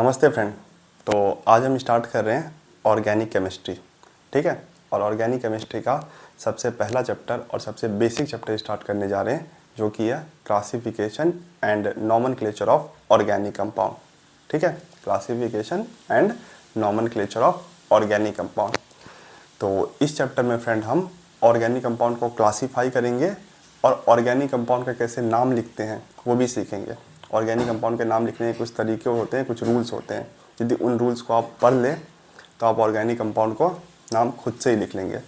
नमस्ते फ्रेंड। तो आज हम स्टार्ट कर रहे हैं ऑर्गेनिक केमिस्ट्री, ठीक है। और ऑर्गेनिक केमिस्ट्री का सबसे पहला चैप्टर और सबसे बेसिक चैप्टर स्टार्ट करने जा रहे हैं, जो कि है classification and nomenclature of organic compound, ठीक है। Classification and nomenclature of organic compound. तो इस चैप्टर में फ्रेंड हम ऑर्गेनिक कंपाउंड को क्लासीफाई करेंगे और ऑर्गेनिक कंपाउंड का कैसे नाम लिखते हैं वो भी सीखेंगे। ऑर्गेनिक कंपाउंड के नाम लिखने के कुछ तरीके होते हैं, कुछ रूल्स होते हैं। यदि उन रूल्स को आप पढ़ लें तो आप ऑर्गेनिक कंपाउंड को नाम खुद से ही लिख लेंगे।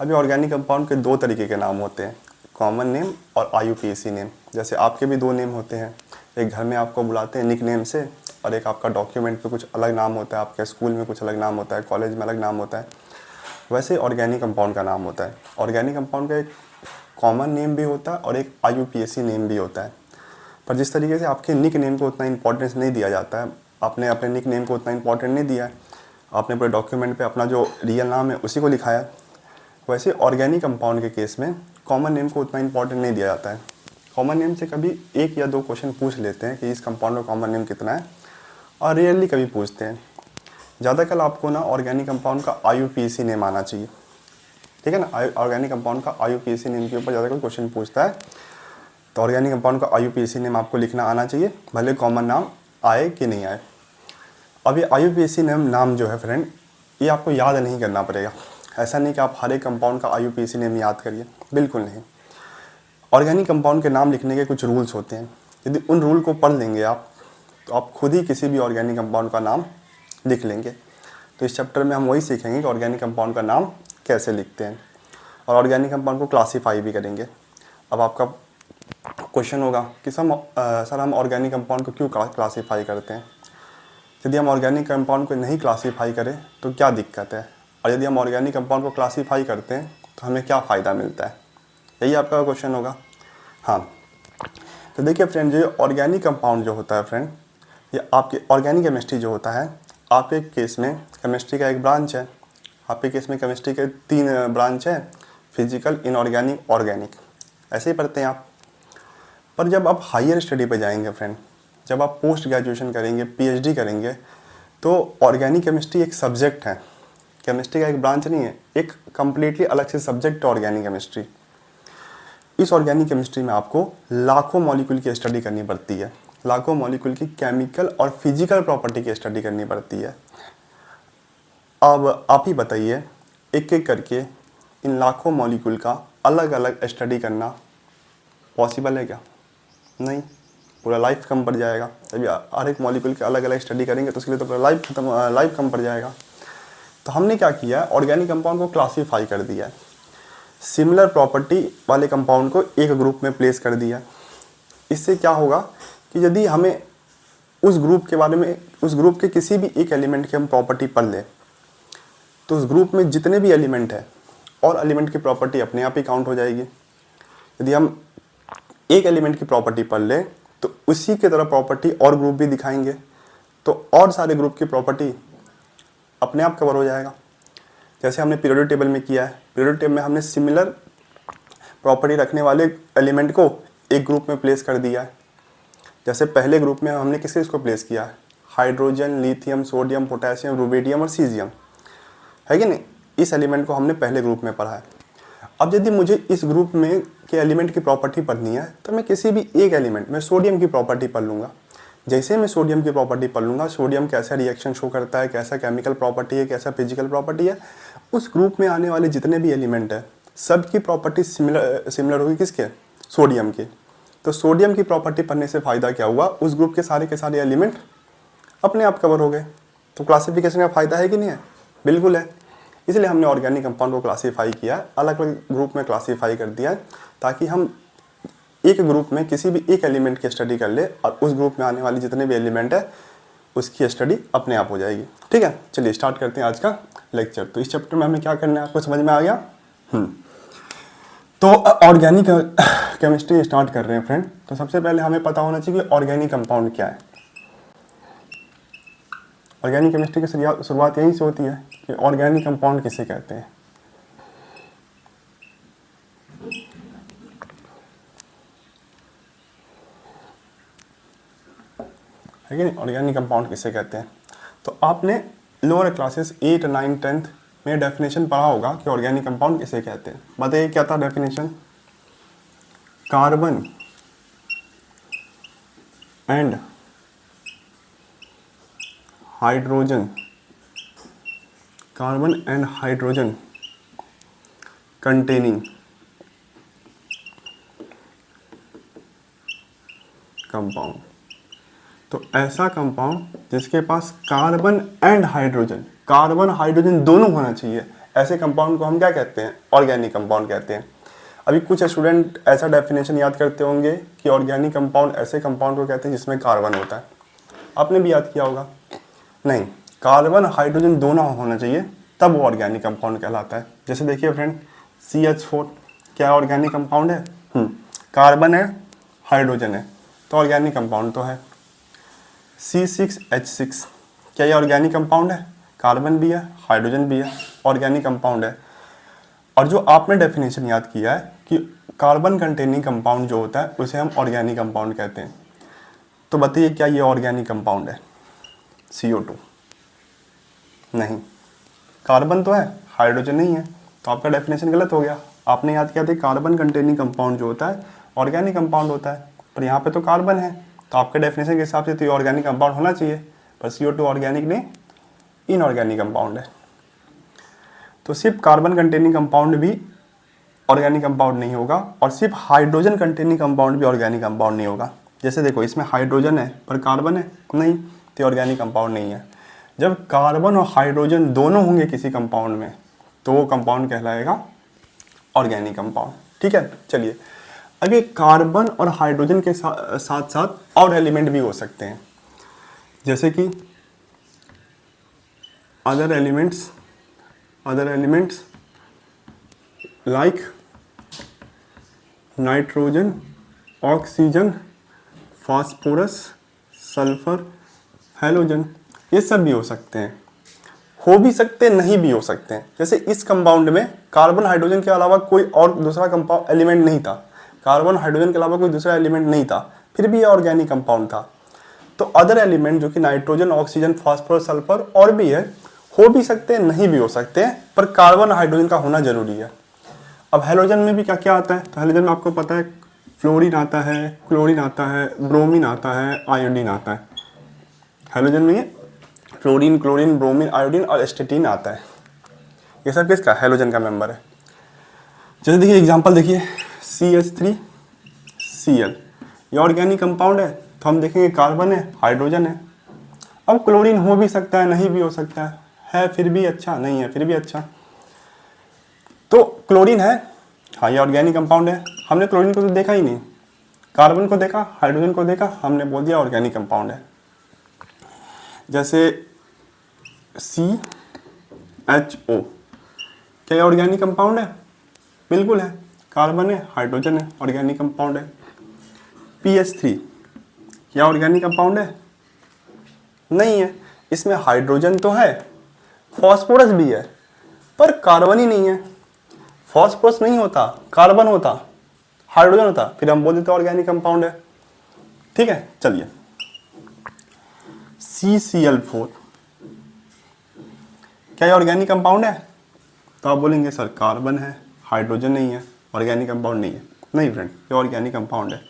अभी ऑर्गेनिक कंपाउंड के दो तरीके के नाम होते हैं, कॉमन नेम और IUPAC नेम। जैसे आपके भी दो नेम होते हैं, एक घर में आपको बुलाते हैं निक नेम से और एक आपका डॉक्यूमेंट पे कुछ अलग नाम होता है, आपके स्कूल में कुछ अलग नाम होता है, कॉलेज में अलग नाम होता है। वैसे ऑर्गेनिक कंपाउंड का नाम होता है। ऑर्गेनिक कंपाउंड का एक कॉमन नेम भी होता है और एक IUPAC नेम भी होता है। पर जिस तरीके से आपके निक नेम को उतना इंपॉर्टेंस नहीं दिया जाता है, आपने अपने निक नेम को उतना इंपॉर्टेंट नहीं दिया है, आपने पूरे डॉक्यूमेंट पे अपना जो रियल नाम है उसी को लिखाया, वैसे ऑर्गेनिक कंपाउंड के केस में कॉमन नेम को उतना इंपॉर्टेंट नहीं दिया जाता है। कॉमन नेम से कभी एक या दो क्वेश्चन पूछ लेते हैं कि इस कंपाउंड का कॉमन नेम कितना है, और रियरली कभी पूछते हैं। ज़्यादातर आपको ना ऑर्गेनिक कंपाउंड का IUPAC नेम आना चाहिए, ठीक है ना। ऑर्गेनिक कंपाउंड का IUPAC नेम के ऊपर ज़्यादा कोई क्वेश्चन पूछता है तो ऑर्गेनिक कंपाउंड का IUPAC नेम आपको लिखना आना चाहिए, भले कॉमन नाम आए कि नहीं आए। अब ये IUPAC नाम जो है फ्रेंड, ये आपको याद नहीं करना पड़ेगा। ऐसा नहीं कि आप हर एक कंपाउंड का IUPAC नेम याद करिए, बिल्कुल नहीं। ऑर्गेनिक कंपाउंड के नाम लिखने के कुछ रूल्स होते हैं, यदि उन रूल को पढ़ लेंगे आप तो आप खुद ही किसी भी ऑर्गेनिक कंपाउंड का नाम लिख लेंगे। तो इस चैप्टर में हम वही सीखेंगे कि ऑर्गेनिक कंपाउंड का नाम कैसे लिखते हैं और ऑर्गेनिक कंपाउंड को क्लासीफाई भी करेंगे। अब आपका क्वेश्चन होगा कि सर हम ऑर्गेनिक कंपाउंड को क्यों क्लासीफाई करते हैं। यदि हम ऑर्गेनिक कंपाउंड को नहीं क्लासीफाई करें तो क्या दिक्कत है, और यदि हम ऑर्गेनिक कंपाउंड को क्लासीफाई करते हैं तो हमें क्या फ़ायदा मिलता है, यही आपका क्वेश्चन होगा। हाँ, तो देखिए फ्रेंड, जो ऑर्गेनिक कंपाउंड जो होता है फ्रेंड, ये आपके ऑर्गेनिक केमिस्ट्री जो होता है, आपके केस में केमिस्ट्री का एक ब्रांच है। आपके केस में केमिस्ट्री के 3 ब्रांच है, फिजिकल, इनऑर्गेनिक, ऑर्गेनिक, ऐसे ही पढ़ते हैं आप। पर जब आप हायर स्टडी पे जाएंगे फ्रेंड, जब आप पोस्ट ग्रेजुएशन करेंगे, PhD करेंगे, तो ऑर्गेनिक केमिस्ट्री एक सब्जेक्ट है, केमिस्ट्री का एक ब्रांच नहीं है, एक कम्प्लीटली अलग से सब्जेक्ट है ऑर्गेनिक केमिस्ट्री। इस ऑर्गेनिक केमिस्ट्री में आपको लाखों मॉलिक्यूल की स्टडी करनी पड़ती है, लाखों मॉलिक्यूल की केमिकल और फिजिकल प्रॉपर्टी की स्टडी करनी पड़ती है। अब आप ही बताइए, एक एक करके इन लाखों मॉलिक्यूल का अलग अलग स्टडी करना पॉसिबल है क्या? नहीं, पूरा लाइफ कम पड़ जाएगा। अभी हर एक मॉलिक्यूल के अलग अलग स्टडी करेंगे तो उसके लिए तो पूरा लाइफ कम पड़ जाएगा। तो हमने क्या किया है, ऑर्गेनिक कंपाउंड को क्लासीफाई कर दिया है, सिमिलर प्रॉपर्टी वाले कंपाउंड को एक ग्रुप में प्लेस कर दिया। इससे क्या होगा कि यदि हमें उस ग्रुप के बारे में, उस ग्रुप के किसी भी एक एलिमेंट की हम प्रॉपर्टी पढ़ लें तो उस ग्रुप में जितने भी एलिमेंट है और एलिमेंट की प्रॉपर्टी अपने आप ही काउंट हो जाएगी। यदि हम एक एलिमेंट की प्रॉपर्टी पढ़ लें तो उसी की तरह प्रॉपर्टी और ग्रुप भी दिखाएंगे, तो और सारे ग्रुप की प्रॉपर्टी अपने आप कवर हो जाएगा। जैसे हमने पीरियोडिक टेबल में किया है, पीरियोडिक टेबल में हमने सिमिलर प्रॉपर्टी रखने वाले एलिमेंट को एक ग्रुप में प्लेस कर दिया है। जैसे पहले ग्रुप में हमने किस किस को प्लेस किया है, hydrogen, lithium, sodium, potassium, rubidium और सीजियम, है कि नहीं। इस एलिमेंट को हमने पहले ग्रुप में पढ़ा है। अब यदि मुझे इस ग्रुप में के एलिमेंट की प्रॉपर्टी पढ़नी है तो मैं किसी भी एक एलिमेंट में सोडियम की प्रॉपर्टी पढ़ लूँगा। जैसे मैं सोडियम की प्रॉपर्टी पढ़ लूँगा, सोडियम कैसा रिएक्शन शो करता है, कैसा केमिकल प्रॉपर्टी है, कैसा फिजिकल प्रॉपर्टी है, उस ग्रुप में आने वाले जितने भी एलिमेंट है सबकी प्रॉपर्टी सिमिलर होगी किसके, सोडियम की। तो सोडियम की प्रॉपर्टी पढ़ने से फ़ायदा क्या हुआ, उस ग्रुप के सारे एलिमेंट अपने आप कवर हो गए। तो क्लासिफिकेशन का फ़ायदा है कि नहीं है? बिल्कुल है। इसलिए हमने ऑर्गेनिक कंपाउंड को क्लासीफाई किया, अलग अलग ग्रुप में क्लासीफाई कर दिया, ताकि हम एक ग्रुप में किसी भी एक एलिमेंट की स्टडी कर ले और उस ग्रुप में आने वाली जितने भी एलिमेंट है उसकी स्टडी अपने आप हो जाएगी। ठीक है, चलिए स्टार्ट करते हैं आज का लेक्चर। तो इस चैप्टर में हमें क्या करना है आपको समझ में आ गया? तो ऑर्गेनिक केमिस्ट्री स्टार्ट कर रहे हैं फ्रेंड। तो सबसे पहले हमें पता होना चाहिए कि ऑर्गेनिक कंपाउंड क्या है। ऑर्गेनिक केमिस्ट्री की शुरुआत यहीं से होती है कि ऑर्गेनिक कंपाउंड किसे कहते हैं। है कि नहीं, ऑर्गेनिक कंपाउंड किसे कहते हैं। तो आपने लोअर क्लासेस 8, 9, 10 में डेफिनेशन पढ़ा होगा कि ऑर्गेनिक कंपाउंड किसे कहते हैं। बताइए क्या था definition. Carbon and hydrogen, carbon and hydrogen containing compound. तो ऐसा कंपाउंड जिसके पास carbon and hydrogen, carbon hydrogen दोनों होना चाहिए, ऐसे कंपाउंड को हम क्या कहते हैं, ऑर्गेनिक कंपाउंड कहते हैं। अभी कुछ स्टूडेंट ऐसा डेफिनेशन याद करते होंगे कि ऑर्गेनिक कंपाउंड ऐसे कंपाउंड को कहते हैं जिसमें कार्बन होता है। आपने भी याद किया होगा। नहीं, कार्बन हाइड्रोजन दोनों होना चाहिए तब वो ऑर्गेनिक कंपाउंड कहलाता है। जैसे देखिए फ्रेंड, CH4 क्या ऑर्गेनिक कंपाउंड है? कार्बन है, हाइड्रोजन है, तो ऑर्गेनिक कंपाउंड तो है। C6H6 क्या ये ऑर्गेनिक कंपाउंड है? कार्बन भी है, हाइड्रोजन भी है, ऑर्गेनिक कंपाउंड है। और जो आपने डेफिनेशन याद किया है कि कार्बन कंटेनिंग कंपाउंड जो होता है उसे हम ऑर्गेनिक कंपाउंड कहते हैं। तो बताइए क्या ये ऑर्गेनिक कंपाउंड है? CO2 नहीं, कार्बन तो है, हाइड्रोजन नहीं है, तो आपका डेफिनेशन गलत हो गया। आपने याद किया था कार्बन कंटेनिंग कंपाउंड जो होता है ऑर्गेनिक कंपाउंड होता है, पर यहाँ पे तो कार्बन है, तो आपके डेफिनेशन के हिसाब से तो ये ऑर्गेनिक कंपाउंड होना चाहिए, पर CO2 ऑर्गेनिक नहीं, इनऑर्गेनिक कंपाउंड है। तो सिर्फ कार्बन कंटेनिंग कंपाउंड भी ऑर्गेनिक कंपाउंड नहीं होगा, और सिर्फ हाइड्रोजन कंटेनिंग कंपाउंड भी ऑर्गेनिक कंपाउंड नहीं होगा। जैसे देखो, इसमें हाइड्रोजन है पर कार्बन है नहीं, तो ऑर्गेनिक कंपाउंड नहीं है। जब कार्बन और हाइड्रोजन दोनों होंगे किसी कंपाउंड में तो वो कंपाउंड कहलाएगा ऑर्गेनिक कंपाउंड। ठीक है, चलिए अभी कार्बन और हाइड्रोजन के साथ साथ और एलिमेंट भी हो सकते हैं, जैसे कि other elements like nitrogen, oxygen, phosphorus, sulphur, halogen, ये सब भी हो सकते हैं। हो भी सकते हैं, नहीं भी हो सकते हैं। जैसे इस कंपाउंड में कार्बन हाइड्रोजन के अलावा कोई और दूसरा कंपाउंड एलिमेंट नहीं था, कार्बन हाइड्रोजन के अलावा कोई दूसरा एलिमेंट नहीं था, फिर भी ये ऑर्गेनिक कंपाउंड था। तो अदर एलिमेंट जो कि नाइट्रोजन, ऑक्सीजन, फास्फोरस, सल्फर और भी है, हो भी सकते हैं, नहीं भी हो सकते हैं, पर कार्बन हाइड्रोजन का होना जरूरी है। अब हैलोजन में भी क्या क्या आता है? तो हैलोजन में आपको पता है फ्लोरीन आता है, क्लोरीन आता है, ब्रोमीन आता है, आयोडीन आता है। हैलोजन में ये फ्लोरीन, क्लोरीन, ब्रोमीन, आयोडीन और एस्टेटीन आता है। ये सब किसका? हैलोजन का मेंबर है। जैसे देखिए एग्जांपल देखिए, CH3Cl ये ऑर्गेनिक कंपाउंड है, तो हम देखेंगे कार्बन है, हाइड्रोजन है। अब क्लोरीन हो भी सकता है, नहीं भी हो सकता है फिर भी अच्छा, नहीं है फिर भी अच्छा। तो क्लोरीन है, हाँ ये ऑर्गेनिक कंपाउंड है। हमने क्लोरीन को तो देखा ही नहीं, कार्बन को देखा, हाइड्रोजन को देखा, हमने बोल दिया ऑर्गेनिक कंपाउंड है। जैसे CHO क्या ये ऑर्गेनिक कंपाउंड है? बिल्कुल है, कार्बन है, हाइड्रोजन है, ऑर्गेनिक कंपाउंड है। PH3 क्या ऑर्गेनिक कंपाउंड है? नहीं है, इसमें हाइड्रोजन तो है, फास्फोरस भी है, पर कार्बन ही नहीं है। फास्फोरस नहीं होता, कार्बन होता, हाइड्रोजन होता, फिर हम बोल देते ऑर्गेनिक कंपाउंड है। ठीक है, चलिए CCl4 क्या ये ऑर्गेनिक कंपाउंड है? तो आप बोलेंगे सर कार्बन है, हाइड्रोजन नहीं है, ऑर्गेनिक कंपाउंड नहीं है। नहीं फ्रेंड, ये ऑर्गेनिक कंपाउंड है।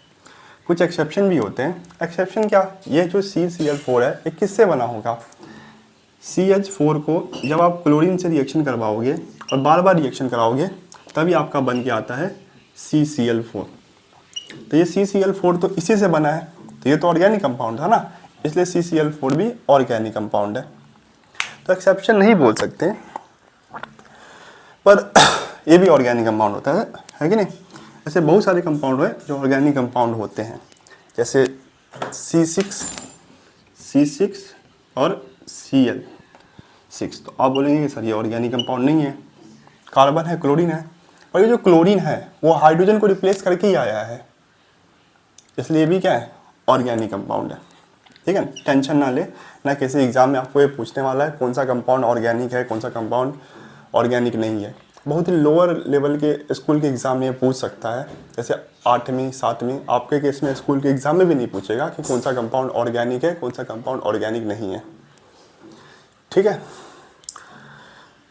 कुछ एक्सेप्शन भी होते हैं। एक्सेप्शन क्या? ये जो CCl4 है ये किससे बना होगा? CH4 को जब आप क्लोरीन से रिएक्शन करवाओगे और बार बार रिएक्शन कराओगे तभी आपका बन के आता है CCl4। तो ये CCl4 तो इसी से बना है, तो ये तो ऑर्गेनिक कंपाउंड था ना, इसलिए CCl4 भी ऑर्गेनिक कंपाउंड है। तो एक्सेप्शन नहीं बोल सकते, पर ये भी ऑर्गेनिक कंपाउंड होता है कि नहीं? ऐसे बहुत सारे कंपाउंड है जो ऑर्गेनिक कंपाउंड होते हैं, जैसे C6 और Cl6। तो आप बोलेंगे कि सर ये ऑर्गेनिक कंपाउंड नहीं है, कार्बन है, क्लोरीन है, और ये जो क्लोरीन है वो हाइड्रोजन को रिप्लेस करके ही आया है, इसलिए भी क्या है? ऑर्गेनिक कंपाउंड है। ठीक है, टेंशन ना ले, ना किसी एग्जाम में आपको ये पूछने वाला है कौन सा कंपाउंड ऑर्गेनिक है, कौन सा कंपाउंड ऑर्गेनिक नहीं है। बहुत ही लोअर लेवल के स्कूल के एग्ज़ाम में ये पूछ सकता है, जैसे 8वीं 7वीं। आपके केस में स्कूल के एग्ज़ाम में भी नहीं पूछेगा कि कौन सा कंपाउंड ऑर्गेनिक है, कौन सा कंपाउंड ऑर्गेनिक नहीं है, ठीक है।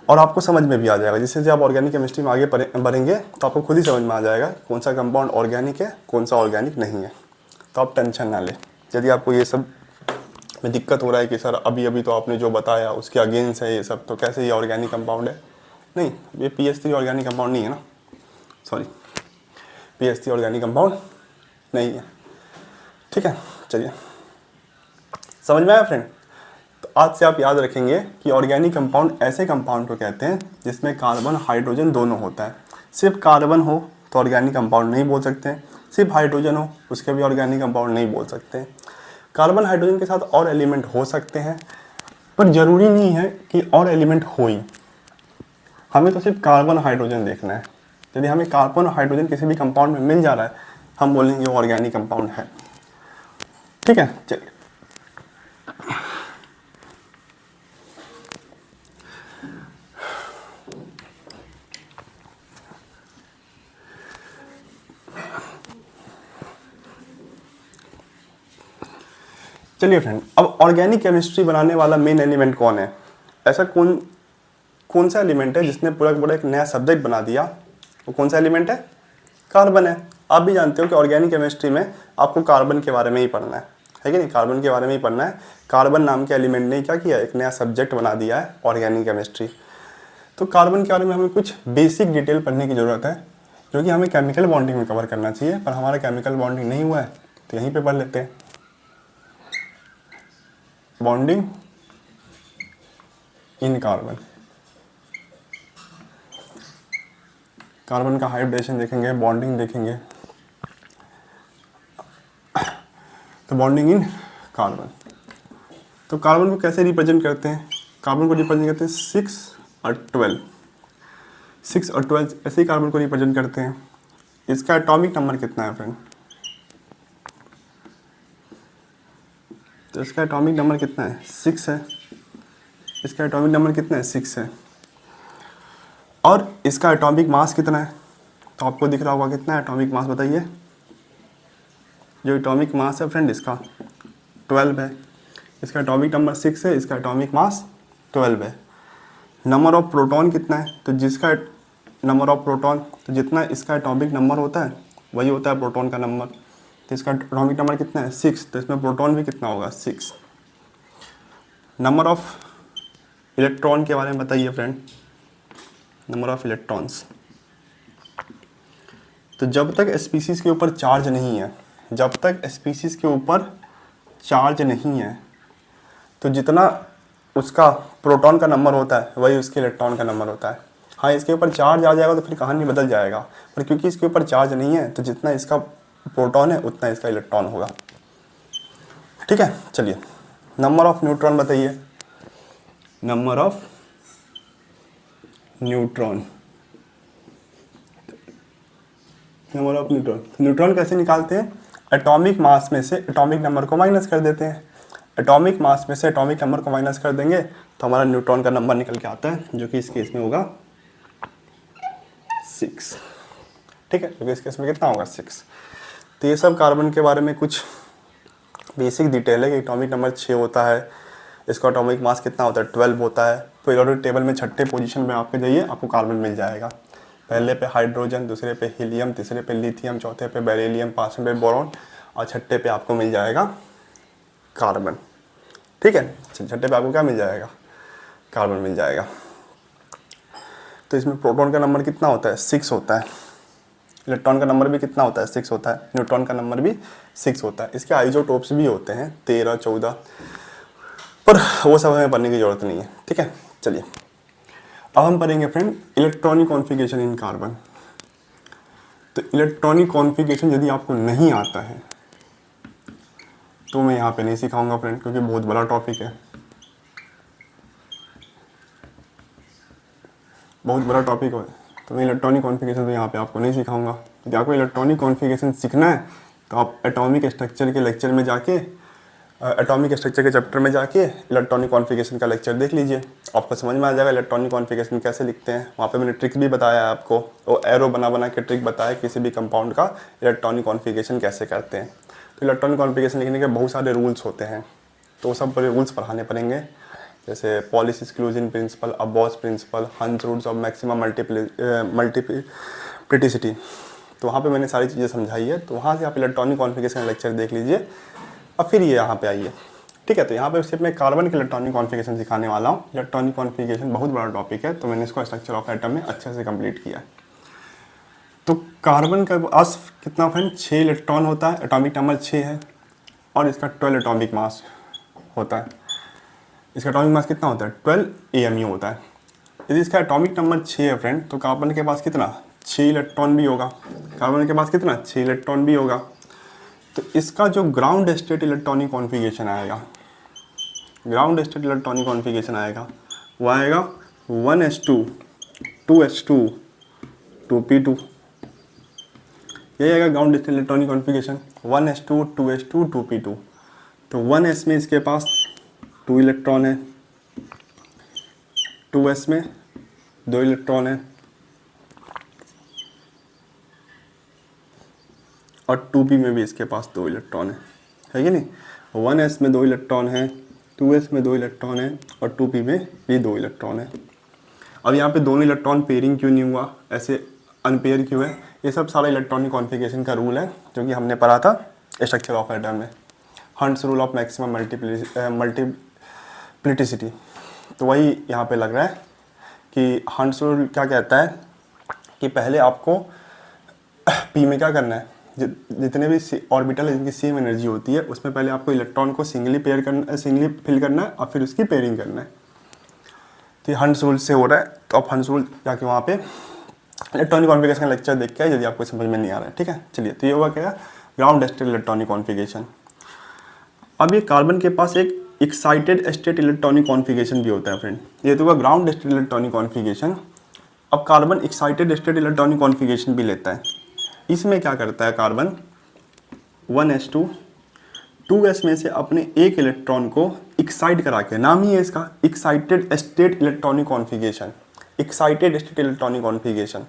और आपको समझ में भी आ जाएगा, जिससे जब आप ऑर्गेनिक केमिस्ट्री में आगे बढ़ेंगे तो आपको खुद ही समझ में आ जाएगा कौन सा कंपाउंड ऑर्गेनिक है, कौन सा ऑर्गेनिक नहीं है। तो आप टेंशन ना लें। यदि आपको ये सब में दिक्कत हो रहा है कि सर अभी तो आपने जो बताया उसके अगेंस्ट है ये सब, तो कैसे ये ऑर्गेनिक कंपाउंड है, नहीं, ये PH3 ऑर्गेनिक कंपाउंड नहीं है ना, सॉरी, PH3 ऑर्गेनिक कंपाउंड नहीं है, ठीक है। चलिए, समझ में आया फ्रेंड। तो आज से आप याद रखेंगे कि ऑर्गेनिक कंपाउंड ऐसे कंपाउंड को कहते हैं जिसमें कार्बन हाइड्रोजन दोनों होता है। सिर्फ कार्बन हो तो ऑर्गेनिक कंपाउंड नहीं बोल सकते, सिर्फ हाइड्रोजन हो उसके भी ऑर्गेनिक कंपाउंड नहीं बोल सकते। कार्बन हाइड्रोजन के साथ और एलिमेंट हो सकते हैं, पर ज़रूरी नहीं है कि और एलिमेंट हो ही, हमें तो सिर्फ कार्बन हाइड्रोजन देखना है। यदि हमें कार्बन हाइड्रोजन किसी भी कंपाउंड में मिल जा रहा है, हम बोलेंगे वो ऑर्गेनिक कंपाउंड है, ठीक है। चलिए, चलिए फ्रेंड, अब ऑर्गेनिक केमिस्ट्री बनाने वाला मेन एलिमेंट कौन है? ऐसा कौन सा एलिमेंट है जिसने पूरा एक नया सब्जेक्ट बना दिया? वो कौन सा एलिमेंट है? कार्बन है। आप भी जानते हो कि ऑर्गेनिक केमिस्ट्री में आपको कार्बन के बारे में ही पढ़ना है कि नहीं? कार्बन के बारे में ही पढ़ना है। कार्बन नाम के एलिमेंट ने क्या किया, एक नया सब्जेक्ट बना दिया है ऑर्गेनिक केमिस्ट्री। तो कार्बन के बारे में हमें कुछ बेसिक डिटेल पढ़ने की ज़रूरत है, जो कि हमें केमिकल बॉन्डिंग में कवर करना चाहिए, पर हमारा केमिकल बॉन्डिंग नहीं हुआ है तो यहीं पर पढ़ लेते हैं। बॉन्डिंग इन कार्बन, कार्बन का हाइब्रिडेशन देखेंगे, बॉन्डिंग देखेंगे। तो बॉन्डिंग इन कार्बन, तो कार्बन को कैसे रिप्रेजेंट करते हैं? कार्बन को रिप्रेजेंट करते हैं 6 और 12, 6 और 12 ऐसे ही कार्बन को रिप्रेजेंट करते हैं। इसका एटॉमिक नंबर कितना है फ्रेंड? तो इसका एटॉमिक नंबर कितना है? 6 है। इसका एटॉमिक नंबर कितना है? 6 है। और इसका एटॉमिक मास कितना है? तो आपको दिख रहा होगा कितना है एटॉमिक मास, बताइए। जो एटॉमिक मास है फ्रेंड इसका 12 है। इसका एटॉमिक नंबर 6 है, इसका एटॉमिक मास 12 है। नंबर ऑफ प्रोटॉन कितना है? तो जिसका नंबर ऑफ प्रोटॉन, तो जितना इसका एटॉमिक नंबर होता है वही होता है प्रोटॉन का नंबर। तो इसका एटॉमिक नंबर कितना है? 6, तो इसमें प्रोटॉन भी कितना होगा? 6। नंबर ऑफ इलेक्ट्रॉन के बारे में बताइए फ्रेंड। नंबर ऑफ इलेक्ट्रॉन्स, तो जब तक स्पीसीज के ऊपर चार्ज नहीं है, जब तक स्पीसीज के ऊपर चार्ज नहीं है, तो जितना उसका प्रोटॉन का नंबर होता है वही उसके इलेक्ट्रॉन का नंबर होता है। हाँ, इसके ऊपर चार्ज आ जाएगा तो फिर कहानी बदल जाएगा, पर क्योंकि इसके ऊपर चार्ज नहीं है तो जितना इसका प्रोटॉन है उतना इसका इलेक्ट्रॉन होगा, ठीक है। चलिए, नंबर ऑफ न्यूट्रॉन बताइए। Number of neutron, number of neutron, neutron कैसे निकालते हैं? एटॉमिक मास में से एटॉमिक नंबर को माइनस कर देते हैं। एटॉमिक मास में से एटॉमिक नंबर को माइनस कर देंगे तो हमारा न्यूट्रॉन का नंबर निकल के आता है, जो कि इस केस में होगा 6, ठीक है। जो कि इस केस में कितना होगा? 6। तो ये सब कार्बन के बारे में कुछ बेसिक डिटेल है कि एटॉमिक नंबर 6 होता है, इसका एटॉमिक मास कितना होता है? 12 होता है। पीरियोडिक टेबल में छठे पोजीशन में आपके जाइए, आपको कार्बन मिल जाएगा। पहले पे हाइड्रोजन, दूसरे पे हीलियम, तीसरे पे लिथियम, चौथे पे बेरिलियम, पांचवें पे बोरॉन और छठे पे आपको मिल जाएगा कार्बन, ठीक है। छठे पे आपको क्या मिल जाएगा? कार्बन मिल जाएगा। तो इसमें प्रोटॉन का नंबर कितना होता है? 6 होता है। इलेक्ट्रॉन का नंबर भी कितना होता है? 6 होता है। न्यूट्रॉन का नंबर भी 6 होता है। इसके आइसोटोप्स भी होते हैं 13, 14, पर वो सब हमें पढ़ने की ज़रूरत नहीं है, ठीक है। चलिए, अब हम पढ़ेंगे फ्रेंड इलेक्ट्रॉनिक कॉन्फ़िगरेशन इन कार्बन। तो इलेक्ट्रॉनिक कॉन्फ़िगरेशन यदि आपको नहीं आता है तो मैं यहाँ पे नहीं सिखाऊंगा फ्रेंड, क्योंकि बहुत बड़ा टॉपिक है, बहुत बड़ा टॉपिक है। तो मैं इलेक्ट्रॉनिक कॉन्फ़िगरेशन तो यहाँ पे आपको नहीं सिखाऊंगा। यदि आपको इलेक्ट्रॉनिक कॉन्फ़िगरेशन सीखना है तो आप एटॉमिक स्ट्रक्चर के लेक्चर में जाके एटॉमिक स्ट्रक्चर के चैप्टर में जाके इलेक्ट्रॉनिक कॉन्फ़िगरेशन का लेक्चर देख लीजिए, आपको समझ में आ जाएगा इलेक्ट्रॉनिक कॉन्फ़िगरेशन कैसे लिखते हैं। वहाँ पे मैंने ट्रिक भी बताया है आपको, वो एरो बना बना के ट्रिक बताया किसी भी कंपाउंड का इलेक्ट्रॉनिक कॉन्फ़िगरेशन कैसे करते हैं। तो इलेक्ट्रॉनिक कॉन्फ़िगरेशन लिखने के बहुत सारे रूल्स होते हैं, तो सब बड़े रूल्स पढ़ाने पड़ेंगे, जैसे पॉलिश एक्सक्लूजन प्रिंसिपल, अबॉस प्रिंसिपल, हंस रूल्स ऑफ मैक्सिमम मल्टीप्लिसिटी। तो वहाँ पे मैंने सारी चीज़ें समझाई है, तो वहाँ से आप इलेक्ट्रॉनिक कॉन्फ़िगरेशन लेक्चर देख लीजिए और फिर ये यहाँ पे आइए। ठीक है, तो यहाँ पे सिर्फ मैं कार्बन के इलेक्ट्रॉनिक कॉन्फ़िगरेशन सिखाने वाला हूँ। इलेक्ट्रॉनिक कॉन्फ़िगरेशन बहुत बड़ा टॉपिक है, तो मैंने इसको स्ट्रक्चर ऑफ एटम में अच्छे से कंप्लीट किया है। तो कार्बन का पास कितना फ्रेंड 6 इलेक्ट्रॉन होता है, एटॉमिक नंबर 6 है, और इसका 12 एटॉमिक मास होता है। इसका एटॉमिक मास कितना होता है 12 AMU होता है। यदि इसका एटॉमिक नंबर 6 है फ्रेंड, तो कार्बन के पास कितना 6 इलेक्ट्रॉन भी होगा। कार्बन के पास कितना 6 इलेक्ट्रॉन भी होगा। तो इसका जो ग्राउंड स्टेट इलेक्ट्रॉनिक कॉन्फ़िगरेशन आएगा, ग्राउंड स्टेट इलेक्ट्रॉनिक कॉन्फ़िगरेशन आएगा, वो आएगा 1s2 2s2 2p2। यही आएगा ground state electronic configuration 1s2 2s2 2p2। तो 1s में इसके पास 2 इलेक्ट्रॉन है, 2s में 2 इलेक्ट्रॉन है, और 2p में भी इसके पास 2 इलेक्ट्रॉन है कि नहीं। 1s में 2 इलेक्ट्रॉन है, 2s में 2 इलेक्ट्रॉन है, और 2p में भी 2 इलेक्ट्रॉन है। अब यहाँ पे दोनों इलेक्ट्रॉन पेयरिंग क्यों नहीं हुआ, ऐसे अनपेयर क्यों है, ये सब सारा इलेक्ट्रॉनिक कॉन्फ़िगरेशन का रूल है जो कि हमने पढ़ा था स्ट्रक्चर ऑफ एटम में, hunts rule of maximum multiplicity. तो वही यहाँ पे लग रहा है कि हंट्स रूल क्या कहता है कि पहले आपको p में क्या करना है, जितने भी ऑर्बिटल जिनकी सेम एनर्जी होती है उसमें पहले आपको इलेक्ट्रॉन को सिंगली फिल करना है और फिर उसकी पेयरिंग करना है। तो ये हंट्स रूल से हो रहा है, तो आप हंट्स रूल जाके वहाँ पे इलेक्ट्रॉनिक कॉन्फ़िगरेशन का लेक्चर देख के यदि आपको समझ में नहीं आ रहा है। ठीक है, चलिए, तो ये होगा क्या ग्राउंड स्टेट इलेक्ट्रॉनिक कॉन्फ़िगरेशन। अब ये कार्बन के पास एक एक्साइटेड स्टेट इलेक्ट्रॉनिक कॉन्फ़िगरेशन भी होता है फ्रेंड, ये तो होगा ग्राउंड स्टेट इलेक्ट्रॉनिक कॉन्फ़िगरेशन। अब carbon excited state electronic configuration भी लेता है। इसमें क्या करता है कार्बन 1s2 2s में से अपने एक इलेक्ट्रॉन को एक्साइट करा के, नाम ही है इसका excited state electronic configuration, excited state electronic configuration.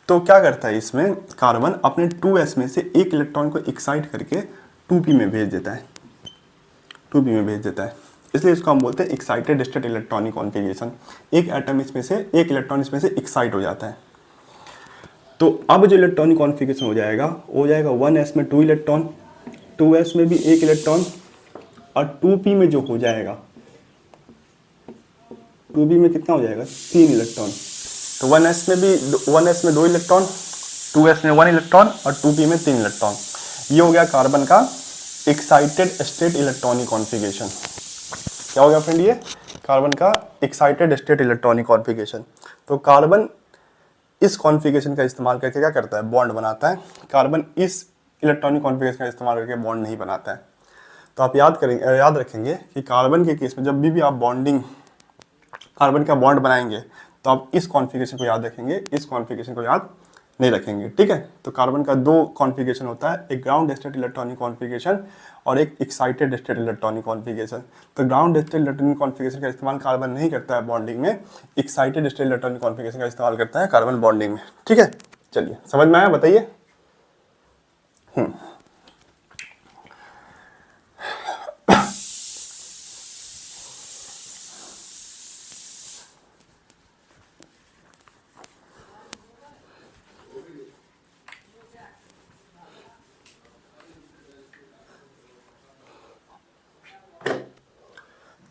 तो क्या करता है इसमें कार्बन अपने 2s में से एक इलेक्ट्रॉन को एक्साइट करके 2p में भेज देता है, 2p में भेज देता है, इसलिए इसको हम बोलते हैं एक्साइटेड स्टेट इलेक्ट्रॉनिक कॉन्फ़िगरेशन। एक एटम इसमें से, एक इलेक्ट्रॉन इसमें से एक्साइट हो जाता है। तो अब जो इलेक्ट्रॉनिक कॉन्फ़िगरेशन हो जाएगा 1s में 2 इलेक्ट्रॉन, 2s में भी 1 इलेक्ट्रॉन, और 2p में जो हो जाएगा 2p में कितना हो जाएगा 3 इलेक्ट्रॉन। तो 1s में 2 इलेक्ट्रॉन, 2s में 1 इलेक्ट्रॉन, और 2p में 3 इलेक्ट्रॉन। ये हो गया कार्बन का एक्साइटेड स्टेट इलेक्ट्रॉनिक कॉन्फ़िगरेशन। क्या हो गया फ्रेंड, ये कार्बन का एक्साइटेड स्टेट इलेक्ट्रॉनिक कॉन्फ़िगरेशन। तो कार्बन इस कॉन्फ़िगरेशन का इस्तेमाल करके क्या करता है, बॉन्ड बनाता है। कार्बन इस इलेक्ट्रॉनिक कॉन्फ़िगरेशन का इस्तेमाल करके बॉन्ड नहीं बनाता है। तो आप याद रखेंगे कि कार्बन के केस में जब भी आप बॉन्डिंग कार्बन का बॉन्ड बनाएंगे तो आप इस कॉन्फ़िगरेशन को याद रखेंगे, इस कॉन्फ़िगरेशन को याद नहीं रखेंगे। ठीक है, तो कार्बन का 2 कॉन्फ़िगरेशन होता है, एक ग्राउंड स्टेट इलेक्ट्रॉनिक कॉन्फ़िगरेशन और एक एक्साइटेड स्टेट इलेक्ट्रॉनिक कॉन्फ़िगरेशन। तो ग्राउंड स्टेट इलेक्ट्रॉनिक कॉन्फ़िगरेशन का इस्तेमाल कार्बन नहीं करता है बॉन्डिंग में, एक्साइटेड स्टेट इलेक्ट्रॉनिक कॉन्फ़िगरेशन का इस्तेमाल करता है कार्बन बॉन्डिंग में। ठीक है, चलिए, समझ में आया, बताइए।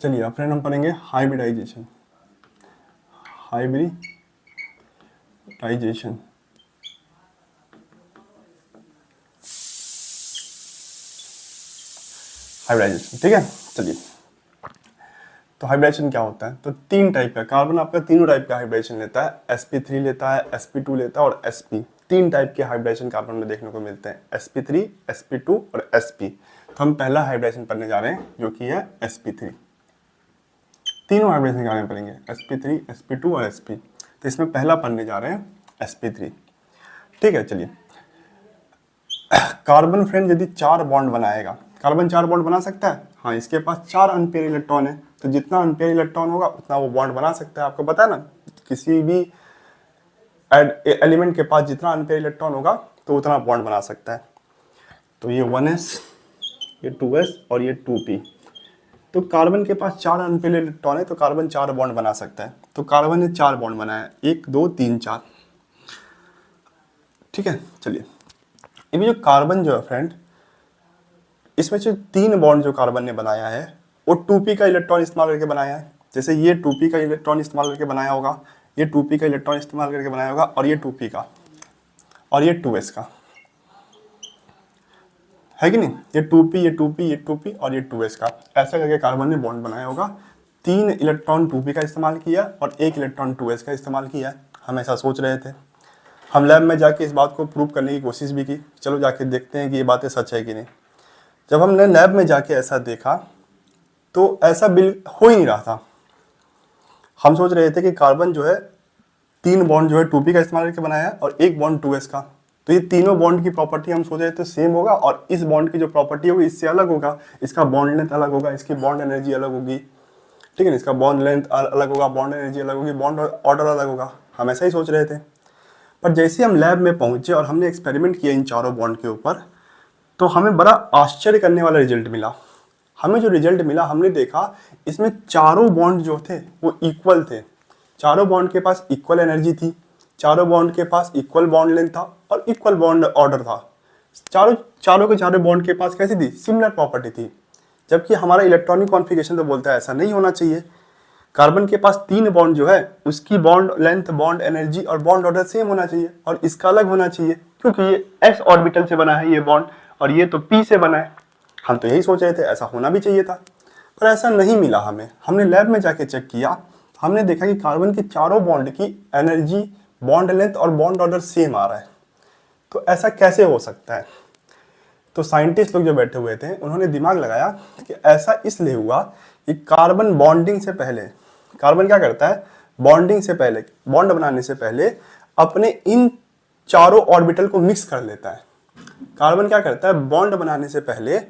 चलिए, अब फ्रेंड हम पढ़ेंगे हाइब्रिडाइजेशन। हाइब्रिडाइजेशन ठीक है, चलिए। तो हाइब्रिडाइजेशन क्या होता है, तो 3 टाइप का कार्बन आपका तीनों टाइप का हाइब्रिडाइजेशन लेता है, sp3 लेता है, sp2 लेता है और sp। 3 टाइप के हाइब्रिडाइजेशन कार्बन में देखने को मिलते हैं, sp3 sp2 और sp। तो हम पहला हाइब्रिडाइजेशन पढ़ने जा रहे हैं जो कि है sp3। तीनों हाइब्रिडेशन के बारे में पढ़ेंगे, sp3 sp2 और sp। तो इसमें पहला पढ़ने जा रहे हैं sp3। ठीक है, चलिए। कार्बन फ्रेंड यदि 4 बॉन्ड बनाएगा, कार्बन 4 बॉन्ड बना सकता है, हाँ, इसके पास 4 अनपेयर इलेक्ट्रॉन है, तो जितना अनपेयर इलेक्ट्रॉन होगा उतना वो बॉन्ड बना सकता है। आपको पता है ना, किसी भी एलिमेंट के पास जितना अनपेयर इलेक्ट्रॉन होगा तो उतना बॉन्ड बना सकता है। तो ये 1s, ये 2s और ये 2p। तो कार्बन के पास 4 अनपेयर इलेक्ट्रॉन है, तो कार्बन 4 बॉन्ड बना सकता है। तो कार्बन ने 4 बॉन्ड बनाया, 1 2 3 4। ठीक है, चलिए अभी जो कार्बन जो है फ्रेंड, इसमें जो 3 बॉन्ड जो कार्बन ने बनाया है वो 2p का इलेक्ट्रॉन इस्तेमाल करके बनाया है। जैसे ये 2p का इलेक्ट्रॉन इस्तेमाल करके बनाया होगा, ये 2p का इलेक्ट्रॉन इस्तेमाल करके बनाया होगा, और ये 2p का, और ये 2s का, है कि नहीं? ये 2p, ये 2p, ये 2p और ये 2s का, ऐसा करके कार्बन ने बॉन्ड बनाया होगा। 3 इलेक्ट्रॉन 2p का इस्तेमाल किया और 1 इलेक्ट्रॉन 2s का इस्तेमाल किया। हम ऐसा सोच रहे थे, हम लैब में जाके इस बात को प्रूव करने की कोशिश भी की, चलो जाके देखते हैं कि ये बातें सच है कि नहीं। जब हमने लैब में जाके ऐसा देखा तो ऐसा बिल हो ही नहीं रहा था। हम सोच रहे थे कि कार्बन जो है 3 बॉन्ड जो है 2p का इस्तेमाल करके बनाया है और 1 बॉन्ड 2s का, तो ये तीनों बॉन्ड की प्रॉपर्टी हम सोच रहे थे सेम होगा, और इस बॉन्ड की जो प्रॉपर्टी होगी इससे अलग होगा, इसका बॉन्ड लेंथ अलग होगा, इसकी बॉन्ड एनर्जी अलग होगी, ठीक है ना, इसका बॉन्ड लेंथ अलग होगा, बॉन्ड एनर्जी अलग होगी, बॉन्ड ऑर्डर अलग होगा। हम ऐसा ही सोच रहे थे। पर जैसे हम लैब में पहुंचे और हमने एक्सपेरिमेंट किया इन चारों बॉन्ड के ऊपर, तो हमें बड़ा आश्चर्य करने वाला रिजल्ट मिला। हमें जो रिजल्ट मिला, हमने देखा इसमें चारों बॉन्ड जो थे वो इक्वल थे। चारों बॉन्ड के पास इक्वल एनर्जी थी, चारों बॉन्ड के पास इक्वल बॉन्ड लेंथ था और इक्वल बॉन्ड ऑर्डर था। चारों के चारों बॉन्ड के पास कैसी थी? सिमिलर प्रॉपर्टी थी। जबकि हमारा इलेक्ट्रॉनिक कॉन्फ़िगरेशन तो बोलता है ऐसा नहीं होना चाहिए। कार्बन के पास 3 बॉन्ड जो है उसकी बॉन्ड लेंथ, बॉन्ड एनर्जी और बॉन्ड ऑर्डर सेम होना चाहिए, और इसका अलग होना चाहिए, क्योंकि ये s ऑर्बिटल से बना है ये बॉन्ड, और ये तो p से बना है। हम तो यही सोच रहे थे ऐसा होना भी चाहिए था, पर ऐसा नहीं मिला हमें। हमने लैब में जाके चेक किया, हमने देखा कि कार्बन के चारों बॉन्ड की एनर्जी, बॉन्ड लेंथ और बॉन्ड ऑर्डर सेम आ रहा है। तो ऐसा कैसे हो सकता है? तो साइंटिस्ट लोग जो बैठे हुए थे उन्होंने दिमाग लगाया कि ऐसा इसलिए हुआ कि कार्बन बॉन्डिंग से पहले, कार्बन क्या करता है, बॉन्डिंग से पहले, बॉन्ड बनाने से पहले अपने इन चारों ऑर्बिटल को मिक्स कर लेता है। कार्बन क्या करता है, बॉन्ड बनाने से पहले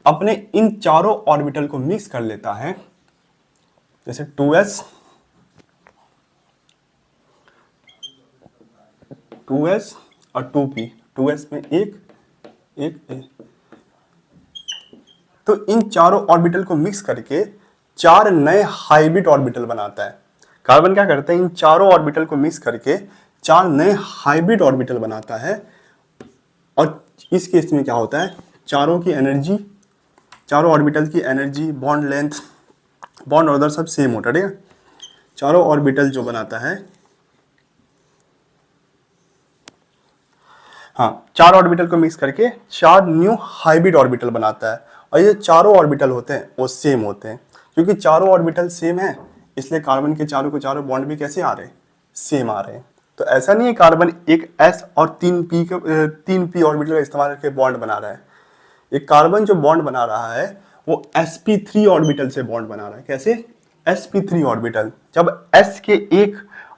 अपने इन चारों ऑर्बिटल को मिक्स कर लेता है। जैसे 2s, 2s और 2p, 2s में एक तो इन चारों ऑर्बिटल को मिक्स करके 4 नए हाइब्रिड ऑर्बिटल बनाता है। कार्बन क्या करता है, इन चारों ऑर्बिटल को मिक्स करके 4 नए हाइब्रिड ऑर्बिटल बनाता है, और इस केस में क्या होता है, चारों की एनर्जी, चारों ऑर्बिटल की energy, bond length, bond order सब सेम होता है। चारों ऑर्बिटल जो बनाता है, हाँ, 4 ऑर्बिटल को मिक्स करके 4 न्यू हाइब्रिड ऑर्बिटल बनाता है, और ये चारों ऑर्बिटल होते हैं वो सेम होते हैं। क्योंकि चारों ऑर्बिटल सेम है, इसलिए कार्बन के चारों को चारों बॉन्ड भी कैसे आ रहे हैं, सेम आ रहे हैं। तो ऐसा नहीं है कार्बन एक s और 3p ऑर्बिटल का इस्तेमाल करके बॉन्ड बना रहा है। ये कार्बन जो बॉन्ड बना रहा है वो sp3 ऑर्बिटल से बॉन्ड बना रहा है। कैसे? sp3 orbital. जब s के 1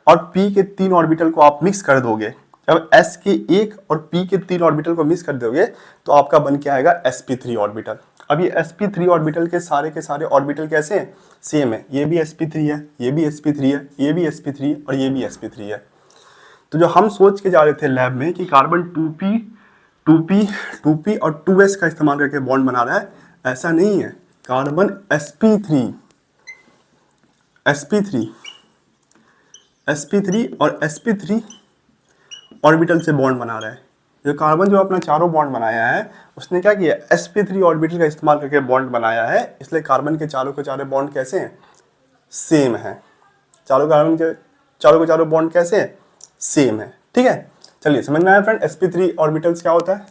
और p के 3 ऑर्बिटल को आप मिक्स कर दोगे, जब s के 1 और p के 3 ऑर्बिटल को मिक्स कर दोगे तो आपका बन के आएगा sp3 ऑर्बिटल। अब ये sp3 ऑर्बिटल के सारे ऑर्बिटल कैसे हैं? सेम है। ये भी sp3 है, ये भी sp3 है, ये भी sp3 है और ये भी sp3 है। तो जो हम सोच के जा रहे थे लैब में कि कार्बन 2p और 2s का इस्तेमाल करके बॉन्ड बना रहा है, ऐसा नहीं है। कार्बन sp3 और sp3 ऑर्बिटल से बॉन्ड बना रहा है। जो कार्बन जो अपना चारों बॉन्ड बनाया है उसने क्या किया, sp3 ऑर्बिटल का इस्तेमाल करके बॉन्ड बनाया है, इसलिए कार्बन के चारों के चारों बॉन्ड कैसे हैं, सेम है। कार्बन के चारों के चारों बॉन्ड कैसे हैं, सेम है। ठीक है, चलिए समझ में आया फ्रेंड। sp3 ऑर्बिटल्स क्या होता है,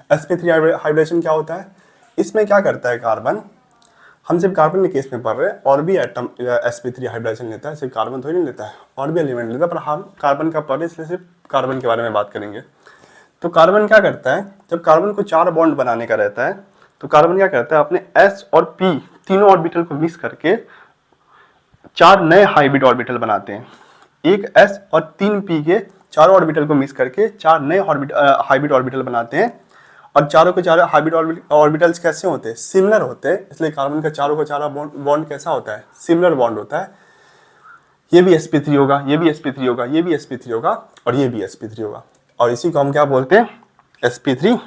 sp3 हाइब्रिडेशन क्या होता है। इसमें क्या करता है कार्बन, हम सिर्फ कार्बन के केस में पढ़ रहे हैं, और भी एटम sp3 हाइब्रिडेशन लेता है, सिर्फ कार्बन थोड़ी नहीं लेता है, और भी एलिमेंट लेता है, पर हम कार्बन का पढ़ रहे इसलिए सिर्फ कार्बन के बारे में बात करेंगे। तो कार्बन क्या करता है, जब कार्बन को 4 बॉन्ड बनाने का रहता है तो कार्बन क्या करता है, अपने s और p तीनों ऑर्बिटल को मिक्स करके 4 नए हाइब्रिड ऑर्बिटल बनाते हैं। एक s और 3p के चारों ऑर्बिटल को मिक्स करके 4 नए हाइब्रिड ऑर्बिटल बनाते हैं, और चारों के चारों हाइब्रिड ऑर्बिटल्स कैसे होते हैं, सिमिलर होते हैं, इसलिए कार्बन का चारों बॉन्ड कैसा होता है, सिमिलर बॉन्ड होता है। ये भी sp3 होगा, ये भी sp3 होगा, ये भी sp3 होगा और ये भी sp3 होगा, और इसी को हम क्या बोलते हैं, sp3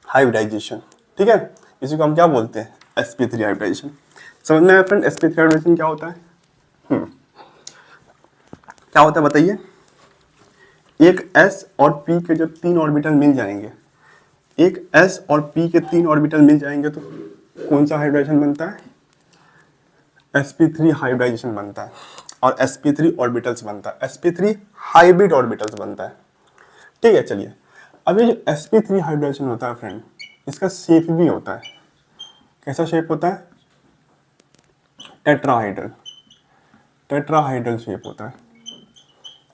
हाइब्रिडाइजेशन। ठीक है, इसी को हम क्या बोलते हैं, sp3 हाइब्रिडाइजेशन। समझ में आया फ्रेंड, sp3 हाइब्रिडाइजेशन क्या होता है? क्या होता है बताइए। एक s और p के जब 3 ऑर्बिटल मिल जाएंगे, एक s और p के 3 ऑर्बिटल मिल जाएंगे तो कौन सा हाइब्रिडाइजेशन बनता है, sp3 हाइब्रिडाइजेशन बनता है, और sp3 ऑर्बिटल्स बनता है, sp3 हाइब्रिड ऑर्बिटल्स बनता है। ठीक है, चलिए अब ये जो sp3 हाइब्रिडाइजेशन होता है फ्रेंड, इसका शेप भी होता है। कैसा शेप होता है, टेट्राहाइड्रल, टेट्राहाइड्रल शेप होता है।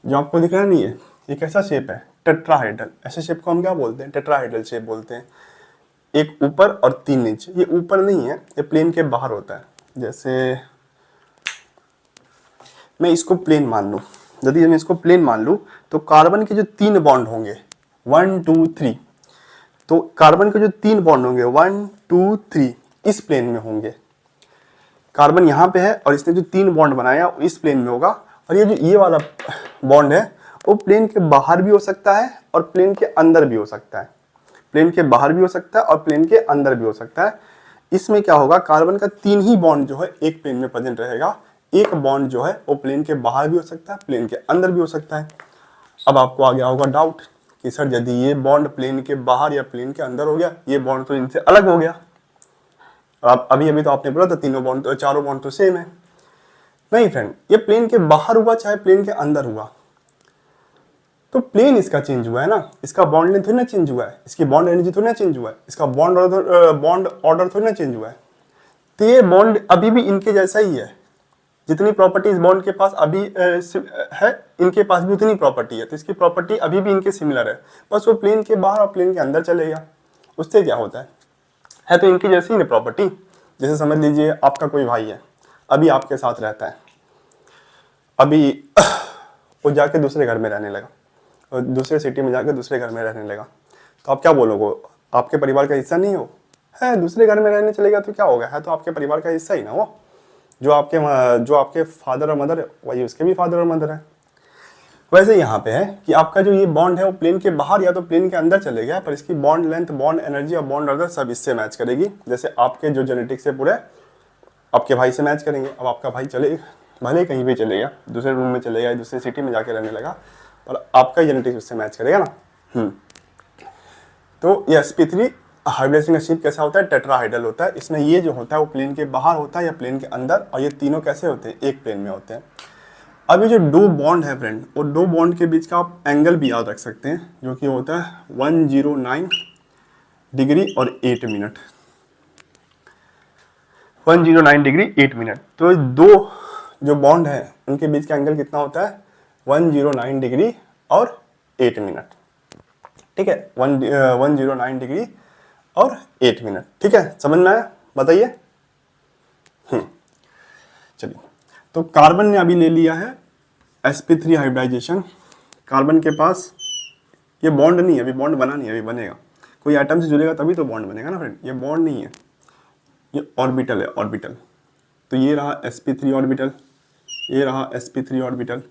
जो आपको दिख रहा है नहीं है, ये कैसा शेप है, टेट्राहाइड्रल। ऐसे शेप को हम क्या बोलते हैं, टेट्राहाइड्रल शेप बोलते हैं। एक ऊपर और 3 नीचे, ये ऊपर नहीं है, ये प्लेन के बाहर होता है। जैसे मैं इसको प्लेन मान लूँ, यदि मैं इसको प्लेन मान लूँ तो कार्बन के जो 3 बॉन्ड होंगे 1 2 3, तो कार्बन के जो 3 बॉन्ड होंगे 1 2 3 इस प्लेन में होंगे। कार्बन यहाँ पे है और इसने जो 3 बॉन्ड बनाया वो इस प्लेन में होगा, और ये जो ये वाला बॉन्ड है वो प्लेन के बाहर भी हो सकता है और प्लेन के अंदर भी हो सकता है। प्लेन के बाहर भी हो सकता है और प्लेन के अंदर भी हो सकता है। इसमें क्या होगा, कार्बन का 3 ही बॉन्ड जो है एक प्लेन में प्रेजेंट रहेगा, एक बॉन्ड जो है वो प्लेन के बाहर भी हो सकता है, प्लेन के अंदर भी हो सकता है। अब आपको आ गया होगा डाउट कि सर यदि ये बॉन्ड प्लेन के बाहर या प्लेन के अंदर हो गया, ये बॉन्ड तो इनसे अलग हो गया। अब अभी तो आपने बोला था तीनों बॉन्ड तो चारों बॉन्ड तो सेम है। नहीं फ्रेंड, ये प्लेन के बाहर हुआ चाहे प्लेन के अंदर हुआ, तो प्लेन इसका चेंज हुआ है ना, इसका बॉन्ड लेंथ थोड़ी ना चेंज हुआ है, इसकी बॉन्ड एनर्जी थोड़ी ना चेंज हुआ है, इसका बॉन्ड ऑर्डर थोड़ी ना चेंज हुआ है। तो ये बॉन्ड अभी भी इनके जैसा ही है, जितनी प्रॉपर्टी इस बॉन्ड के पास अभी है, इनके पास भी उतनी प्रॉपर्टी है, तो इसकी प्रॉपर्टी अभी भी इनके सिमिलर है, बस वो प्लेन के बाहर और प्लेन के अंदर चलेगा। उससे क्या होता है तो इनकी जैसी ही ना प्रॉपर्टी। जैसे समझ लीजिए आपका कोई भाई है, अभी आपके साथ रहता है, अभी वो जाके दूसरे घर में रहने लगा और दूसरे सिटी में जाके दूसरे घर में रहने लगा, तो आप क्या बोलोगे, आपके परिवार का हिस्सा नहीं हो, है दूसरे घर में रहने चलेगा तो क्या होगा, है तो आपके परिवार का हिस्सा ही ना वो। जो आपके फादर और मदर है वही उसके भी फादर और मदर है। वैसे यहाँ पे है कि आपका जो ये बॉन्ड है वो प्लेन के बाहर या तो प्लेन के अंदर चलेगा, पर इसकी बॉन्ड लेंथ, बॉन्ड एनर्जी और बॉन्ड ऑर्डर सब इससे मैच करेगी। जैसे आपके जो जेनेटिक्स से पूरे आपके भाई से मैच करेंगे। अब आपका भाई चले भले कहीं भी चलेगा, दूसरे रूम में चलेगा, दूसरे सिटी में जाके रहने लगा, पर आपका जेनेटिक्स उससे मैच करेगा ना। तो ये sp3 हाइब्रिडाइजेशन का शेप कैसा होता है, टेट्राहाइड्रल होता है। इसमें ये जो होता है वो प्लेन के बाहर होता है या प्लेन के अंदर, और ये तीनों कैसे होते हैं, एक प्लेन में होते हैं। अब ये जो 2 बॉन्ड है फ्रेंड, वो 2 बॉन्ड के बीच का आप एंगल भी याद रख सकते हैं, जो कि होता है 109 डिग्री और 8 मिनट, 109 डिग्री 8 मिनट। तो 2 जो बॉन्ड है उनके बीच का एंगल कितना होता है, 109 डिग्री और 8 मिनट। ठीक है, 109 डिग्री और 8 मिनट। ठीक है, समझ में आया, बताइए। चलिए, तो कार्बन ने अभी ले लिया है sp3 हाइब्रिडाइजेशन। कार्बन के पास ये बॉन्ड नहीं है, अभी बॉन्ड बना नहीं है, अभी बनेगा। कोई एटम से जुड़ेगा तभी तो बॉन्ड बनेगा ना फ्रेंड, ये बॉन्ड नहीं है, ये ऑर्बिटल है, ऑर्बिटल। तो ये रहा sp3 ऑर्बिटल, ये रहा sp3 ऑर्बिटल,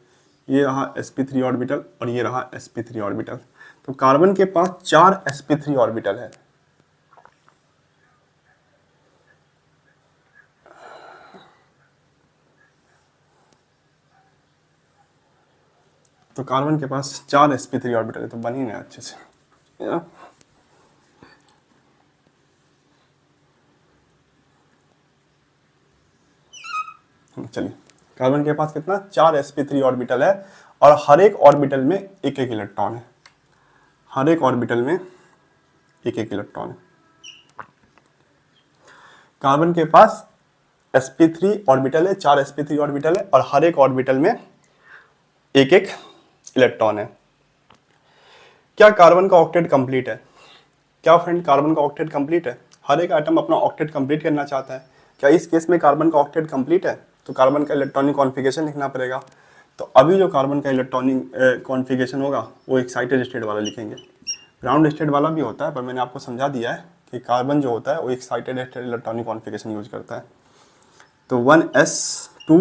ये रहा sp3 ऑर्बिटल और ये रहा sp3 ऑर्बिटल। तो कार्बन के पास 4 sp3 ऑर्बिटल है। तो कार्बन के पास 4 sp3 ऑर्बिटल है, तो बनी ना अच्छे से। चलिए, कार्बन के पास कितना 4 sp3 ऑर्बिटल है, और हर एक ऑर्बिटल में एक एक इलेक्ट्रॉन है, हर एक ऑर्बिटल में एक एक इलेक्ट्रॉन है। कार्बन के पास sp3 ऑर्बिटल है, 4 sp3 ऑर्बिटल है, और हर एक ऑर्बिटल में एक एक इलेक्ट्रॉन है। क्या कार्बन का ऑक्टेट कंप्लीट है? क्या फ्रेंड कार्बन का ऑक्टेट कंप्लीट है? हर एक आइटम अपना ऑक्टेट कंप्लीट करना चाहता है। क्या इस केस में कार्बन का ऑक्टेट कंप्लीट है? तो कार्बन का इलेक्ट्रॉनिक कॉन्फ़िगरेशन लिखना पड़ेगा। तो अभी जो कार्बन का इलेक्ट्रॉनिक कॉन्फ़िगरेशन होगा वो एक्साइटेड स्टेट वाला लिखेंगे। ग्राउंड स्टेट वाला भी होता है, पर मैंने आपको समझा दिया है कि कार्बन जो होता है वो excited state electronic configuration use करता है। तो 1s2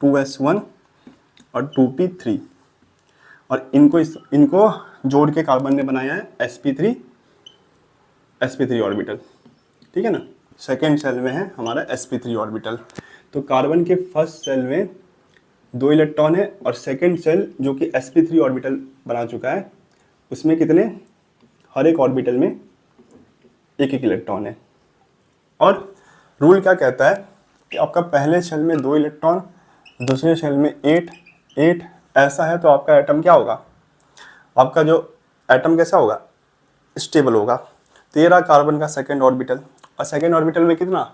2s1 और 2p3, और इनको जोड़ के कार्बन ने बनाया है sp3 ऑर्बिटल, ठीक है ना। सेकेंड सेल में है हमारा sp3 ऑर्बिटल। तो कार्बन के फर्स्ट सेल में 2 इलेक्ट्रॉन है, और सेकेंड सेल जो कि sp3 ऑर्बिटल बना चुका है उसमें कितने, हर एक ऑर्बिटल में एक एक इलेक्ट्रॉन है। और रूल क्या कहता है कि आपका पहले सेल में 2 इलेक्ट्रॉन, दूसरे सेल में 8 ऐसा है तो आपका एटम क्या होगा, आपका जो एटम कैसा होगा, स्टेबल होगा। तो ये रहा कार्बन का सेकेंड ऑर्बिटल, और सेकेंड ऑर्बिटल में कितना,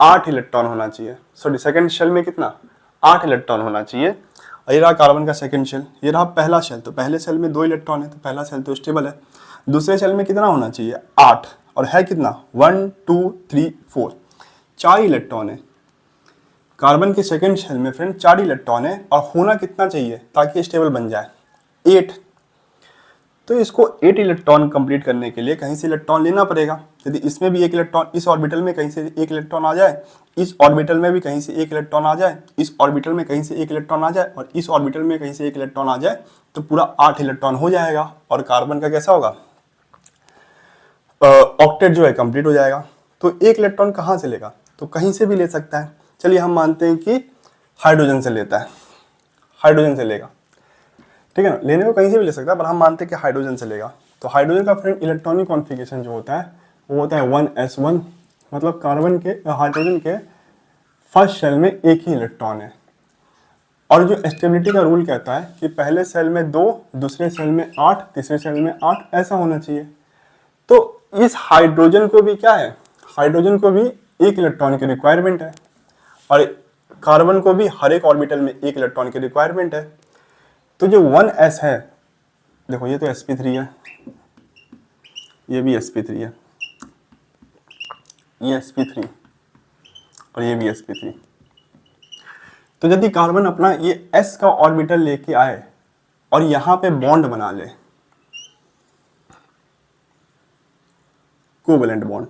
8 इलेक्ट्रॉन होना चाहिए, सॉरी सेकेंड शेल में कितना, 8 इलेक्ट्रॉन होना चाहिए। और ये रहा कार्बन का सेकेंड शेल, ये रहा पहला शेल। तो पहले सेल में 2 इलेक्ट्रॉन है तो पहला सेल तो स्टेबल है। दूसरे सेल में कितना होना चाहिए, 8, और है कितना, 1 2 3 4, 4 इलेक्ट्रॉन है। कार्बन के सेकेंड शेल में फ्रेंड 4 इलेक्ट्रॉन है, और होना कितना चाहिए ताकि स्टेबल बन जाए, 8। तो इसको 8 इलेक्ट्रॉन कंप्लीट करने के लिए कहीं से इलेक्ट्रॉन लेना पड़ेगा। यदि इसमें भी 1 इलेक्ट्रॉन, इस ऑर्बिटल में कहीं से 1 इलेक्ट्रॉन आ जाए, इस ऑर्बिटल में भी कहीं से 1 इलेक्ट्रॉन आ जाए, इस ऑर्बिटल में कहीं से 1 इलेक्ट्रॉन आ जाए, और इस ऑर्बिटल में कहीं से 1 इलेक्ट्रॉन आ जाए, तो पूरा 8 इलेक्ट्रॉन हो जाएगा। और कार्बन का कैसा होगा, ऑक्टेट जो है कंप्लीट हो जाएगा। तो 1 इलेक्ट्रॉन कहाँ से लेगा, तो कहीं से भी ले सकता है। चलिए हम मानते हैं कि हाइड्रोजन से लेता है, हाइड्रोजन से लेगा, ठीक है ना, लेने को कहीं से भी ले सकता है, पर हम मानते हैं कि हाइड्रोजन से लेगा। तो हाइड्रोजन का फ्रेंड इलेक्ट्रॉनिक कॉन्फ़िगरेशन जो होता है वो होता है 1s1, मतलब कार्बन के हाइड्रोजन के फर्स्ट शेल में 1 ही इलेक्ट्रॉन है। और जो स्टेबिलिटी का रूल कहता है कि पहले सेल में 2, दूसरे सेल में 8, तीसरे सेल में 8, ऐसा होना चाहिए। तो इस हाइड्रोजन को भी क्या है, हाइड्रोजन को भी 1 इलेक्ट्रॉन की रिक्वायरमेंट है, और कार्बन को भी हर एक ऑर्बिटल में 1 इलेक्ट्रॉन की रिक्वायरमेंट है। तो जो 1s है, देखो ये तो sp3 है, ये भी sp3 है, ये sp3 और ये भी sp3। तो यदि कार्बन अपना ये s का ऑर्बिटल लेके आए और यहां पे बॉन्ड बना ले, कोवैलेंट बॉन्ड,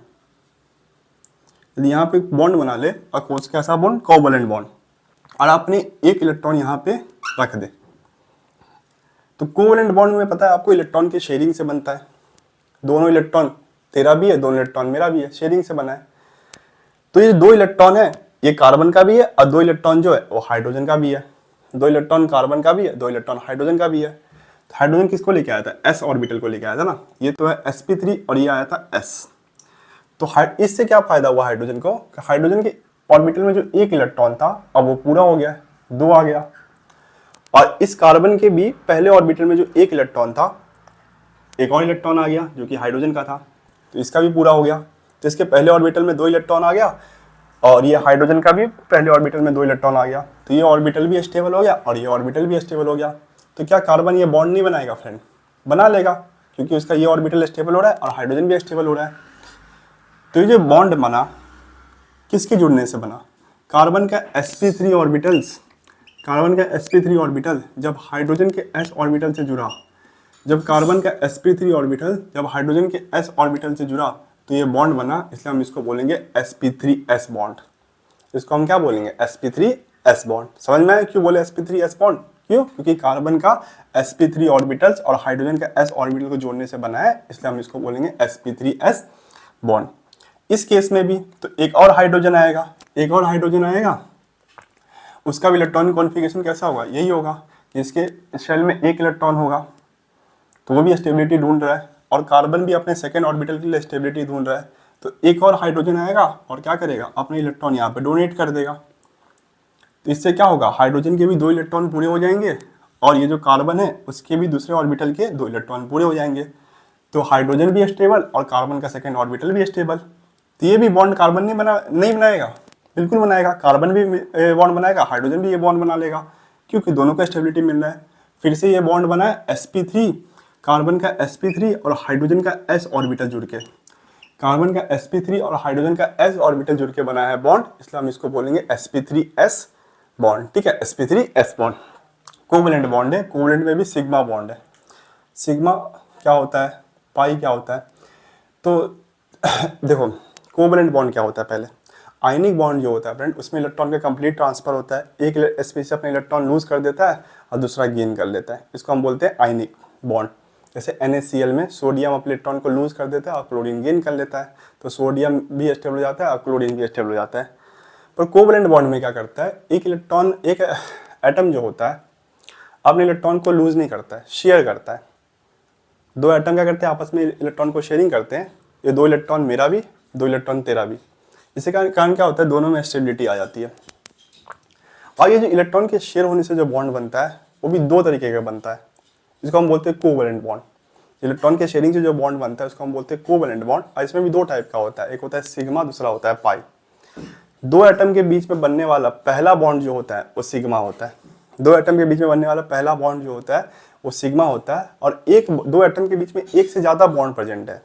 यदि यहाँ पे बॉन्ड बना ले, और कौन सा कैसा बॉन्ड, कोवैलेंट बॉन्ड, और आपने 1 इलेक्ट्रॉन यहाँ पे रख दे, तो कोवैलेंट बॉन्ड में पता है आपको इलेक्ट्रॉन की शेयरिंग से बनता है। दोनों इलेक्ट्रॉन तेरा भी है, दोनों इलेक्ट्रॉन मेरा भी है, शेयरिंग से बना है। तो ये 2 इलेक्ट्रॉन है, ये कार्बन का भी है, और 2 इलेक्ट्रॉन जो है वो हाइड्रोजन का भी है। 2 इलेक्ट्रॉन कार्बन का भी है, 2 इलेक्ट्रॉन हाइड्रोजन का भी है। तो हाइड्रोजन किसको लेके आया था, s ऑर्बिटल को लेके आया था ना, ये तो है sp3 और ये आया था s। तो इससे क्या फायदा हुआ हाइड्रोजन को, हाइड्रोजन के ऑर्बिटल में जो 1 इलेक्ट्रॉन था अब वो पूरा हो गया, 2 आ गया। और इस कार्बन के भी पहले ऑर्बिटल में जो 1 इलेक्ट्रॉन था, एक और इलेक्ट्रॉन आ गया जो कि हाइड्रोजन का था, तो इसका भी पूरा हो गया। तो इसके पहले ऑर्बिटल में 2 इलेक्ट्रॉन आ गया, और ये हाइड्रोजन का भी पहले ऑर्बिटल में 2 इलेक्ट्रॉन आ गया, तो ये ऑर्बिटल भी स्टेबल हो गया और ये ऑर्बिटल भी स्टेबल हो गया। तो क्या कार्बन ये बॉन्ड नहीं बनाएगा फ्रेंड, बना लेगा, क्योंकि उसका ये ऑर्बिटल स्टेबल हो रहा है और हाइड्रोजन भी स्टेबल हो रहा है। तो ये जो बॉन्ड बना किसके जुड़ने से बना, कार्बन का sp3 ऑर्बिटल्स, कार्बन का sp3 ऑर्बिटल जब हाइड्रोजन के s ऑर्बिटल से जुड़ा, जब कार्बन का sp3 ऑर्बिटल जब हाइड्रोजन के s ऑर्बिटल से जुड़ा, तो ये बॉन्ड बना, इसलिए हम इसको बोलेंगे sp3s बॉन्ड। इसको हम क्या बोलेंगे, sp3s बॉन्ड। समझ में आया क्यों बोले sp3s बॉन्ड, क्यों, क्योंकि कार्बन का sp3 ऑर्बिटल्स और हाइड्रोजन का s ऑर्बिटल को जोड़ने से बना है, इसलिए हम इसको बोलेंगे sp3s बॉन्ड। इस केस में भी तो एक और हाइड्रोजन आएगा, एक और हाइड्रोजन आएगा, उसका भी इलेक्ट्रॉनिक कॉन्फ़िगरेशन कैसा होगा, यही होगा कि इसके शेल में 1 इलेक्ट्रॉन होगा, तो वो भी स्टेबिलिटी ढूंढ रहा है, और कार्बन भी अपने सेकेंड ऑर्बिटल के लिए स्टेबिलिटी ढूंढ रहा है। तो एक और हाइड्रोजन आएगा और क्या करेगा, अपने इलेक्ट्रॉन यहाँ पे डोनेट कर देगा। तो इससे क्या होगा, हाइड्रोजन के भी 2 इलेक्ट्रॉन पूरे हो जाएंगे, और ये जो कार्बन है उसके भी दूसरे ऑर्बिटल के 2 इलेक्ट्रॉन पूरे हो जाएंगे। तो हाइड्रोजन भी स्टेबल और कार्बन का सेकेंड ऑर्बिटल भी स्टेबल। तो ये भी बॉन्ड कार्बन नहीं बनाएगा, बिल्कुल बनाएगा, कार्बन भी बॉन्ड बनाएगा, हाइड्रोजन भी ये बॉन्ड बना लेगा, क्योंकि दोनों को स्टेबिलिटी मिल रहा है। फिर से ये बॉन्ड बना है sp3, कार्बन का sp3 और हाइड्रोजन का s ऑर्बिटल जुड़ के, कार्बन का sp3 और हाइड्रोजन का s ऑर्बिटल जुड़ के बना है बॉन्ड, इसलिए हम इसको बोलेंगे sp3s बॉन्ड। ठीक है, sp3s बॉन्ड कोवैलेंट बॉन्ड है, कोवैलेंट में भी सिग्मा बॉन्ड है। सिग्मा क्या होता है, पाई क्या होता है? तो देखो कोवैलेंट बॉन्ड क्या होता है पहले। आयनिक बॉन्ड जो होता है फ्रेंड, उसमें इलेक्ट्रॉन का कंप्लीट ट्रांसफर होता है, एक स्पीशीज अपना इलेक्ट्रॉन लूज कर देता है और दूसरा गेन कर लेता है, इसको हम बोलते हैं आयनिक बॉन्ड। जैसे NaCl में सोडियम अपने इलेक्ट्रॉन को लूज कर देता है और क्लोरीन गेन कर लेता है, तो सोडियम भी स्टेबल हो जाता है और क्लोरीन भी स्टेबल हो जाता है। पर कोवैलेंट बॉन्ड में क्या करता है, एक इलेक्ट्रॉन, एक एटम जो होता है अपने इलेक्ट्रॉन को लूज नहीं करता है, शेयर करता है। दो एटम क्या करते हैं, आपस में इलेक्ट्रॉन को शेयरिंग करते हैं, ये 2 इलेक्ट्रॉन मेरा भी, 2 इलेक्ट्रॉन तेरा भी। इसके कारण क्या होता है, दोनों में स्टेबिलिटी आ जाती है। और ये जो इलेक्ट्रॉन के शेयर होने से जो बॉन्ड बनता है वो भी 2 तरीके का बनता है, जिसको हम बोलते हैं कोवैलेंट बॉन्ड। इलेक्ट्रॉन के शेयरिंग से जो बॉन्ड बनता है उसको हम बोलते हैं कोवैलेंट बॉन्ड, और इसमें भी 2 टाइप का होता है, एक होता है सिग्मा, दूसरा होता है पाई। 2 एटम के बीच में बनने वाला पहला बॉन्ड जो होता है वो सिग्मा होता है। 2 एटम के बीच में बनने वाला पहला बॉन्ड जो होता है वो सिग्मा होता है। और 2 एटम के बीच में एक से ज़्यादा बॉन्ड प्रेजेंट है,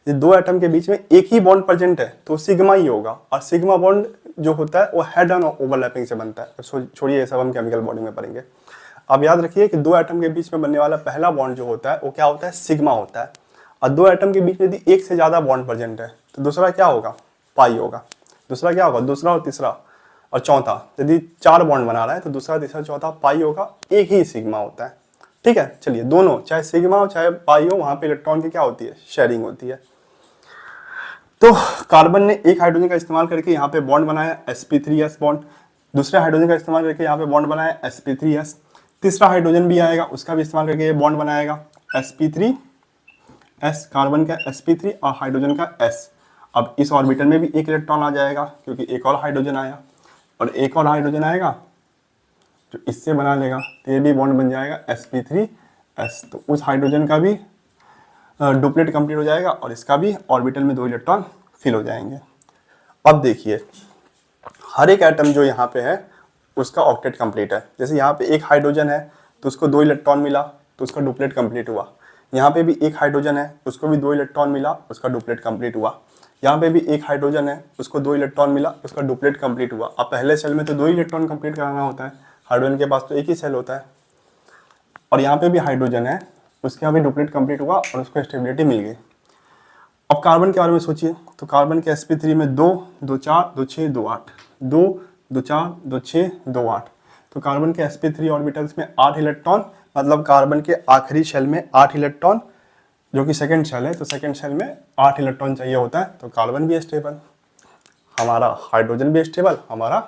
ये 2 एटम के बीच में एक ही बॉन्ड प्रेजेंट है तो सिग्मा ही होगा। और सिग्मा बॉन्ड जो होता है वो हेड ऑन ओवरलैपिंग से बनता है। छोड़िए ये सब हम केमिकल बॉन्डिंग में पढ़ेंगे। अब याद रखिए कि 2 एटम के बीच में बनने वाला पहला बॉन्ड जो होता है वो क्या होता है, सिग्मा होता है। और 2 एटम के बीच में यदि एक से ज़्यादा बॉन्ड प्रेजेंट है तो दूसरा क्या होगा, पाई होगा। दूसरा क्या होगा, दूसरा और तीसरा और चौथा, यदि 4 बॉन्ड बना रहा है तो दूसरा, तीसरा, चौथा पाई होगा, एक ही सिग्मा होता है। ठीक है, चलिए दोनों, चाहे सिग्मा हो चाहे पाई हो, वहाँ पे इलेक्ट्रॉन की क्या होती है, शेयरिंग होती है। तो कार्बन ने एक हाइड्रोजन का इस्तेमाल करके यहाँ पे बॉन्ड बनाया sp3s बॉन्ड, दूसरे हाइड्रोजन का इस्तेमाल करके यहाँ पे बॉन्ड बनाया sp3s, तीसरा हाइड्रोजन भी आएगा उसका भी इस्तेमाल करके ये बॉन्ड बनाएगा sp3s, कार्बन का sp3 और हाइड्रोजन का s। अब इस ऑर्बिटल में भी एक इलेक्ट्रॉन आ जाएगा क्योंकि एक और हाइड्रोजन आया, और एक और हाइड्रोजन आएगा जो इससे बना लेगा, तो ये भी बॉन्ड बन जाएगा sp3s। तो उस हाइड्रोजन का भी डुप्लेट कंप्लीट हो जाएगा और इसका भी ऑर्बिटल में 2 इलेक्ट्रॉन फिल हो जाएंगे। अब देखिए हर एक एटम जो यहाँ पे है उसका ऑक्टेट कंप्लीट है। जैसे यहाँ पे एक हाइड्रोजन है तो उसको 2 इलेक्ट्रॉन मिला तो उसका डुप्लेट कंप्लीट हुआ। यहाँ पे भी एक हाइड्रोजन है उसको भी 2 इलेक्ट्रॉन मिला, उसका डुप्लेट कंप्लीट हुआ। यहाँ पे भी एक हाइड्रोजन है उसको 2 इलेक्ट्रॉन मिला, उसका डुप्लेट कंप्लीट हुआ। अब पहले सेल में तो 2 इलेक्ट्रॉन कंप्लीट कराना होता है, हाइड्रोजन के पास तो एक ही सेल होता है। और यहाँ पे भी हाइड्रोजन है, उसके यहाँ भी डुप्लेट कंप्लीट हुआ और उसको स्टेबिलिटी मिल गई। अब कार्बन के बारे में सोचिए, तो कार्बन के sp3 में 2, 2, 4, 2, 6, 2, 8, 2, 2, 4, 2, 6, 2, 8। तो कार्बन के sp3 ऑर्बिटल्स में 8 इलेक्ट्रॉन, मतलब कार्बन के आखिरी शेल में 8 इलेक्ट्रॉन, जो कि सेकंड शेल है, तो सेकंड शेल में 8 इलेक्ट्रॉन चाहिए होता है। तो कार्बन भी स्टेबल, हमारा हाइड्रोजन भी स्टेबल, हमारा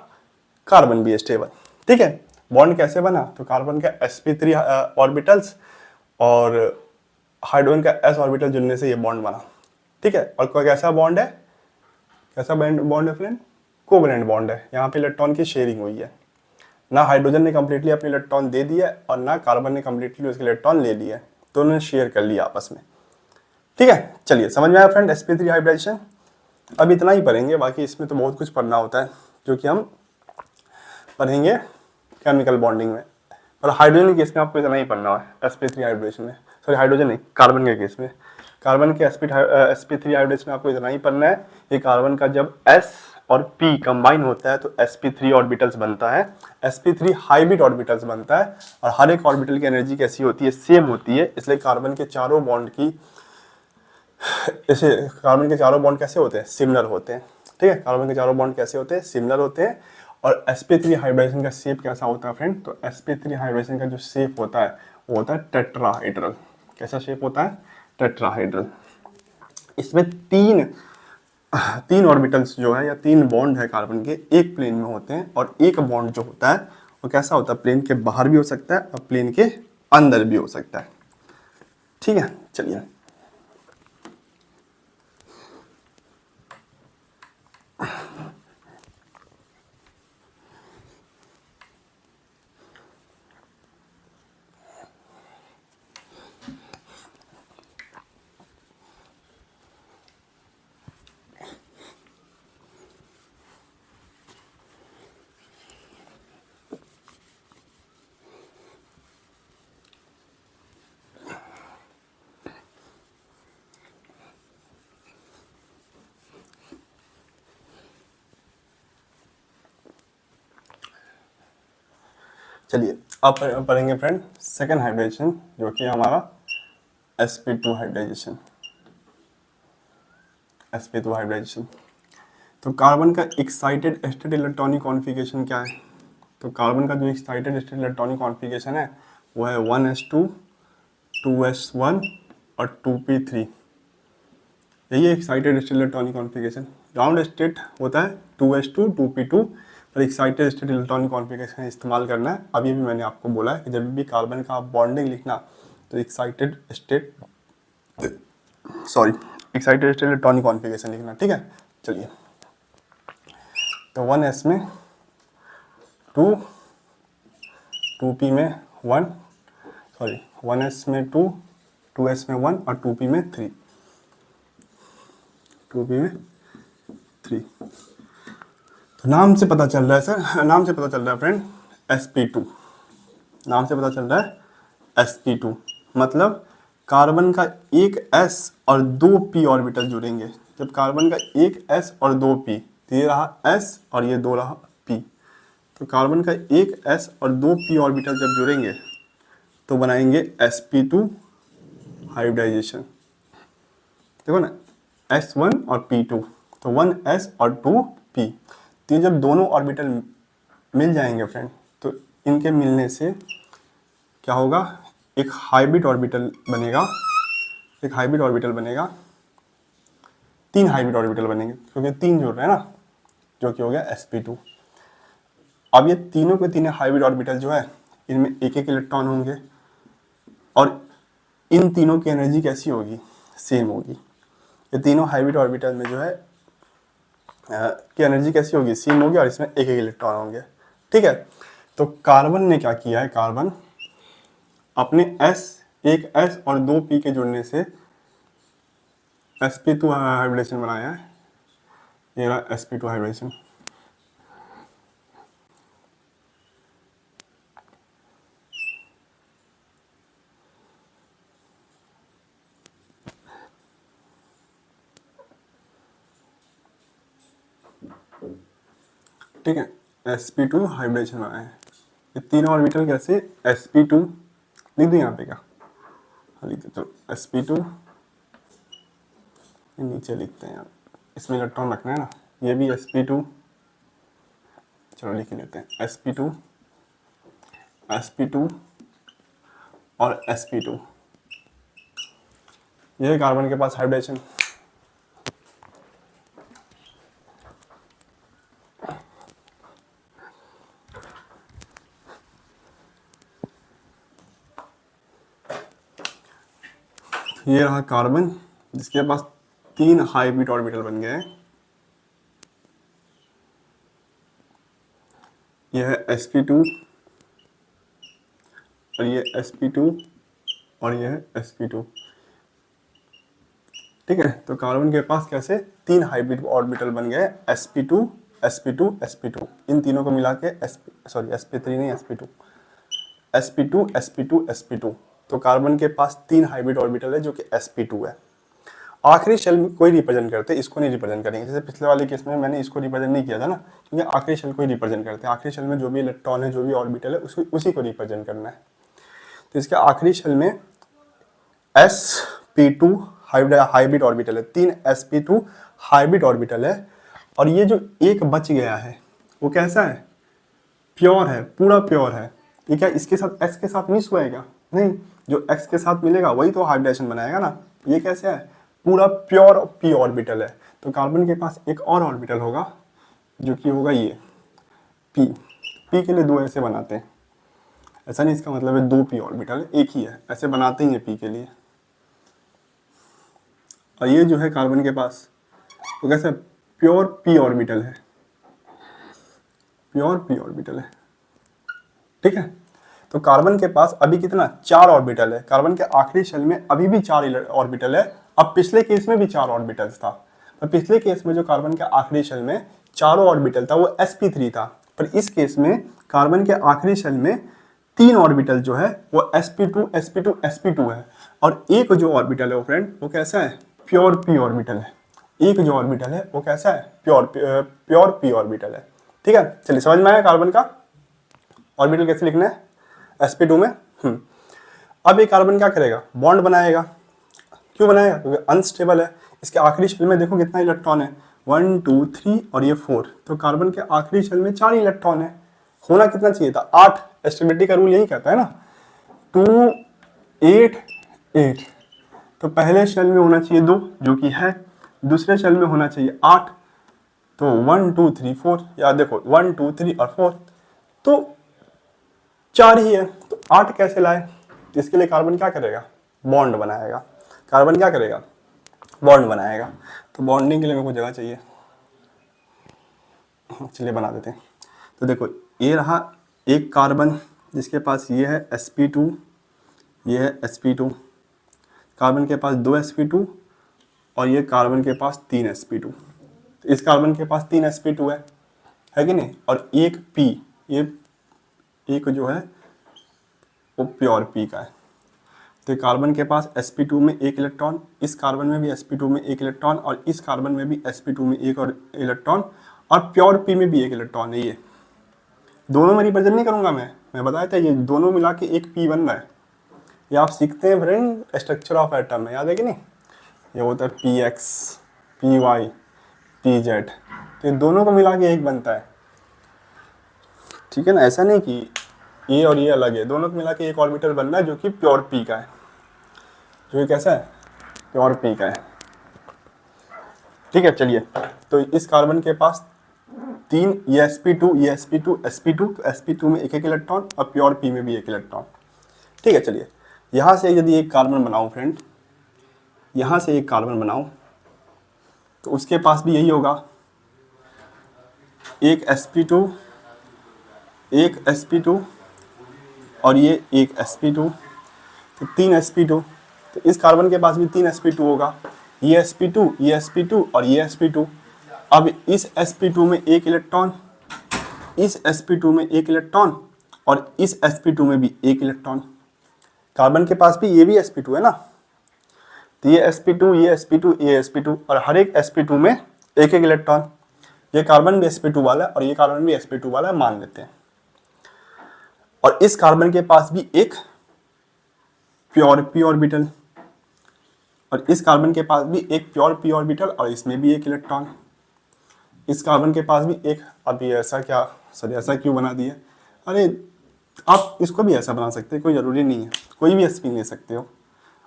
कार्बन भी स्टेबल। ठीक है, बॉन्ड कैसे बना, तो कार्बन का sp3 ऑर्बिटल्स और हाइड्रोजन का s ऑर्बिटल जुड़ने से ये बॉन्ड बना। ठीक है, और कोई कैसा बॉन्ड है, कैसा बॉन्ड है फ्रेंड, कोवैलेंट बॉन्ड है। यहाँ पे इलेक्ट्रॉन की शेयरिंग हुई है, ना हाइड्रोजन ने कंप्लीटली अपने इलेक्ट्रॉन दे दिया और ना कार्बन ने कंप्लीटली उसके इलेक्ट्रॉन ले लिए, दोनों ने शेयर कर लिया आपस में। ठीक है, चलिए समझ में आया फ्रेंड sp3 हाइब्रिडाइजेशन। अब इतना ही पढ़ेंगे, बाकी इसमें तो बहुत कुछ पढ़ना होता है जो कि हम पढ़ेंगे केमिकल बॉन्डिंग में। और हाइड्रोजन के केस में आपको इतना ही पढ़ना है sp3 हाइब्रिडेशन में, सॉरी हाइड्रोजन नहीं, कार्बन के केस में। कार्बन के sp3 हाइब्रिडेशन में आपको इतना ही पढ़ना है कि कार्बन का जब s और p कंबाइन होता है तो sp3 ऑर्बिटल्स बनता है, sp3 हाइब्रिड ऑर्बिटल्स बनता है। और हर एक ऑर्बिटल की एनर्जी कैसी होती है, सेम होती है। इसलिए कार्बन के चारों बॉन्ड की, ऐसे कार्बन के चारों बॉन्ड कैसे होते हैं, सिमिलर होते हैं। ठीक है, कार्बन के चारों बॉन्ड कैसे होते हैं, सिमिलर होते हैं। और sp3 हाइब्रिडेशन का शेप कैसा होता है फ्रेंड, तो sp3 हाइब्रिडेशन का जो शेप होता है वो होता है टेट्राहाइड्रल। कैसा शेप होता है, टेट्राहाइड्रल। इसमें तीन ऑर्बिटल्स जो है या 3 बॉन्ड है कार्बन के, एक प्लेन में होते हैं। और एक बॉन्ड जो होता है वो कैसा होता है, प्लेन के बाहर भी हो सकता है और प्लेन के अंदर भी हो सकता है। ठीक है, चलिए चलिए अब पढ़ेंगे फ्रेंड सेकेंड हाइब्रिडेशन, जो कि हमारा sp2 हाइब्रिडाइजेशन। sp2 hybridisation. तो कार्बन का एक्साइटेड स्टेट इलेक्ट्रॉनिक कॉन्फ़िगरेशन क्या है? तो कार्बन का जो एक्साइटेड स्टेट इलेक्ट्रॉनिक कॉन्फ़िगरेशन है वो है 1s2 2s1 और 2p3। यही है excited state electronic configuration. Ground state होता है 2s2 2p2, पर एक्साइटेड स्टेट इलेक्ट्रॉनिक कॉन्फ़िगरेशन इस्तेमाल करना है। अभी भी मैंने आपको बोला है कि जब भी कार्बन का बॉन्डिंग लिखना तो एक्साइटेड स्टेट इलेक्ट्रॉनिक कॉन्फ़िगरेशन लिखना, ठीक है। चलिए, तो 1s में 2, 2p में 1, 1s में 2, 2s में 1 और 2p में 3, 2p में 3। तो नाम से पता चल रहा है सर, नाम से पता चल रहा है फ्रेंड, sp2, नाम से पता चल रहा है sp2, मतलब कार्बन का एक s और 2 p ऑर्बिटल जुड़ेंगे। जब कार्बन का एक s और 2 p, तो ये रहा s और ये 2 रहा p, तो कार्बन का एक s और 2 p ऑर्बिटल जब जुड़ेंगे तो बनाएंगे sp2 हाइब्रिडाइजेशन। देखो ना, s1 और p2, तो 1s और 2p, तो ये जब दोनों ऑर्बिटल मिल जाएंगे फ्रेंड, तो इनके मिलने से क्या होगा, एक हाइब्रिड ऑर्बिटल बनेगा, एक हाइब्रिड ऑर्बिटल बनेगा, 3 हाइब्रिड ऑर्बिटल बनेंगे क्योंकि 3 जुड़ रहे हैं ना, जो कि हो गया sp2। अब ये तीनों के तीनों हाइब्रिड ऑर्बिटल जो है इनमें एक एक इलेक्ट्रॉन होंगे और इन तीनों की एनर्जी कैसी होगी, सेम होगी। ये तीनों हाइब्रिड ऑर्बिटल में जो है की एनर्जी कैसी होगी, सेम होगी, और इसमें एक एक इलेक्ट्रॉन होंगे, ठीक है। तो कार्बन ने क्या किया है, कार्बन अपने एक s और 2 p के जुड़ने से sp2 हाइब्रिडेशन बनाया है। ये रहा sp2 हाइब्रिडेशन। ठीक है, sp2 हाइब्रिडेशन बनाया है। ये तीनों ऑर्बिटल कैसे, sp2 लिख दूँ यहाँ पे क्या, हाँ लिख दे, तो sp2 नीचे लिखते हैं यार, इसमें इलेक्ट्रॉन रखना है ना, ये भी sp2, चलो लिख लेते हैं sp2 sp2 और sp2। ये है कार्बन के पास हाइब्रिडेशन। ये रहा कार्बन जिसके पास 3 हाइब्रिड ऑर्बिटल बन गए हैं। यह है sp2 और ये sp2 और यह है sp2, ठीक है। तो कार्बन के पास कैसे 3 हाइब्रिड ऑर्बिटल बन गए, sp2 sp2 sp2, इन तीनों को मिला के sp3 नहीं sp2 sp2 sp2। तो कार्बन के पास 3 हाइब्रिड ऑर्बिटल है जो कि sp2 है। आखिरी शेल में कोई रिप्रेजेंट करते, इसको नहीं रिप्रेजेंट करेंगे, जैसे पिछले वाले केस में मैंने इसको रिप्रेजेंट नहीं किया था ना, क्योंकि आखिरी शेल को ही रिप्रेजेंट करते हैं। आखिरी शेल में जो भी इलेक्ट्रॉन है, जो भी ऑर्बिटल है, उसी को रिप्रेजेंट करना है। तो इसके आखिरी शेल में sp2 हाइब्रिड ऑर्बिटल है, 3 sp2 हाइब्रिड ऑर्बिटल है। और ये जो एक बच गया है वो कैसा है, प्योर है, पूरा प्योर है। ये क्या इसके साथ s के साथ मिक्स हुआ है क्या, नहीं, जो x के साथ मिलेगा वही तो हाइब्रिडेशन बनाएगा ना। ये कैसे है, पूरा प्योर p ऑर्बिटल है। तो कार्बन के पास एक और ऑर्बिटल होगा जो कि होगा ये p। p के लिए 2 ऐसे बनाते हैं, ऐसा नहीं इसका मतलब है 2 p ऑर्बिटल, एक ही है, ऐसे बनाते ही है p के लिए। और ये जो है कार्बन के पास तो कैसे प्योर p ऑर्बिटल है, प्योर p ऑर्बिटल है, ठीक है। तो कार्बन के पास अभी कितना 4 ऑर्बिटल है, कार्बन के आखिरी शेल में अभी भी 4 ऑर्बिटल है। अब पिछले केस में भी 4 ऑर्बिटल्स था, पर पिछले केस में जो कार्बन के आखिरी शेल में चारों ऑर्बिटल था वो sp3 था, पर इस केस में कार्बन के आखिरी शेल में 3 ऑर्बिटल जो है वो sp2 sp2 sp2 है। और एक जो ऑर्बिटल है वो फ्रेंड वो कैसा है, प्योर p ऑर्बिटल है। एक जो ऑर्बिटल है वो कैसा है, प्योर p ऑर्बिटल है, ठीक है। चलिए समझ में आया कार्बन का ऑर्बिटल कैसे लिखना है sp2 में। अब ये कार्बन क्या करेगा, बॉन्ड बनाएगा। क्यों बनाएगा, क्योंकि अनस्टेबल है, इसके आखिरी शेल में देखो कितना इलेक्ट्रॉन है, 1 2 3 और ये 4, तो कार्बन के आखिरी शेल में 4 इलेक्ट्रॉन है। होना कितना चाहिए था, 8। स्टेबिलिटी का रूल यही कहता है ना, 2 8 8। तो पहले शेल में होना चाहिए 2 जो कि है, दूसरे शेल में होना चाहिए 8, तो 1 2 3 4, या देखो 1 2 3 और 4, तो 4 ही है, तो 8 कैसे लाए। इसके लिए कार्बन क्या करेगा, बॉन्ड बनाएगा। कार्बन क्या करेगा, बॉन्ड बनाएगा। तो बॉन्डिंग के लिए मेरे को जगह चाहिए, चलिए बना देते हैं। तो देखो ये रहा एक कार्बन जिसके पास ये है sp2, ये है sp2, कार्बन के पास 2 sp2 और ये कार्बन के पास 3 sp2। तो इस कार्बन के पास 3 sp2 है कि नहीं, और एक p, ये एक जो है वो प्योर p का है। तो कार्बन के पास sp2 में एक इलेक्ट्रॉन, इस कार्बन में भी sp2 में एक इलेक्ट्रॉन, और इस कार्बन में भी sp2 में एक और इलेक्ट्रॉन, और प्योर p में भी एक इलेक्ट्रॉन है। ये दोनों में रिप्रेजेंट नहीं करूंगा मैं बताया था, ये दोनों मिला के एक p बन रहा है। ये आप सीखते हैं फ्रेंड स्ट्रक्चर ऑफ एटम में, याद है कि नहीं, ये होता है px py pz, तो ये दोनों को मिला के एक बनता है, ठीक है ना। ऐसा नहीं कि ये और ये अलग है, दोनों को मिला के एक ऑर्बिटल बनना है जो कि प्योर p का है, जो कि कैसा है, प्योर p का है, ठीक है। चलिए, तो इस कार्बन के पास 3, ये sp2 ये sp2 sp2, तो sp2 में एक इलेक्ट्रॉन और प्योर p में भी एक इलेक्ट्रॉन, ठीक है। चलिए यहाँ से यदि एक कार्बन बनाऊं फ्रेंड, यहाँ से एक कार्बन बनाऊं, तो उसके पास भी यही होगा, एक sp2 और ये एक sp2, तो 3 sp2। तो इस कार्बन के पास भी 3 sp2 होगा, ये sp2 और ये sp2। अब इस sp2 में एक इलेक्ट्रॉन, इस sp2 में एक इलेक्ट्रॉन, और इस sp2 में भी एक इलेक्ट्रॉन। कार्बन के पास भी ये भी sp2 है ना, तो ये sp2 ये sp2 ये sp2, और हर एक sp2 में एक एक इलेक्ट्रॉन। ये कार्बन भी sp2 वाला है और ये कार्बन भी sp2 वाला है, मान लेते हैं। और इस कार्बन के पास भी एक प्योर p ऑर्बिटल, और इस कार्बन के पास भी एक प्योर p ऑर्बिटल, और इसमें भी एक इलेक्ट्रॉन। इस कार्बन के पास भी एक, अभी ऐसा क्या, सर ऐसा क्यों बना दिया, अरे आप इसको भी ऐसा बना सकते हैं, कोई ज़रूरी नहीं है, कोई भी स्पिन ले सकते हो।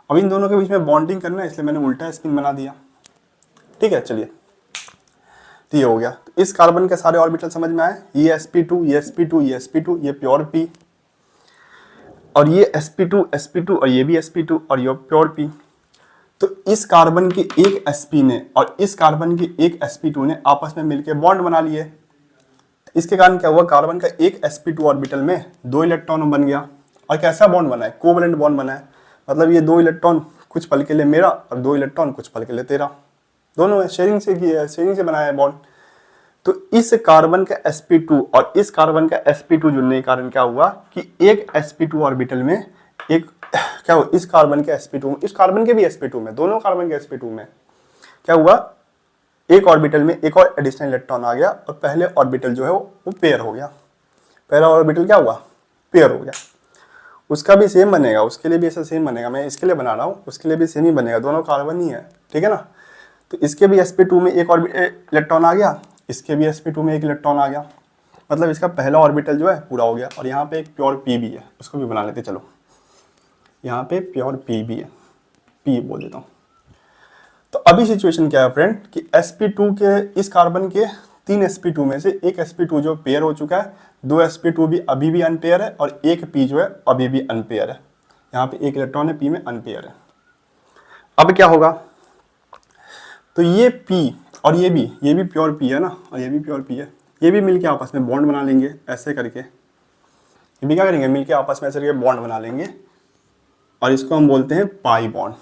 अब इन दोनों के बीच में बॉन्डिंग करना है, इसलिए मैंने उल्टा स्पिन बना दिया, ठीक है। चलिए, तो ये हो गया। तो इस कार्बन के सारे ऑर्बिटल समझ में आए, ये sp2 ये sp2 ये sp2, ये प्योर p, और ये sp2 और ये भी sp2 और ये प्योर p। तो इस कार्बन के एक sp ने और इस कार्बन के एक sp2 ने आपस में मिलकर बॉन्ड बना लिए। इसके कारण क्या हुआ, कार्बन का एक sp2 ऑर्बिटल में 2 इलेक्ट्रॉन बन गया, और कैसा बॉन्ड बना है, कोवलेंट बॉन्ड बना है। मतलब ये 2 इलेक्ट्रॉन कुछ पल के लिए मेरा और 2 इलेक्ट्रॉन कुछ पल के लिए तेरा, दोनों शेयरिंग से किया है, शेयरिंग से बनाया है बॉन्ड। तो इस कार्बन का sp2 और इस कार्बन का sp2 जुड़ने के कारण क्या हुआ कि एक sp2 ऑर्बिटल में एक क्या हुआ, इस कार्बन के sp2 में, इस कार्बन के भी sp2 में, दोनों कार्बन के sp2 में क्या हुआ, एक ऑर्बिटल में एक और एडिशनल इलेक्ट्रॉन आ गया, और पहले ऑर्बिटल जो है वो पेयर हो गया। पहला ऑर्बिटल क्या हुआ, पेयर हो गया। उसका भी सेम बनेगा, उसके लिए भी ऐसा सेम बनेगा, मैं इसके लिए बना रहा हूँ, उसके लिए भी सेम ही बनेगा, दोनों कार्बन ही है, ठीक है ना। तो इसके भी sp2 में एक इलेक्ट्रॉन आ गया, इसके भी sp2 में एक इलेक्ट्रॉन आ गया, मतलब इसका पहला ऑर्बिटल जो है पूरा हो गया। और यहाँ पे एक प्योर p भी है, उसको भी बना लेते, चलो यहाँ पे प्योर p भी है, p बोल देता हूँ। तो अभी सिचुएशन क्या है फ्रेंड कि sp2 के इस कार्बन के 3 sp2 में से एक sp2 जो पेयर हो चुका है, 2 sp2 भी अभी भी अनपेयर है, और एक p जो है अभी भी अनपेयर है। यहाँ पे एक इलेक्ट्रॉन है, p में अनपेयर है। अब क्या होगा, तो ये p और ये भी प्योर p है ना, और ये भी प्योर p है, ये भी मिलके आपस में बॉन्ड बना लेंगे ऐसे करके। ये भी क्या करेंगे, मिलके आपस में ऐसे करके बॉन्ड बना लेंगे, और इसको हम बोलते हैं पाई बॉन्ड।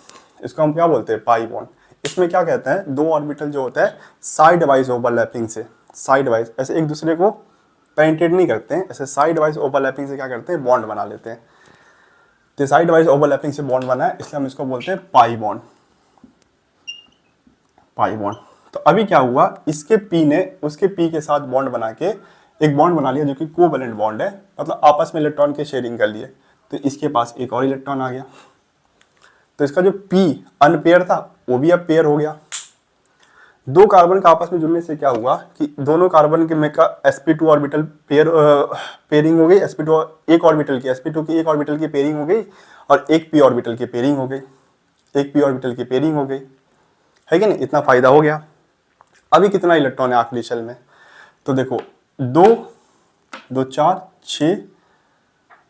इसको हम क्या बोलते हैं, पाई बॉन्ड। इसमें क्या कहते हैं, 2 ऑर्बिटल जो होता है साइड वाइज ओवरलैपिंग से, साइड वाइज ऐसे एक दूसरे को पेनिट्रेट नहीं करते हैं, ऐसे साइड वाइज ओवरलैपिंग से क्या करते हैं, बॉन्ड बना लेते हैं। तो साइड वाइज ओवरलैपिंग से बॉन्ड बना है, इसलिए हम इसको बोलते हैं पाई बॉन्ड, पाई बॉन्ड। तो अभी क्या हुआ, इसके p ने उसके p के साथ बॉन्ड बना के एक बॉन्ड बना लिया जो कि कोवैलेंट बॉन्ड है, मतलब आपस में इलेक्ट्रॉन के शेयरिंग कर लिए। तो इसके पास एक और इलेक्ट्रॉन आ गया, तो इसका जो p अनपेयर था वो भी अब पेयर हो गया। दो कार्बन का आपस में जुड़ने से क्या हुआ कि दोनों कार्बन के में का sp2 ऑर्बिटल पेयरिंग हो गई, sp2 एक ऑर्बिटल की sp2 की एक ऑर्बिटल की पेयरिंग हो गई और एक p ऑर्बिटल की पेयरिंग हो गई, एक p ऑर्बिटल की पेयरिंग हो गई, है कि नहीं। इतना फायदा हो गया। अभी कितना इलेक्ट्रॉन है आखिरी शेल में, तो देखो 2 2 4 6,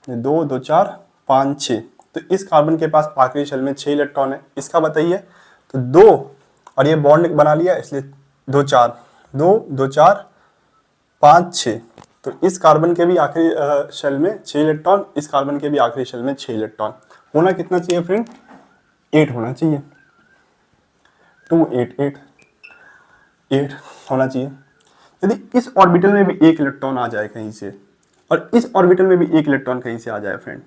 2 2 4 5 6, तो इस कार्बन के पास आखिरी शेल में 6 इलेक्ट्रॉन है। इसका बताइए, तो 2 और ये बॉन्ड बना लिया इसलिए 2 4 2 2 4 5 6, तो इस कार्बन के भी आखिरी शेल में 6 इलेक्ट्रॉन, इस कार्बन के भी आखिरी शेल में 6 इलेक्ट्रॉन। होना कितना चाहिए फ्रेंड, 8 होना चाहिए, 2 8 8 8 होना चाहिए। यदि इस ऑर्बिटल में भी एक इलेक्ट्रॉन आ जाए कहीं से और इस ऑर्बिटल में भी एक इलेक्ट्रॉन कहीं से आ जाए फ्रेंड,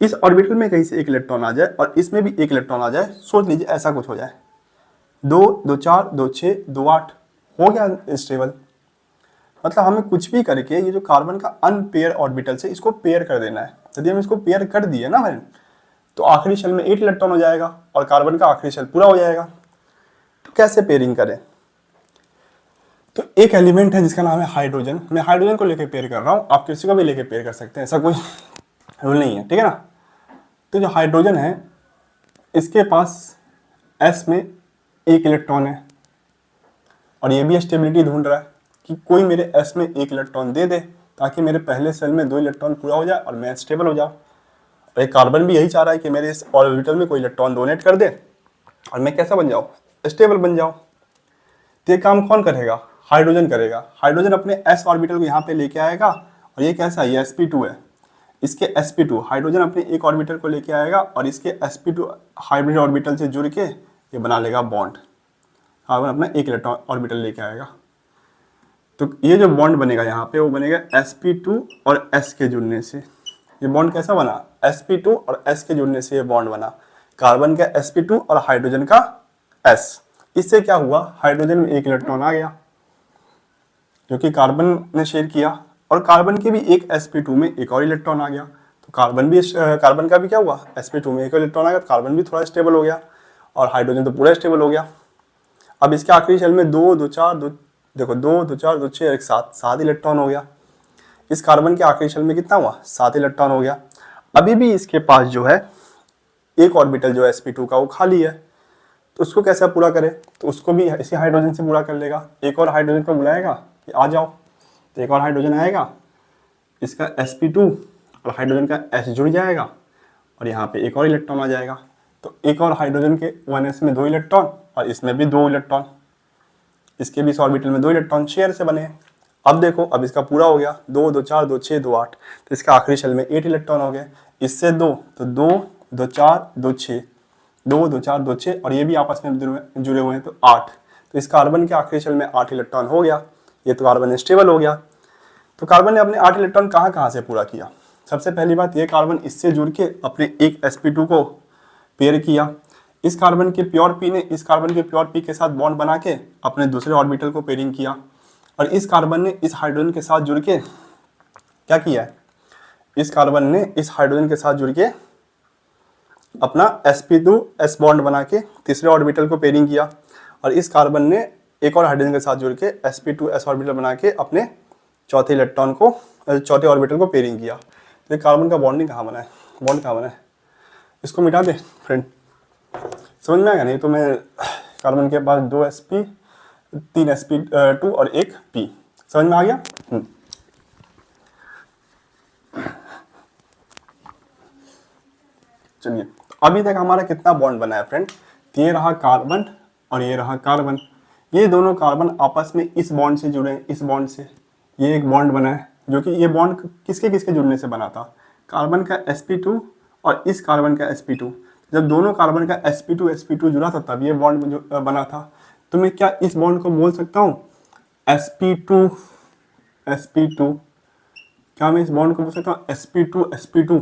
इस ऑर्बिटल में कहीं से एक इलेक्ट्रॉन आ जाए और इसमें भी एक इलेक्ट्रॉन आ जाए, सोच लीजिए ऐसा कुछ हो जाए, 2 2 4 2 6 2 8 हो गया स्टेबल। मतलब हमें कुछ भी करके ये जो कार्बन का अनपेयर ऑर्बिटल से इसको पेयर कर देना है। यदि हम इसको पेयर कर दिए ना फ्रेंड, तो आखिरी शेल में 8 इलेक्ट्रॉन हो जाएगा और कार्बन का आखिरी शेल पूरा हो जाएगा। तो कैसे पेयरिंग करें, तो एक एलिमेंट है जिसका नाम है हाइड्रोजन। मैं हाइड्रोजन को लेकर पेयर कर रहा हूँ, आप किसी को भी लेकर पेयर कर सकते हैं, ऐसा कोई रूल नहीं है, ठीक है ना। तो जो हाइड्रोजन है इसके पास s में एक इलेक्ट्रॉन है और ये भी स्टेबिलिटी ढूंढ रहा है कि कोई मेरे s में एक इलेक्ट्रॉन दे दे ताकि मेरे पहले सेल में 2 इलेक्ट्रॉन पूरा हो जाए और मैं स्टेबल हो जाऊँ। और एक कार्बन भी यही चाह रहा है कि मेरे इस ऑर्बिटल में कोई इलेक्ट्रॉन डोनेट कर दे और मैं कैसा बन जाऊँ, स्टेबल बन जाऊँ। तो ये काम कौन करेगा, हाइड्रोजन करेगा। हाइड्रोजन अपने s ऑर्बिटल को यहाँ पे लेके आएगा और ये कैसा है, ये sp2 है, इसके sp2 हाइड्रोजन अपने एक ऑर्बिटल को लेके आएगा और इसके sp2 हाइब्रिड ऑर्बिटल से जुड़ के ये बना लेगा बॉन्ड। कार्बन अपना एक इलेक्ट्रॉन ऑर्बिटल लेके आएगा, तो ये जो बॉन्ड बनेगा यहाँ पे वो बनेगा sp2 और s के जुड़ने से। ये बॉन्ड कैसा बना, sp2 और s के जुड़ने से ये बॉन्ड बना, कार्बन का sp2 और हाइड्रोजन का s। इससे क्या हुआ, हाइड्रोजन में एक इलेक्ट्रॉन आ गया जो कि कार्बन ने शेयर किया और कार्बन के भी एक sp2 में एक और इलेक्ट्रॉन आ गया, तो कार्बन का भी क्या हुआ, sp2 में एक और इलेक्ट्रॉन आ गया, तो कार्बन भी थोड़ा स्टेबल हो गया और हाइड्रोजन तो पूरा स्टेबल हो गया। अब इसके आखिरी शेल में 2 2 4 2, देखो 2 2 4 2 6 7 इलेक्ट्रॉन हो गया। इस कार्बन के आखिरी शेल में कितना हुआ, 7 इलेक्ट्रॉन हो गया। अभी भी इसके पास जो है एक ऑर्बिटल जो sp2 का वो खाली है, तो उसको कैसे पूरा करें, तो उसको भी इसी हाइड्रोजन से पूरा कर लेगा। एक और हाइड्रोजन को बुलाएगा कि आ जाओ, तो एक और हाइड्रोजन आएगा, इसका sp2 और हाइड्रोजन का s जुड़ जाएगा और यहाँ पे एक और इलेक्ट्रॉन आ जाएगा। तो एक और हाइड्रोजन के 1s में 2 इलेक्ट्रॉन और इसमें भी 2 इलेक्ट्रॉन, इसके भी इस ऑर्बिटल में 2 इलेक्ट्रॉन शेयर से बने। अब देखो, अब इसका पूरा हो गया, 2 2 4 2 6 2 8, तो इसका आखिरी शेल में 8 इलेक्ट्रॉन हो गए, इससे 2 तो 2 2 4 2 6 2 2 4 2 6 और ये भी आपस में जुड़े हुए हैं तो 8, तो इस कार्बन के आखिरी शेल में 8 इलेक्ट्रॉन हो गया। ये तो कार्बन स्टेबल हो गया। तो कार्बन ने अपने 8 इलेक्ट्रॉन कहाँ से पूरा किया, सबसे पहली बात ये, कार्बन इससे जुड़ के अपने एक sp2 को पेयर किया। इस कार्बन के प्योर p ने इस कार्बन के प्योर p के साथ बॉन्ड बना के अपने दूसरे ऑर्बिटल को पेयरिंग किया और इस कार्बन ने इस हाइड्रोजन के साथ जुड़ के क्या किया है, इस कार्बन ने इस हाइड्रोजन के साथ जुड़ के अपना sp2 s बॉन्ड बना के तीसरे ऑर्बिटल को पेयरिंग किया और इस कार्बन ने एक और हाइड्रोजन के साथ जुड़ के sp2 s ऑर्बिटल बना के अपने चौथे ऑर्बिटल को पेयरिंग किया। तो कार्बन का बॉन्डिंग कहाँ बना है, बॉन्ड कहाँ बना है, इसको मिटा दे फ्रेंड, समझ में आएगा। नहीं तो मैं कार्बन के पास 2 sp 3 sp2 और 1 p, समझ में आ गया। चलिए, तो अभी तक हमारा कितना बॉन्ड बना है फ्रेंड, ये रहा कार्बन और ये रहा कार्बन। ये दोनों कार्बन आपस में इस बॉन्ड से जुड़े हैं, इस बॉन्ड से ये एक बॉन्ड बना है, जो कि ये बॉन्ड किसके किसके जुड़ने से बना था, कार्बन का sp2 और इस कार्बन का sp2। जब दोनों कार्बन का sp2 जुड़ा था तब ये बॉन्ड बना था। तो मैं क्या इस बॉन्ड को बोल सकता हूँ sp2, क्या मैं इस बॉन्ड को बोल सकता हूँ sp2।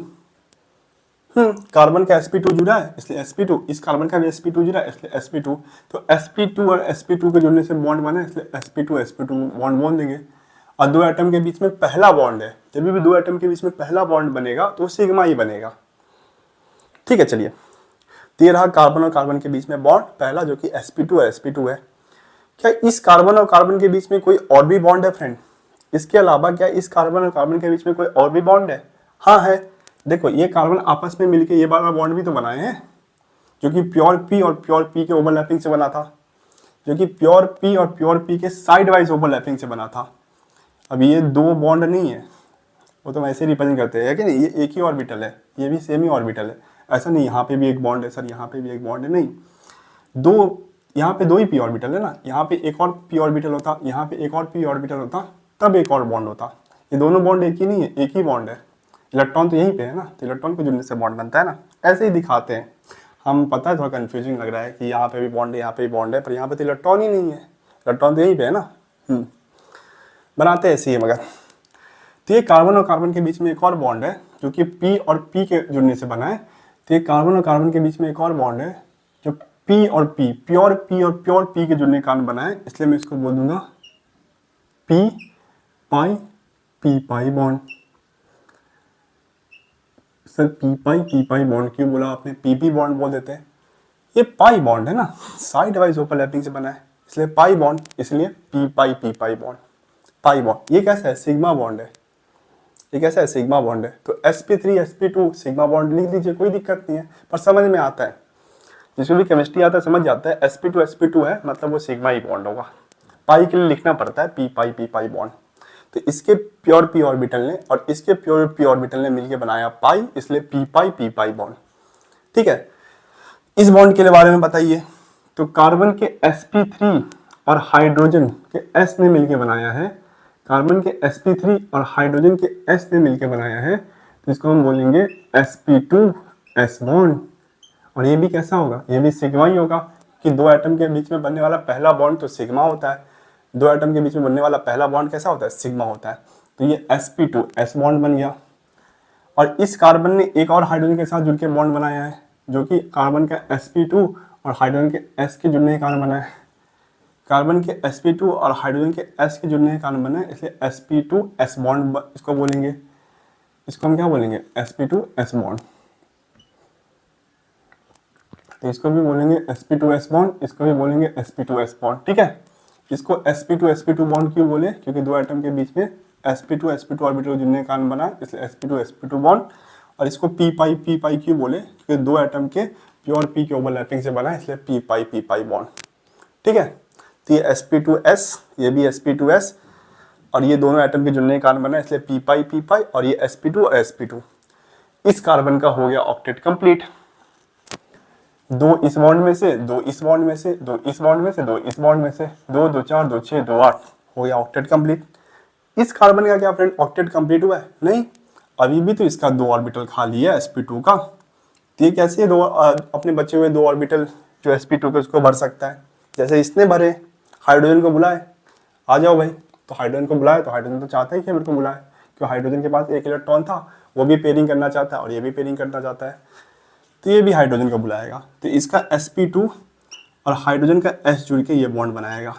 कार्बन का sp2 जुड़ा है इसलिए sp2, इस कार्बन का भी sp2 जुड़ा है इसलिए sp2। तो sp2 और sp2 के जुड़ने से बॉन्ड बना है इसलिए sp2 बॉन्ड बोल देंगे। और दो एटम के बीच में पहला बॉन्ड है, जब भी दो एटम के बीच में पहला बॉन्ड बनेगा तो सिग्मा ही बनेगा, ठीक है। चलिए, तो ये रहा कार्बन और कार्बन के बीच में बॉन्ड पहला, जो कि sp2 है। क्या इस कार्बन और कार्बन के बीच में कोई और भी बॉन्ड है फ्रेंड? इसके अलावा क्या इस कार्बन और कार्बन के बीच में कोई और भी बॉन्ड है? हाँ है। देखो ये कार्बन आपस में मिलके ये वाला बॉन्ड भी तो बनाए हैं, जो कि प्योर पी और प्योर पी के ओवरलैपिंग से बना था, जो कि प्योर पी और प्योर पी के साइड वाइज ओवरलैपिंग से बना था। अब ये दो बॉन्ड नहीं है, वो तो वैसे रिप्रेजेंट करते हैं कि नहीं, ये एक ही ऑर्बिटल है, ये भी सेम ही ऑर्बिटल है। ऐसा नहीं यहाँ पे भी एक बॉन्ड है सर, यहाँ पे भी एक बॉन्ड है, नहीं, दो, यहाँ पे दो ही पी ऑर्बिटल है ना, यहाँ पे एक और पी ऑर्बिटल होता, यहाँ पे एक और पी ऑर्बिटल होता, तब एक और बॉन्ड होता। ये दोनों बॉन्ड एक ही नहीं है, एक ही बॉन्ड है। इलेक्ट्रॉन तो यहीं पे है ना, तो इलेक्ट्रॉन को जुड़ने से बॉन्ड बनता है ना, ऐसे ही दिखाते हैं हम। पता है थोड़ा कंफ्यूजिंग लग रहा है कि यहाँ पे भी बॉन्ड है, यहाँ पे भी बॉन्ड है, पर यहाँ पे तो इलेक्ट्रॉन ही नहीं है, इलेक्ट्रॉन तो यहीं पे है ना। बनाते हैं ऐसे ही मगर। तो ये कार्बन और कार्बन के बीच में एक और बॉन्ड है जो कि पी और पी के जुड़ने से बना है। तो ये कार्बन और कार्बन के बीच में एक और बॉन्ड है जो पी और पी, प्योर पी और प्योर पी के जुड़ने के कारण बना है, इसलिए मैं इसको बोल दूंगा P pi bond. Sir P pi bond क्यों बोला आपने? पी बॉन्ड बोल देते हैं, ये पाई बॉन्ड है ना, साइड वाइज ओवरलैपिंग से बना है, इसलिए पाई बॉन्ड, इसलिए P pi bond, pi bond. ये कैसा है? सिग्मा बॉन्ड है। ये कैसा है? सिग्मा बॉन्ड है। तो sp3 sp2 सिग्मा बॉन्ड लिख दीजिए, कोई दिक्कत नहीं है, पर समझ में आता है, जिसको भी केमिस्ट्री आता है समझ जाता है sp2 है मतलब वो सिग्मा ही बॉन्ड होगा। पाई के लिए लिखना पड़ता है पी पाई बॉन्ड। तो इसके प्योर पी ऑर्बिटल ने और इसके प्योर पी ऑर्बिटल ने मिलकर बनाया पाई, इसलिए पी पाई बॉन्ड। ठीक है, इस बॉन्ड के बारे में बताइए। तो कार्बन के sp3 और हाइड्रोजन के s ने मिलकर बनाया है, कार्बन के sp3 और हाइड्रोजन के s ने मिलकर बनाया है, तो इसको हम बोलेंगे sp2s बॉन्ड। और ये भी कैसा होगा? ये भी सिग्मा ही होगा, कि दो एटम के बीच में बनने वाला पहला बॉन्ड तो सिग्मा होता है। दो एटम के बीच में बनने वाला पहला बॉन्ड कैसा होता है? सिग्मा होता है। तो ये sp2s बॉन्ड बन गया। और इस कार्बन ने एक और हाइड्रोजन के साथ जुड़ के बॉन्ड बनाया है, जो कि कार्बन का sp2 और हाइड्रोजन के s के जुड़ने के कारण बना है। कार्बन के sp2 और हाइड्रोजन के s के जुड़ने के कारण बना है, इसलिए sp2s बॉन्ड इसको बोलेंगे। इसको हम क्या बोलेंगे? sp2s bond. तो इसको भी बोलेंगे sp2s बॉन्ड, इसको भी बोलेंगे sp2s बॉन्ड। ठीक है, इसको sp2 बॉन्ड क्यों बोले? क्योंकि दो एटम के बीच में sp2 ऑर्बिटल जुड़ने के कारण बना है, इसलिए sp2 बॉन्ड। और इसको p पाई क्यों बोले? क्योंकि दो एटम के प्योर p के ओवरलैपिंग से बना है, इसलिए p पाई बॉन्ड। ठीक है, तो ये sp2s, ये भी sp2s, और ये दोनों एटम के जुड़ने के कारण बना है, इसलिए p पाई, और ये sp2 और sp2। इस कार्बन का हो गया ऑक्टेट कंप्लीट। दो इस बॉन्ड में से, दो इस बॉन्ड में से, दो इस बॉन्ड में से, दो इस बॉन्ड में से, 2 2 4 2 6 2 8, हो गया ऑक्टेट कंप्लीट। इस कार्बन का क्या फ्रेंड ऑक्टेट कंप्लीट हुआ है? नहीं, अभी भी तो इसका 2 ऑर्बिटल खाली है sp2 का। तो ये कैसे दो अपने बचे हुए 2 ऑर्बिटल जो sp2 के उसको भर सकता है? जैसे इसने भरे, हाइड्रोजन को बुलाए, आ जाओ भाई, तो हाइड्रोजन को बुलाए, तो हाइड्रोजन तो चाहता है कि मेरे को बुलाए, क्योंकि हाइड्रोजन के पास एक इलेक्ट्रॉन था, वो भी पेयरिंग करना चाहता है और ये भी पेयरिंग करना चाहता है, तो ये भी हाइड्रोजन को बुलाएगा। तो इसका sp2 और हाइड्रोजन का s जुड़ के ये बॉन्ड बनाएगा,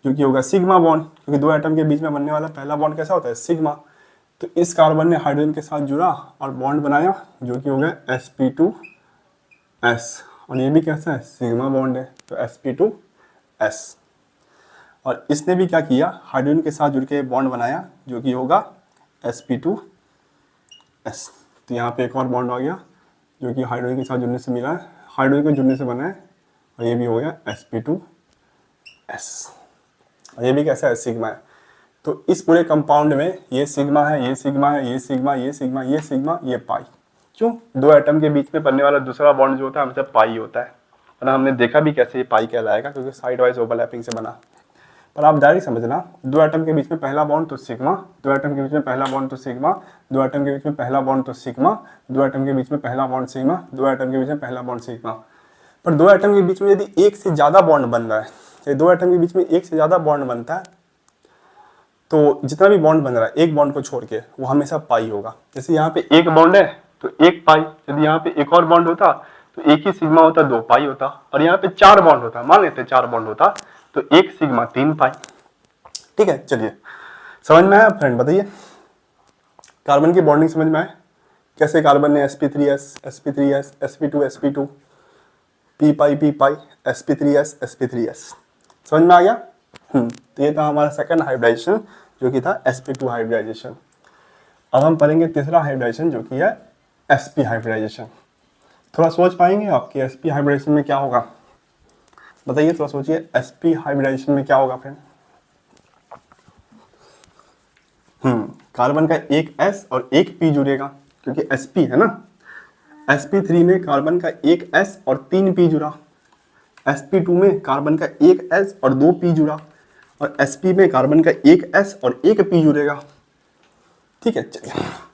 जो कि होगा सिग्मा बॉन्ड, क्योंकि दो एटम के बीच में बनने वाला पहला बॉन्ड कैसा होता है? सिग्मा। तो इस कार्बन ने हाइड्रोजन के साथ जुड़ा और बॉन्ड बनाया, जो कि हो गया sp2s, और ये भी कैसा है? सिग्मा बॉन्ड है, तो sp2s। और इसने भी क्या किया? हाइड्रोजन के साथ जुड़ के बॉन्ड बनाया, जो कि होगा sp2s। तो यहाँ पे एक और बॉन्ड आ गया, जो कि हाइड्रोजन के साथ जुड़ने से मिला है, हाइड्रोजन के जुड़ने से बना है, और ये भी हो गया sp2s। और ये भी कैसा है? सिग्मा है। तो इस पूरे कंपाउंड में ये सिग्मा है, ये सिग्मा है, ये सिग्मा, ये सिग्मा, ये सिग्मा, ये पाई। क्यों? दो एटम के बीच में बनने वाला दूसरा बॉन्ड जो होता है हमेशा पाई होता है, और हमने देखा भी कैसे ये पाई कहलाएगा, क्योंकि साइड वाइज ओवरलैपिंग से बना। पर आप डायरेक्ट समझना, दो एटम के बीच में पहला बॉन्ड तो सिग्मा, दो एटम के बीच में पहला बॉन्ड तो सिग्मा, दो एटम के बीच में पहला बॉन्ड तो सिग्मा, दो एटम के बीच में पहला बॉन्ड सिग्मा, दो एटम के बीच में पहला बॉन्ड सिग्मा। पर दो एटम के बीच में यदि एक से ज़्यादा बॉन्ड बन रहा है, दो एटम के बीच में एक से ज़्यादा बॉन्ड बनता है, तो जितना भी बॉन्ड बन रहा है एक बॉन्ड को छोड़ के, वो हमेशा पाई होगा। जैसे यहाँ पे एक बॉन्ड है तो एक पाई, यदि यहाँ पे एक और बॉन्ड होता तो एक ही सिग्मा होता, 2 पाई होता, और यहाँ पे 4 बॉन्ड होता, मान लेते 4 बॉन्ड होता, तो 1 सिग्मा 3 पाई। ठीक है, चलिए समझ में आया फ्रेंड? बताइए, कार्बन की बॉन्डिंग समझ में आए? कैसे कार्बन ने sp3s, sp2, sp2, p पाई, sp3s, sp3s। समझ में आ गया? तो ये था हमारा सेकंड हाइब्रिडाइजेशन जो कि था sp2 हाइब्रिडाइजेशन। अब हम पढ़ेंगे तीसरा हाइब्रिडाइजेशन जो कि है sp हाइब्रिडाइजेशन। थोड़ा सोच पाएंगे आप कि sp हाइब्रिडाइजेशन में क्या होगा? बताइए, थोड़ा सोचिए sp हाइब्रिडाइजेशन में क्या होगा फ्रेंड? कार्बन का एक s और एक p जुड़ेगा क्योंकि sp है ना। sp3 में कार्बन का एक s और 3 p जुड़ा। sp2 में कार्बन का एक s और 2 p जुड़ा और sp में कार्बन का एक s और एक p जुड़ेगा। ठीक है, चलिए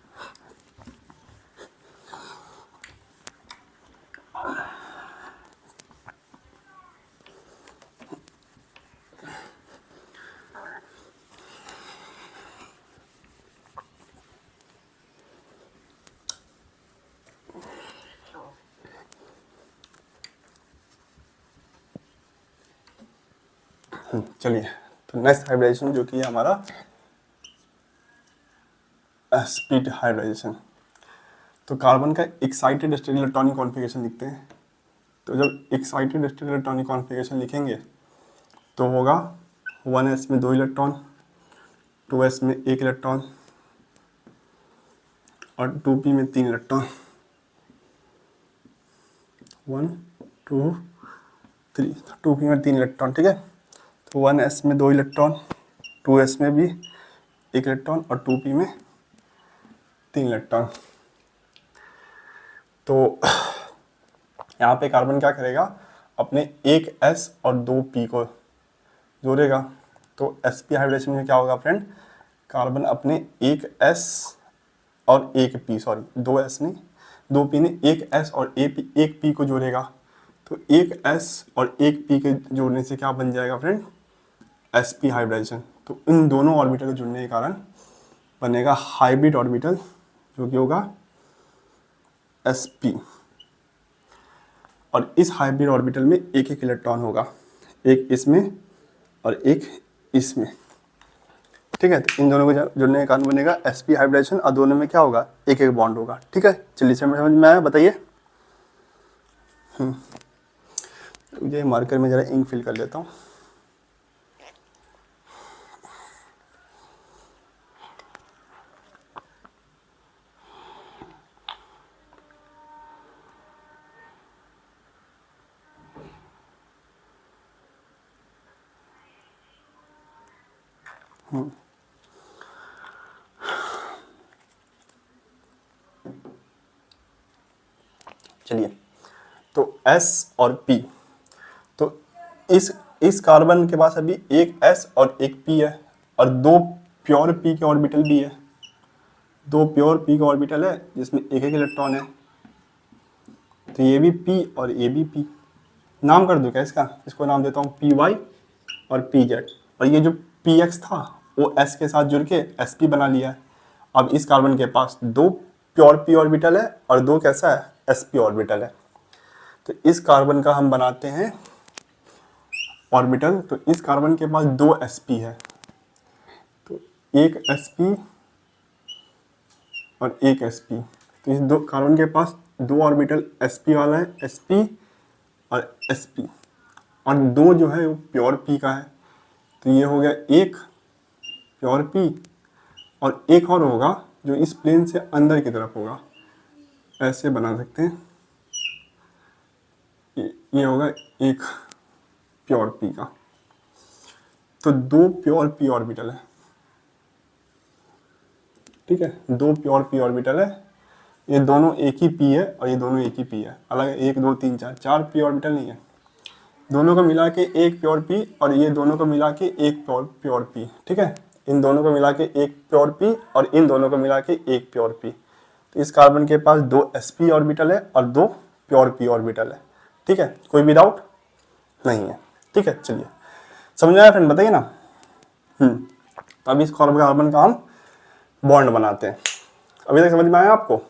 चलिए तो नेक्स्ट हाइब्रिडाइजेशन जो कि है हमारा sp हाइब्रिडाइजेशन। तो कार्बन का एक्साइटेड स्टेट इलेक्ट्रॉनिक कॉन्फ़िगरेशन लिखते हैं। तो जब एक्साइटेड स्टेट इलेक्ट्रॉनिक कॉन्फ़िगरेशन लिखेंगे तो होगा 1s में 2 इलेक्ट्रॉन, 2s में 1 इलेक्ट्रॉन और 2p में 3 इलेक्ट्रॉन। 1 2 3, 2p में 3 इलेक्ट्रॉन। ठीक है, तो 1s में 2 इलेक्ट्रॉन, 2s में भी 1 इलेक्ट्रॉन और 2p में 3 इलेक्ट्रॉन। तो यहाँ पे कार्बन क्या करेगा, अपने एक s और 2 p को जोड़ेगा। तो sp हाइब्रिडेशन में क्या होगा फ्रेंड, कार्बन अपने एक s और एक p, सॉरी 2s नहीं 2p ने एक s और एक p को जोड़ेगा। तो एक s और एक p के जोड़ने से क्या बन जाएगा फ्रेंड, sp हाइब्रिडेशन। तो इन दोनों ऑर्बिटल के जुड़ने के कारण बनेगा हाइब्रिड ऑर्बिटल जो कि होगा sp। और इस हाइब्रिड ऑर्बिटल में एक एक इलेक्ट्रॉन होगा, एक इसमें और एक इसमें। ठीक है, तो इन दोनों को जुड़ने के कारण बनेगा sp हाइब्रिडेशन और दोनों में क्या होगा, एक एक बॉन्ड होगा। ठीक है, चलिए समझ में आया? बताइए। मुझे मार्कर में जरा इंक फिल कर लेता हूँ। चलिए, तो S और P, तो इस कार्बन के पास अभी एक S और एक P है और दो प्योर P के ऑर्बिटल भी है। दो प्योर P के ऑर्बिटल है जिसमें एक एक इलेक्ट्रॉन है। तो ये भी P और ये भी P। नाम कर दूं क्या इसका? इसको नाम देता हूँ PY और PZ। और ये जो PX था वो S के साथ जुड़ के SP बना लिया है। अब इस कार्बन के पास दो प्योर P ऑर्बिटल है और दो कैसा है, SP ऑर्बिटल है। तो इस कार्बन का हम बनाते हैं ऑर्बिटल। तो इस कार्बन के पास दो sp है, तो एक sp और एक sp। तो इस दो कार्बन के पास दो ऑर्बिटल sp वाला है, sp और sp, और दो जो है वो प्योर p का है। तो ये हो गया एक प्योर p और एक और होगा जो इस प्लेन से अंदर की तरफ होगा, ऐसे बना सकते हैं। ये होगा एक प्योर p का। तो दो प्योर p ऑर्बिटल है। ठीक है, दो प्योर p ऑर्बिटल है। ये दोनों एक ही p है और ये दोनों एक ही p है। अलग 1 2 3 4 4 p ऑर्बिटल नहीं है। दोनों को मिला के एक प्योर p और ये दोनों को मिला के एक प्योर p। ठीक है, इन दोनों को मिला के एक प्योर p और इन दोनों को मिला के एक प्योर p। तो इस कार्बन के पास दो sp ऑर्बिटल है और दो प्योर p ऑर्बिटल है। ठीक है, कोई भी डाउट नहीं है? ठीक है, चलिए समझ आया फ्रेंड? बताइए ना। तो अभी इस कार्बन का हम बॉन्ड बनाते हैं। अभी तक समझ में आया आपको?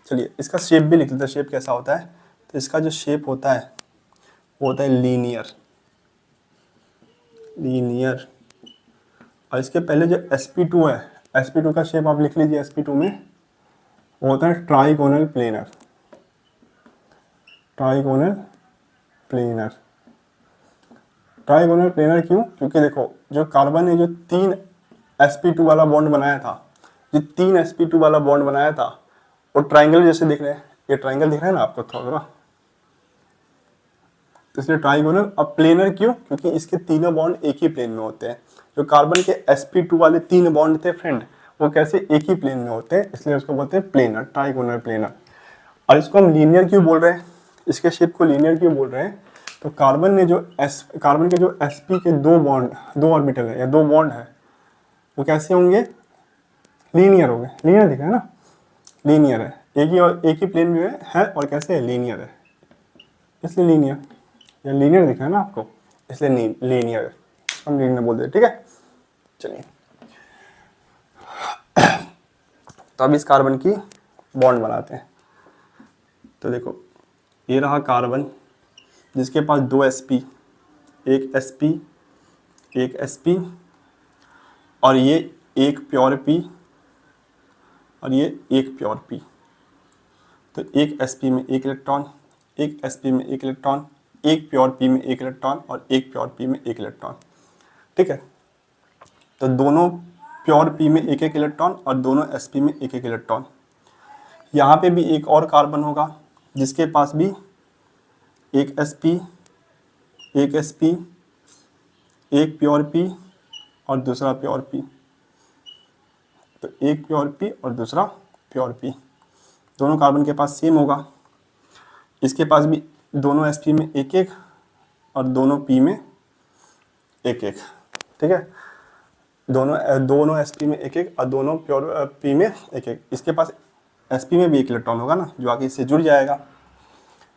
चलिए इसका शेप भी लिख लेते हैं। शेप कैसा होता है? तो इसका जो शेप होता है वो होता है लीनियर। और इसके पहले जो sp2 है, sp2 का शेप आप लिख लीजिए। sp2 में वो होता है ट्राइगोनल प्लेनर। ट्राइगोनल प्लेनर क्यों? क्योंकि देखो जो कार्बन ने जो 3 sp2 वाला बॉन्ड बनाया था, जो 3 sp2 वाला बॉन्ड बनाया था वो ट्राइंगल जैसे दिख रहे हैं, ये ट्राइंगल दिख रहा है ना आपको थोड़ा, तो इसलिए ट्राइगोनल। अब प्लेनर क्यों? क्योंकि इसके तीनों बॉन्ड एक ही प्लेन में होते हैं। जो कार्बन के sp2 वाले 3 बॉन्ड थे फ्रेंड, वो कैसे एक ही प्लेन में होते हैं, इसलिए उसको बोलते हैं प्लेनर, ट्राइगोनल प्लेनर। और इसको हम लीनियर क्यों बोल रहे हैं, इसके शेप को लीनियर क्यों बोल रहे हैं? तो कार्बन ने जो कार्बन के जो sp के 2 ऑर्बिटल है या 2 बॉन्ड है, वो कैसे होंगे? लीनियर होंगे। लीनियर दिख रहा है ना, लीनियर है, एक ही प्लेन में है और कैसे है? लीनियर है, इसलिए लीनियर। या लीनियर दिख रहा है ना आपको, इसलिए लीनियर है, हम लीनियर बोलते हैं। ठीक है, चलिए तो अब इस कार्बन की बॉन्ड बनाते हैं। तो देखो ये रहा कार्बन जिसके पास 2 sp, एक sp, एक sp और ये एक प्योर p और ये एक प्योर p। तो एक sp में एक इलेक्ट्रॉन, एक sp में एक इलेक्ट्रॉन, एक प्योर p में एक इलेक्ट्रॉन और एक प्योर p में एक इलेक्ट्रॉन। ठीक है, तो दोनों प्योर p में एक एक इलेक्ट्रॉन और दोनों sp में एक एक इलेक्ट्रॉन। यहाँ पे भी एक और कार्बन होगा जिसके पास भी एक sp, एक sp, एक प्योर p और दूसरा प्योर p। तो एक प्योर p और दूसरा प्योर p, दोनों कार्बन के पास सेम होगा। इसके पास भी दोनों sp में एक एक और दोनों p में एक एक। ठीक है, दोनों sp में एक एक और दोनों प्योर p में एक एक। इसके पास sp में भी एक इलेक्ट्रॉन होगा ना, जो आगे इससे जुड़ जाएगा।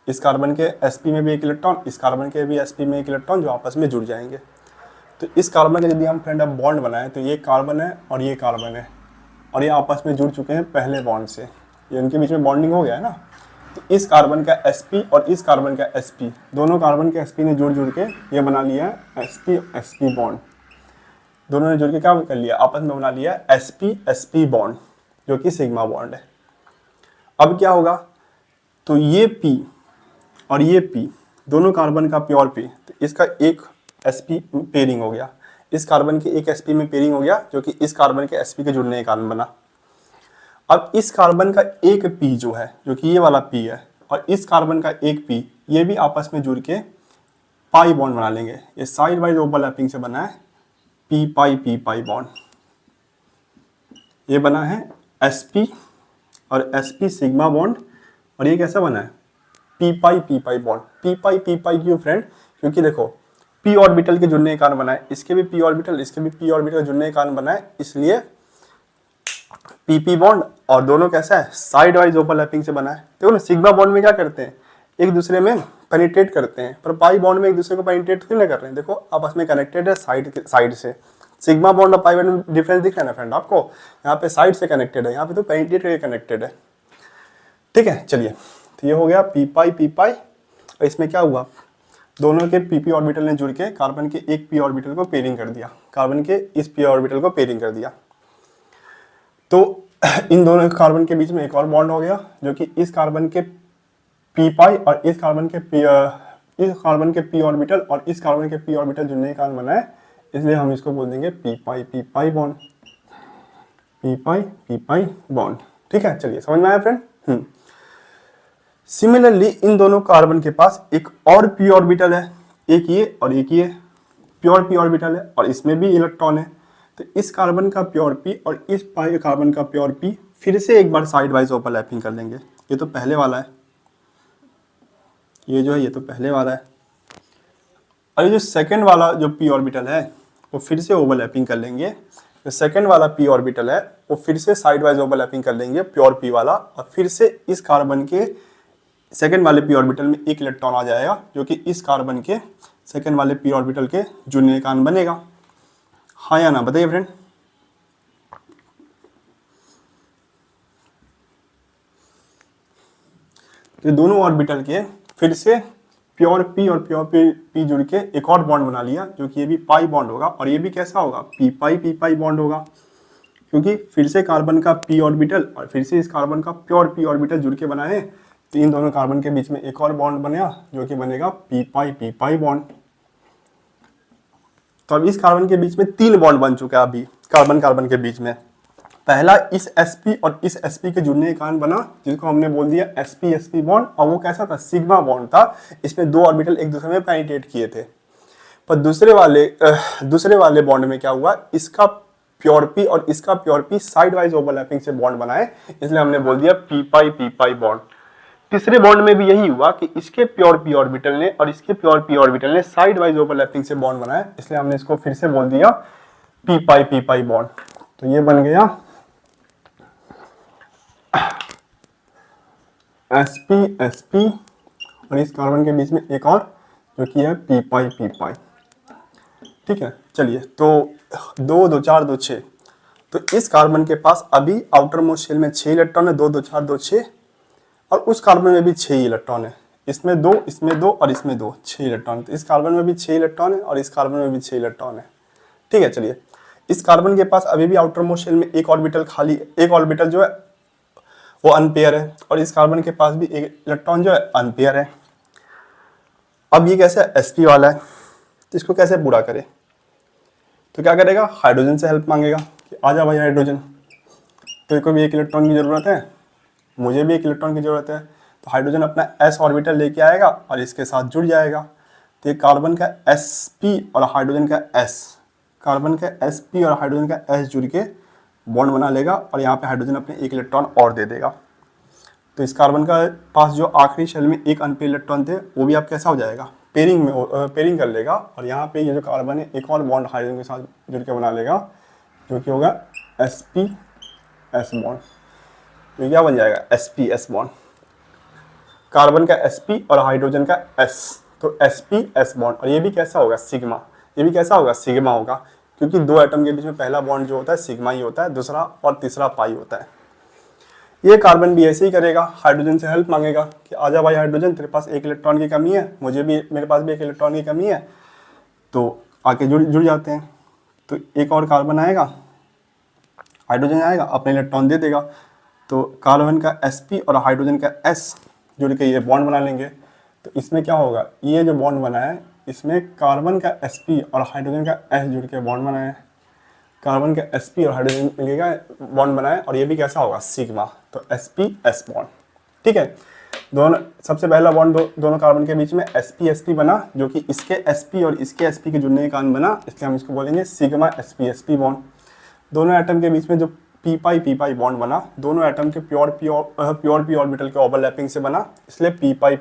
इस कार्बन के sp में भी एक इलेक्ट्रॉन, इस कार्बन के भी sp में एक इलेक्ट्रॉन, जो आपस में जुड़ जाएंगे। तो इस कार्बन का यदि हम फ्रेंड अब बॉन्ड बनाएं तो ये कार्बन है और ये कार्बन है और ये आपस में जुड़ चुके हैं पहले बॉन्ड से, ये उनके बीच में बॉन्डिंग हो गया है ना। तो इस कार्बन का sp और इस कार्बन का sp, दोनों कार्बन के sp ने जुड़ के ये बना लिया है sp बॉन्ड। दोनों ने जुड़ के क्या कर लिया? आपस में बना लिया sp बॉन्ड, जो कि सिग्मा बॉन्ड है। अब क्या होगा? तो ये p और ये p, दोनों कार्बन का प्योर p, तो इसका एक sp पेयरिंग हो गया, इस कार्बन के एक sp में पेयरिंग हो गया, जो कि इस कार्बन के sp के जुड़ने के कारण बना। अब इस कार्बन का एक p जो है, जो कि ये वाला p है, और इस कार्बन का एक p, ये भी आपस में जुड़ के पाई बॉन्ड बना लेंगे। ये साइड वाइज ओवरलैपिंग से बना है p पाई बॉन्ड। ये बना है sp और sp सिग्मा बॉन्ड, और ये कैसा बना है? p pi bond. p पाई क्यों फ्रेंड? क्योंकि देखो p ऑर्बिटल के जुड़ने के कारण बना है, इसके भी p ऑर्बिटल, इसके भी p ऑर्बिटल जुड़ने के कारण बना है, इसलिए pp बॉन्ड। और दोनों कैसा है? साइड वाइज ओवरलैपिंग से बना है। देखो ना, सिग्मा बॉन्ड में क्या करते हैं? एक दूसरे में पेनिट्रेट करते हैं, पर पाई बॉन्ड में एक दूसरे को पेनिट्रेट क्यों नहीं कर रहे हैं? देखो आपस में कनेक्टेड है साइड से। सिग्मा बॉन्ड और पाई बॉन्ड में डिफरेंस दिख रहा है ना फ्रेंड आपको? यहाँ पे साइड से कनेक्टेड है, यहाँ पे तो पेनिट्रेट करके कनेक्टेड है। ठीक है, चलिए तो ये हो गया p पाई। और इसमें क्या हुआ? दोनों के pp ऑर्बिटल ने जुड़ के कार्बन के एक p ऑर्बिटल को पेयरिंग कर दिया, कार्बन के इस p ऑर्बिटल को पेयरिंग कर दिया। तो इन दोनों कार्बन के बीच में एक और बॉन्ड हो गया, जो कि इस कार्बन के p पाई और इस कार्बन के p ऑर्बिटल और इस कार्बन के p ऑर्बिटल जुड़ने के कारण बना है, इसलिए हम इसको बोल देंगे p pi bond, p pi bond. ठीक है, चलिए समझ में आया फ्रेंड? सिमिलरली इन दोनों कार्बन के पास एक और p ऑर्बिटल है, एक ये और एक ये प्योर p ऑर्बिटल है, और इसमें भी इलेक्ट्रॉन है। तो इस कार्बन का प्योर p और इस कार्बन का प्योर p फिर से एक बार साइड वाइज ओवरलैपिंग कर लेंगे। ये तो पहले वाला है, ये जो है ये तो पहले वाला है, और ये जो सेकंड वाला जो p ऑर्बिटल है वो फिर से ओवरलैपिंग कर लेंगे। जो सेकंड वाला p ऑर्बिटल है वो फिर से साइड वाइज ओवरलैपिंग कर लेंगे प्योर p वाला, और फिर से इस कार्बन के सेकंड वाले p ऑर्बिटल में एक इलेक्ट्रॉन आ जाएगा, जो कि इस कार्बन के सेकंड वाले p ऑर्बिटल के जुड़ने के कारण बनेगा। हाँ या ना बताइए फ्रेंड? तो दोनों ऑर्बिटल के फिर से प्योर p और प्योर p जुड़ के एक और बॉन्ड बना लिया, जो कि ये भी पाई बॉन्ड होगा, और ये भी कैसा होगा? p पाई बॉन्ड होगा, क्योंकि फिर से कार्बन का p ऑर्बिटल और फिर से इस कार्बन का प्योर p ऑर्बिटल जुड़ के बना है। तो इन दोनों कार्बन के बीच में एक और बॉन्ड बनेगा, जो कि बनेगा p पाई बॉन्ड। तो अब इस कार्बन के बीच में 3 बॉन्ड बन चुका है अभी कार्बन कार्बन के बीच में। पहला इस sp और इस sp के जुड़ने के कारण बना, जिसको हमने बोल दिया sp sp बॉन्ड, और वो कैसा था, सिग्मा बॉन्ड था। इसमें 2 ऑर्बिटल एक दूसरे में पेनिट्रेट किए थे। पर दूसरे वाले बॉन्ड में क्या हुआ, इसका प्योर p और इसका pure p side wise overlapping से बॉन्ड बनाए, इसलिए हमने बोल दिया p पाई बॉन्ड। तीसरे बॉन्ड में भी यही हुआ कि इसके प्योर p ऑर्बिटल ने और इसके प्योर p ऑर्बिटल ने साइड वाइज ओवरलैपिंग से बॉन्ड बनाया, इसलिए हमने इसको फिर से बोल दिया p पाई बॉन्ड। तो ये बन गया sp और इस कार्बन के बीच में एक और जो कि है p पाई। ठीक है, चलिए, तो 2 2 4 2 6, तो इस कार्बन के पास अभी आउटर मोस्ट शेल में 6 इलेक्ट्रॉन है, 2 2 4 2 6, और उस कार्बन में भी 6 इलेक्ट्रॉन है, इसमें 2 और इसमें 2, 6 इलेक्ट्रॉन। तो इस कार्बन में भी 6 इलेक्ट्रॉन है और इस कार्बन में भी 6 इलेक्ट्रॉन है। ठीक है, चलिए, इस कार्बन के पास अभी भी आउटर मोस्ट शेल में एक ऑर्बिटल खाली, एक ऑर्बिटल जो है वो अनपेयर है, और इस कार्बन के पास भी एक इलेक्ट्रॉन जो है अनपेयर है। अब ये कैसे sp वाला है, तो इसको कैसे पूरा करें, तो क्या करेगा, हाइड्रोजन से हेल्प मांगेगा कि आ जा भाई हाइड्रोजन, तो को भी एक इलेक्ट्रॉन की ज़रूरत है, मुझे भी एक इलेक्ट्रॉन की ज़रूरत है। तो हाइड्रोजन अपना s ऑर्बिटल लेके आएगा और इसके साथ जुड़ जाएगा। तो ये कार्बन का sp और हाइड्रोजन का s, कार्बन का sp और हाइड्रोजन का s जुड़ के बॉन्ड बना लेगा, और यहाँ पे हाइड्रोजन अपने एक इलेक्ट्रॉन और दे देगा। तो इस कार्बन का पास जो आखिरी शेल में एक अनपेयर इलेक्ट्रॉन थे, वो भी अब कैसा हो जाएगा, पेयरिंग कर लेगा, और यहाँ पे ये जो कार्बन है एक और बॉन्ड हाइड्रोजन के साथ जुड़ के बना लेगा, जो कि होगा sp s बॉन्ड। तो क्या बन जाएगा, sp s बॉन्ड, कार्बन का sp और हाइड्रोजन का s, तो sp s बॉन्ड। और ये भी कैसा होगा, सिग्मा, ये भी कैसा होगा, सिग्मा होगा, क्योंकि 2 एटम के बीच में पहला बॉन्ड जो होता है सिग्मा ही होता है, दूसरा और तीसरा पाई होता है। ये कार्बन भी ऐसे ही करेगा, हाइड्रोजन से हेल्प मांगेगा कि आजा भाई हाइड्रोजन, तेरे पास एक इलेक्ट्रॉन की कमी है, मेरे पास भी एक इलेक्ट्रॉन की कमी है, तो आके जुड़ जाते हैं। तो एक और कार्बन आएगा, हाइड्रोजन आएगा, अपने इलेक्ट्रॉन दे देगा, तो कार्बन का sp और हाइड्रोजन का s जुड़ के ये बॉन्ड बना लेंगे। तो इसमें क्या होगा, ये जो बॉन्ड बना है इसमें कार्बन का sp और हाइड्रोजन का s जुड़ के बॉन्ड बनाए, कार्बन का sp और हाइड्रोजन मिलेगा बॉन्ड बनाए, और ये भी कैसा होगा, सिग्मा, तो sp s बॉन्ड। ठीक है, दोनों सबसे पहला बॉन्ड दोनों कार्बन के बीच में sp sp बना, जो कि इसके sp और इसके sp के जुड़ने के कारण बना, इसलिए हम इसको बोलेंगे सिग्मा sp sp बॉन्ड। दोनों एटम के बीच में जो p पाई बॉन्ड बना, दोनों एटम के प्योर p ऑर्बिटल के ओवरलैपिंग से बना, इसलिए p पाई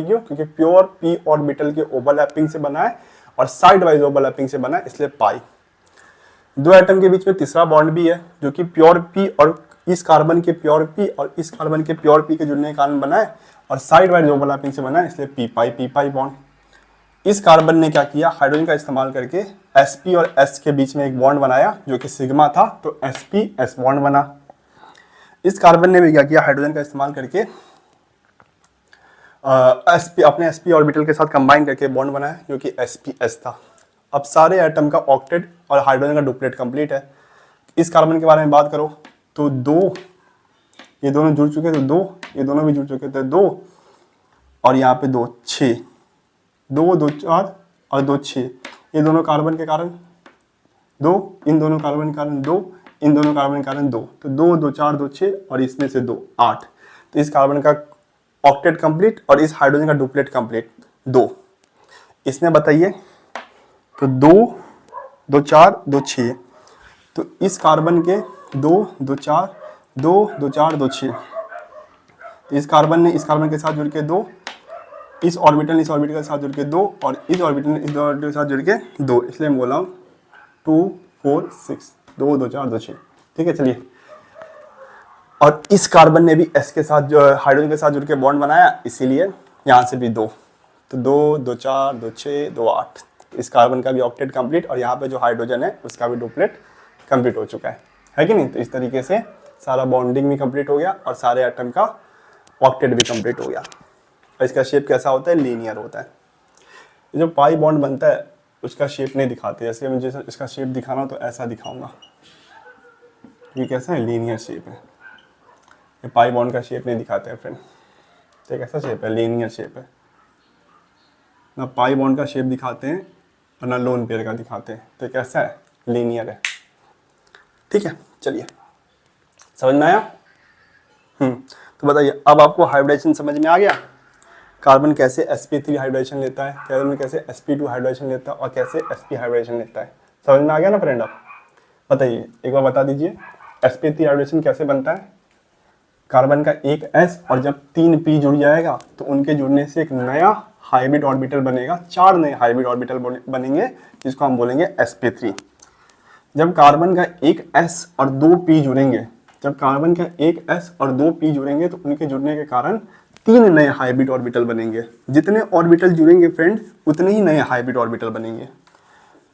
क्यों, क्योंकि प्योर p ऑर्बिटल के ओवरलैपिंग से बना है और साइड वाइज ओवरलैपिंग से बना है, इसलिए पाई। 2 एटम के बीच में तीसरा बॉन्ड भी है, जो कि प्योर p और इस कार्बन के प्योर p और इस कार्बन के प्योर p के जुड़ने के कारण बना है और साइड वाइज ओवरलैपिंग से बना है, इसलिए p पाई बॉन्ड। इस कार्बन ने क्या किया, हाइड्रोजन का इस्तेमाल करके sp और s के बीच में एक बॉन्ड बनाया, जो कि सिग्मा था, तो sp s बॉन्ड बना। इस कार्बन ने भी क्या किया, हाइड्रोजन का इस्तेमाल करके अपने sp ऑर्बिटल के साथ कंबाइन करके बॉन्ड बनाया, जो कि sp s था। अब सारे एटम का ऑक्टेट और हाइड्रोजन का डुप्लेट कंप्लीट है। इस कार्बन के बारे में बात करो तो 2, ये दोनों जुड़ चुके थे, 2 ये दोनों भी जुड़ चुके थे, 2 और यहाँ पे 2 6, 2 2 4 और 2 6, ये दोनों कार्बन के कारण 2, इन दोनों कार्बन के कारण 2, इन दोनों कार्बन के कारण 2, तो 2 2 4 2 6 और इसमें से 2 8। तो इस कार्बन का ऑक्टेट कंप्लीट और इस हाइड्रोजन का डुप्लेट कंप्लीट 2। इसमें बताइए, तो 2 2 4 2 6, तो इस कार्बन के 2 2 4 2 2 4 2 6, तो इस कार्बन ने इस कार्बन के साथ जुड़ के 2, इस ऑर्बिटल ने इस ऑर्बिटल के साथ जुड़ के 2, और इस ऑर्बिटल ने इस ऑर्बिटल के साथ जुड़ के 2, इसलिए मैं बोला हूँ 2 4 6, 2 2 4 2 6। ठीक है, चलिए, और इस कार्बन ने भी s के साथ जो हाइड्रोजन के साथ जुड़ के बॉन्ड बनाया, इसीलिए यहाँ से भी 2, तो 2 2 4 2 6 2 8। इस कार्बन का भी ऑक्टेट कंप्लीट, और यहाँ पे जो हाइड्रोजन है उसका भी डुप्लेट कंप्लीट हो चुका है कि नहीं। तो इस तरीके से सारा बॉन्डिंग भी कंप्लीट हो गया और सारे एटम का ऑक्टेट भी कंप्लीट हो गया। और इसका शेप कैसा होता है, लीनियर होता है। जो पाई बॉन्ड बनता है उसका शेप नहीं दिखाते, जैसे मुझे इसका शेप दिखाना तो ऐसा दिखाऊंगा, ये कैसा है, लीनियर शेप है। ये पाई बॉन्ड का शेप नहीं दिखाते हैं फ्रेंड, तो कैसा शेप है, लीनियर शेप है ना। पाई बॉन्ड का शेप दिखाते हैं और ना लोन पेयर का दिखाते हैं। तो कैसा है, लीनियर है। ठीक है, चलिए समझ में आया। तो बताइए अब आपको हाइब्रिडाइजेशन समझ में आ गया। कार्बन कैसे sp3 हाइब्रिडाइजेशन लेता है, कार्बन कैसे sp2 हाइब्रिडाइजेशन लेता है और कैसे sp हाइब्रिडाइजेशन लेता है, समझ में आ गया ना फ्रेंड। आप बताइए एक बार बता दीजिए sp3 हाइब्रिडेशन कैसे बनता है। कार्बन का एक s और जब 3 p जुड़ जाएगा तो उनके जुड़ने से एक नया हाइब्रिड ऑर्बिटल बनेगा, 4 नए हाइब्रिड ऑर्बिटल बनेंगे जिसको हम बोलेंगे sp3। जब कार्बन का एक s और 2 p जुड़ेंगे, जब कार्बन का एक s और 2 p जुड़ेंगे तो उनके जुड़ने के कारण 3 नए हाइब्रिड ऑर्बिटल बनेंगे। जितने ऑर्बिटल जुड़ेंगे फ्रेंड उतने ही नए हाइब्रिड ऑर्बिटल बनेंगे।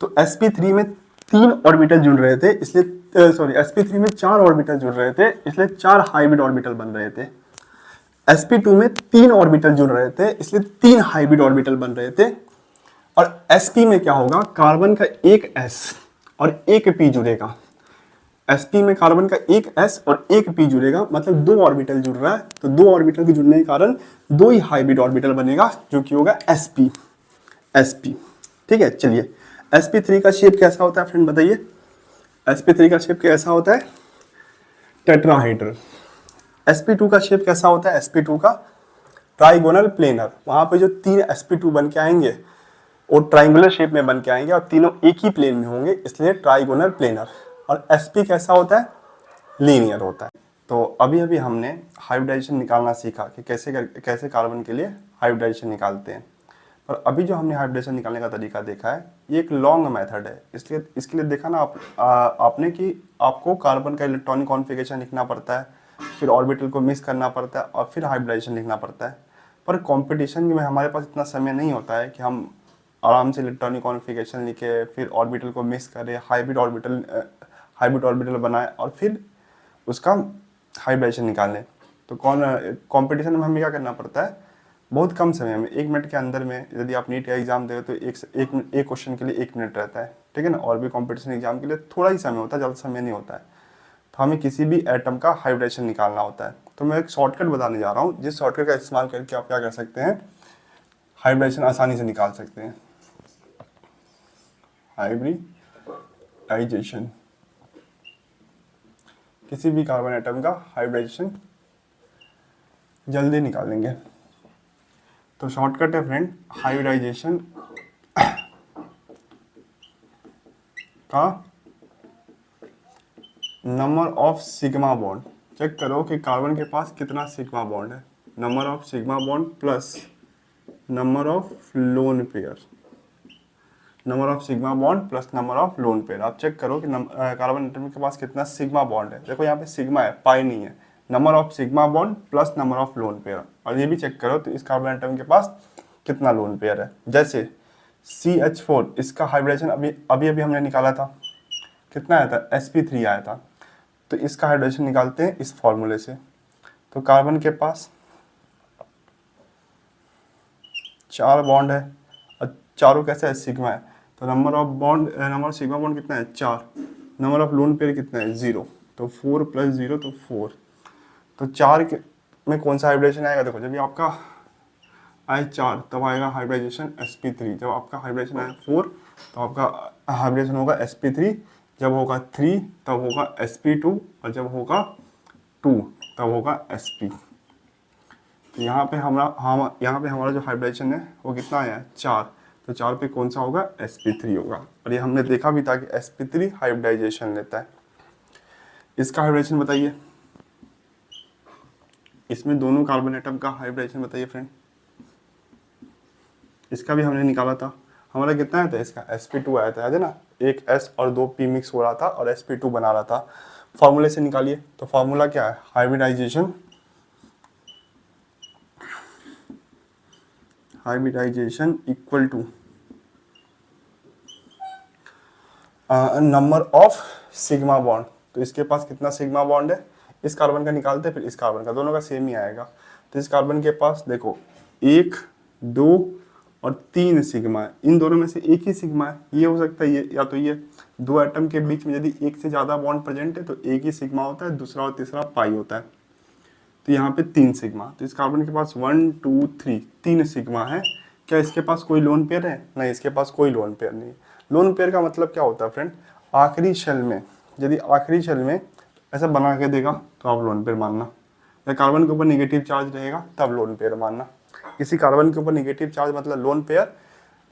तो sp3 में 3 ऑर्बिटल जुड़ रहे थे इसलिए sp3 में 4 ऑर्बिटल जुड़ रहे थे इसलिए 4 हाइब्रिड ऑर्बिटल बन रहे थे। sp2 में 3 ऑर्बिटल जुड़ रहे थे इसलिए 3 हाइब्रिड ऑर्बिटल बन रहे थे। और sp में क्या होगा, कार्बन का एक s और एक p जुड़ेगा। sp में कार्बन का एक s और एक p जुड़ेगा, मतलब 2 ऑर्बिटल जुड़ रहा है, तो 2 ऑर्बिटल के जुड़ने के कारण 2 ही हाइब्रिड ऑर्बिटल बनेगा जो कि होगा sp। ठीक है, चलिए sp3 का शेप कैसा होता है फ्रेंड बताइए। sp3 का शेप कैसा होता है, टेट्राहेड्रल। sp2 का शेप कैसा होता है, sp2 का ट्राइगोनल प्लेनर। वहां पे जो 3 sp2 बन के आएंगे वो ट्राइंगुलर शेप में बन के आएंगे और तीनों एक ही प्लेन में होंगे इसलिए ट्राइगोनल प्लेनर। और sp कैसा होता है, लीनियर होता है। तो अभी अभी हमने हाइब्रिडाइजेशन निकालना सीखा कि कैसे कार्बन के लिए हाइब्रिडाइजेशन निकालते हैं। पर अभी जो हमने हाइब्रिडेशन निकालने का तरीका देखा है ये एक लॉन्ग मेथड है, इसलिए इसके लिए देखा ना आपने कि आपको कार्बन का इलेक्ट्रॉनिक कॉन्फ़िगरेशन लिखना पड़ता है, फिर ऑर्बिटल को मिक्स करना पड़ता है और फिर हाइब्रिडाइजेशन लिखना पड़ता है। पर कंपटीशन में हमारे पास इतना समय नहीं होता है कि हम आराम से इलेक्ट्रॉनिक कॉन्फ़िगरेशन लिखे, फिर ऑर्बिटल को मिक्स करें, हाइब्रिड ऑर्बिटल बनाए और फिर उसका हाइब्रिडाइजेशन निकालें। तो कंपटीशन में हमें क्या करना पड़ता है, बहुत कम समय में 1 मिनट के अंदर में, यदि आप नीट का एग्जाम दे तो एक क्वेश्चन के लिए 1 मिनट रहता है, ठीक है ना। और भी कंपटीशन एग्जाम के लिए थोड़ा ही समय होता है, ज़्यादा समय नहीं होता है। तो हमें किसी भी एटम का हाइब्रिडेशन निकालना होता है। तो मैं एक शॉर्टकट बताने जा रहा हूँ जिस शॉर्टकट का इस्तेमाल करके आप क्या कर सकते हैं, हाइब्रिडेशन आसानी से निकाल सकते हैं। हाइब्रिडाइजेशन, किसी भी कार्बन एटम का हाइब्रिडेशन जल्दी निकालेंगे। तो शॉर्टकट है फ्रेंड, हाइब्रिडाइजेशन का number of sigma bond. Check करो कि कार्बन के पास कितना सिग्मा बॉन्ड है, number of sigma bond plus number of lone pair, number of sigma bond plus number of lone pair. आप चेक करो कि कार्बन एटम के पास कितना सिग्मा बॉन्ड है। देखो यहाँ पे सिग्मा है, पाई नहीं है। Number of sigma bond plus number of lone pair. और ये भी चेक करो तो इस कार्बन एटम के पास कितना लोन पेयर है। जैसे CH4 इसका हाइब्रिडेशन अभी हमने निकाला था, कितना आया था, sp3 आया था। तो इसका हाइब्रिडेशन निकालते हैं इस फॉर्मूले से। तो कार्बन के पास 4 बॉन्ड है और चारों कैसे है, सिग्मा है। तो नंबर ऑफ सिग्मा बॉन्ड कितना है, 4। नंबर ऑफ लोन पेयर कितना है, 0। तो 4 + 0 तो 4। तो 4 में कौन सा हाइब्रिडेशन आएगा, देखो जब आपका आए 4 तब आएगा हाइब्रिडाइजेशन sp3। जब आपका हाइब्रिडेशन आया 4 तो आपका हाइब्रिडेशन होगा sp3। जब होगा 3 तब होगा sp2 और जब होगा 2 तब होगा sp। तो यहाँ पे हमारा जो हाइब्रिडेशन है वो कितना आया है, 4। तो 4 पे कौन सा होगा, sp3 होगा। और ये हमने देखा भी था कि sp3 हाइब्रिडाइजेशन लेता है। इसका हाइब्रिडेशन बताइए, इसमें दोनों कार्बन एटम का हाइब्रिडेशन बताइए फ्रेंड। इसका भी हमने निकाला था, हमारा कितना आया था, इसका sp2 आया था, है ना। एक s और 2 p मिक्स हो रहा था और sp2 बना रहा था। फॉर्मूले से निकालिए। तो फॉर्मूला क्या है, hybridisation equal to number of sigma bond. तो इसके पास कितना सिग्मा बॉन्ड है, इस कार्बन का निकालते हैं फिर इस कार्बन का, दोनों का सेम ही आएगा। तो इस कार्बन के पास देखो 1, 2 और 3 सिग्मा है। इन दोनों में से एक ही सिग्मा है, ये हो सकता है ये, या तो ये। 2 एटम के बीच में यदि एक से ज़्यादा बॉन्ड प्रेजेंट है तो एक ही सिग्मा होता है, दूसरा और तीसरा पाई होता है। तो यहाँ पे 3 सिग्मा। तो इस कार्बन के पास 1, 2, 3 3 सिग्मा है, क्या इसके पास कोई लोन पेयर है? नहीं, इसके पास कोई लोन पेयर नहीं है। लोन पेयर का मतलब क्या होता है फ्रेंड? आखिरी शेल में, यदि आखिरी शेल में ऐसा बना के देगा तो आप लोन पेयर मानना, या कार्बन के ऊपर निगेटिव चार्ज रहेगा तब लोन पेयर मानना। किसी कार्बन के ऊपर निगेटिव चार्ज मतलब लोन पेयर,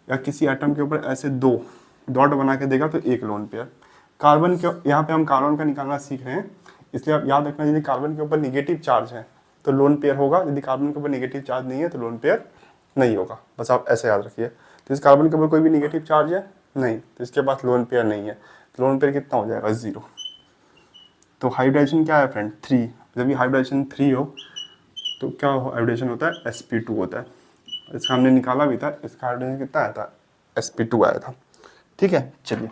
या किसी एटम के ऊपर ऐसे दो डॉट बना के देगा तो एक लोन पेयर। कार्बन के यहाँ पे हम कार्बन का निकालना सीख रहे हैं, इसलिए आप याद रखना, यदि कार्बन के ऊपर निगेटिव चार्ज है तो लोन पेयर होगा, यदि कार्बन के ऊपर निगेटिव चार्ज नहीं है तो लोन पेयर नहीं होगा। बस आप ऐसे याद रखिए। तो इस कार्बन के ऊपर कोई भी निगेटिव चार्ज है नहीं, तो इसके पास लोन पेयर नहीं है, तो लोन पेयर कितना हो जाएगा? 0। तो हाइब्रिडाइजेशन क्या है फ्रेंड? 3। जब भी हाइब्रिडाइजेशन 3 हो तो क्या हाइब्रिडेशन होता है? sp2 होता है। इसका हमने निकाला भी था, इसका हाइब्रिडेशन कितना आया था? sp2 आया था। ठीक है, चलिए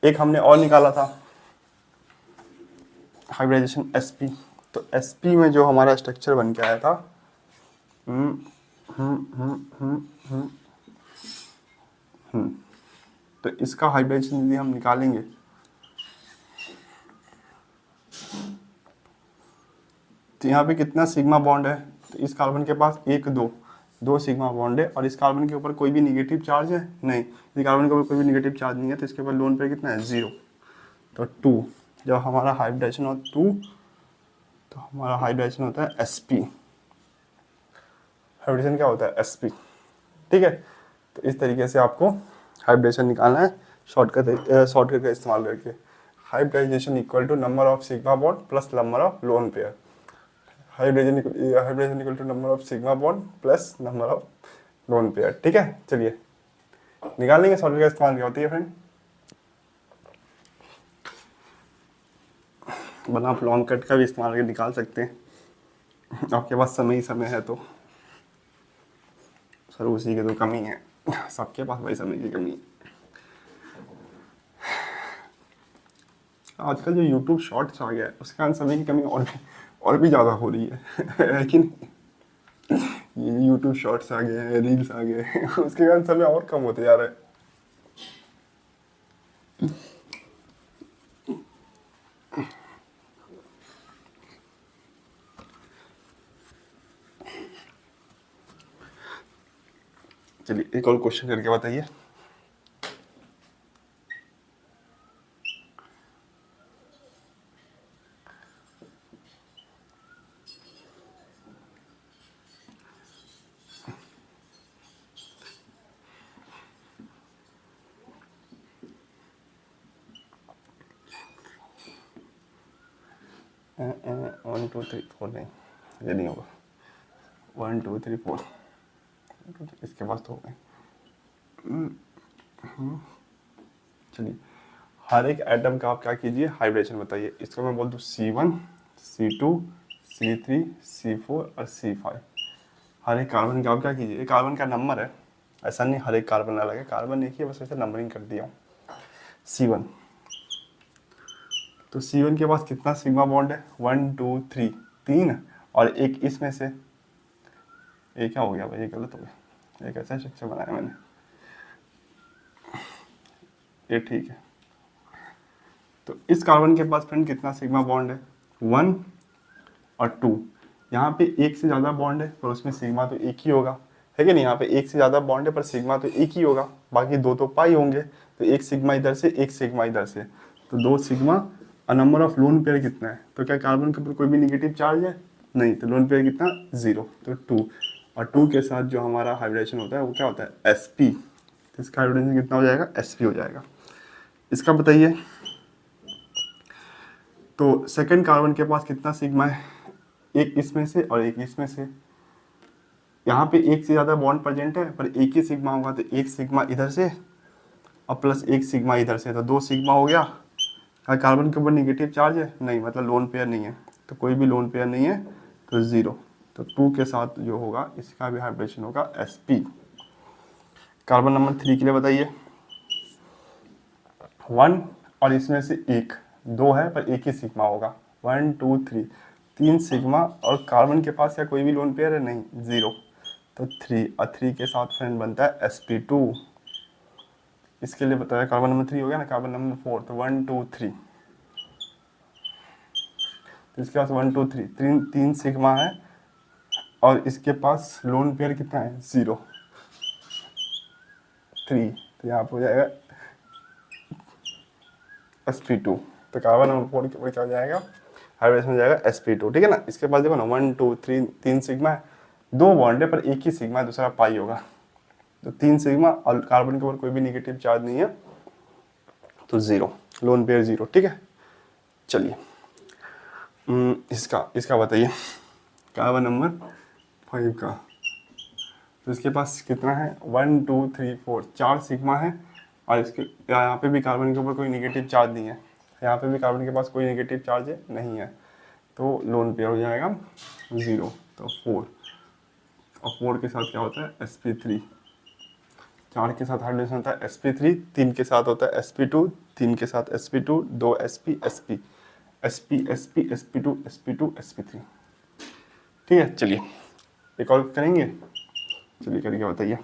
एक हमने और निकाला था हाइब्रिडाइजेशन sp। तो sp में जो हमारा स्ट्रक्चर बन के आया था, तो इसका हाइब्रिडेशन यदि हम निकालेंगे तो यहाँ पे कितना सिग्मा बॉन्ड है? तो इस कार्बन के पास 1 2 सिग्मा बॉन्ड है, और इस कार्बन के ऊपर कोई भी निगेटिव चार्ज है नहीं, इस कार्बन के ऊपर कोई भी निगेटिव चार्ज नहीं है, तो इसके ऊपर लोन पेयर कितना है? 0। तो 2, जब हमारा हाइब्रिडेशन हो 2 तो हमारा हाइब्रिडेशन होता है sp। हाइब्रिडेशन क्या होता है? sp। ठीक है, तो इस तरीके से आपको हाइब्रिडेशन निकालना है शॉर्टकट का इस्तेमाल करके। Hybridisation equal to number of sigma bond plus number of lone pair. Hybridisation equal to number of sigma bond plus number of lone pair. ठीक है, चलिए निकाल लेंगे। शॉर्टकट का इस्तेमाल क्या होती है फ्रेंड? बना आप लॉन्ग कट का भी इस्तेमाल करके निकाल सकते हैं, आपके पास समय ही समय है तो। सर उसी की तो कमी है, सबके पास वही समय की कमी है। आजकल जो YouTube शॉर्ट्स आ गया है उसके कारण समय की कमी और भी ज़्यादा हो रही है लेकिन ये YouTube शॉर्ट्स आ गए हैं, रील्स आ गए हैं, उसके कारण समय और कम होते जा रहा है। चलिए एक और क्वेश्चन करके बताइए। वन टू थ्री फोर नहीं, ये नहीं होगा। 1 2 3 4, इसके पास तो हो गए। चलिए हर एक एटम का आप क्या कीजिए? हाइब्रिडेशन बताइए। इसको मैं बोल दूँ C1 C2 C3 C4 और C5। हर एक कार्बन का आप क्या कीजिए? कार्बन का नंबर है, ऐसा नहीं हर एक कार्बन अलग है, कार्बन एक ही है, बस वैसे नंबरिंग कर दिया हूँ। C1, तो C1 के पास कितना सिग्मा बॉन्ड है? 1 2 3, 3, और एक इसमें से, ये क्या हो गया भाई? ये गलत हो गया, एक ऐसा स्ट्रक्चर बनाया मैंने, ये ठीक है। तो इस कार्बन के पास फ्रेंड कितना सिग्मा बॉन्ड है? 1 और 2। यहाँ पे एक से ज़्यादा बॉन्ड है पर उसमें सिग्मा तो एक ही होगा, है कि नहीं? यहाँ पे एक से ज़्यादा बॉन्ड है पर सिग्मा तो एक ही होगा, बाकी दो तो पाई होंगे, तो एक सिग्मा इधर से एक सिग्मा इधर से, तो 2 सिग्मा। और नंबर ऑफ लोन पेयर कितना है? तो क्या कार्बन के ऊपर कोई भी निगेटिव चार्ज है? नहीं, तो लोन पेयर कितना? 0, तो 2। और 2 के साथ जो हमारा हाइब्रिडेशन होता है वो क्या होता है? sp। तो इसका हाइब्रिडेशन कितना हो जाएगा? sp हो जाएगा। इसका बताइए। तो सेकंड कार्बन के पास कितना सिग्मा है? एक इसमें से और एक इसमें से। यहाँ पे एक से ज़्यादा बॉन्ड प्रेजेंट है पर एक ही सिग्मा होगा, तो एक सिग्मा इधर से और प्लस एक सिग्मा इधर से, तो 2 सिग्मा हो गया। कार्बन के ऊपर निगेटिव चार्ज है? नहीं, मतलब लोन पेयर नहीं है, तो कोई भी लोन पेयर नहीं है, तो 0। तो 2 के साथ जो होगा इसका भी हाइब्रिडेशन होगा sp। कार्बन नंबर 3 के लिए बताइए। 1 और इसमें से एक, 2 है पर एक ही सिग्मा होगा। 1 2 3, 3 सिग्मा, और कार्बन के पास क्या कोई भी लोन पेयर है? नहीं, 0। तो 3 और 3 के साथ फ्रेंड बनता है sp2। इसके लिए बताया कार्बन नंबर 3 हो गया ना। कार्बन नंबर 4, तो 1 2 3, तो इसके पास 1 2 3, 3 सिग्मा है और इसके पास लोन पेयर कितना है 0 3, तो यहाँ पे हो जाएगा sp2। तो कार्बन नंबर 4 के ऊपर क्या हो जाएगा, हाइब्रिडेशन हो जाएगा sp2। ठीक है ना। इसके पास देखो ना 1 2 3 3 सिग्मा है, 2 बॉन्ड है पर एक ही सिग्मा है, दूसरा पाई होगा, तो 3 सिग्मा और कार्बन के ऊपर कोई भी नेगेटिव चार्ज नहीं है, तो 0, लोन पेयर 0। ठीक है। चलिए इसका बताइए, कार्बन नंबर 5 का। तो इसके पास कितना है 1 2 3 4, 4 सिग्मा है और इसके यहाँ पे भी कार्बन के ऊपर कोई नेगेटिव चार्ज नहीं है, यहाँ पे भी कार्बन के पास कोई नेगेटिव चार्ज नहीं है, तो लोन पेयर हो जाएगा 0। तो 4 और 4 के साथ क्या होता है sp3, 4 के साथ हाइड्रोजन होता है sp3, 3 के साथ होता है sp2, 3 के साथ sp2, 2 sp sp sp sp sp2 sp2 sp3। ठीक है। चलिए एक और करेंगे, चलिए करके बताइए।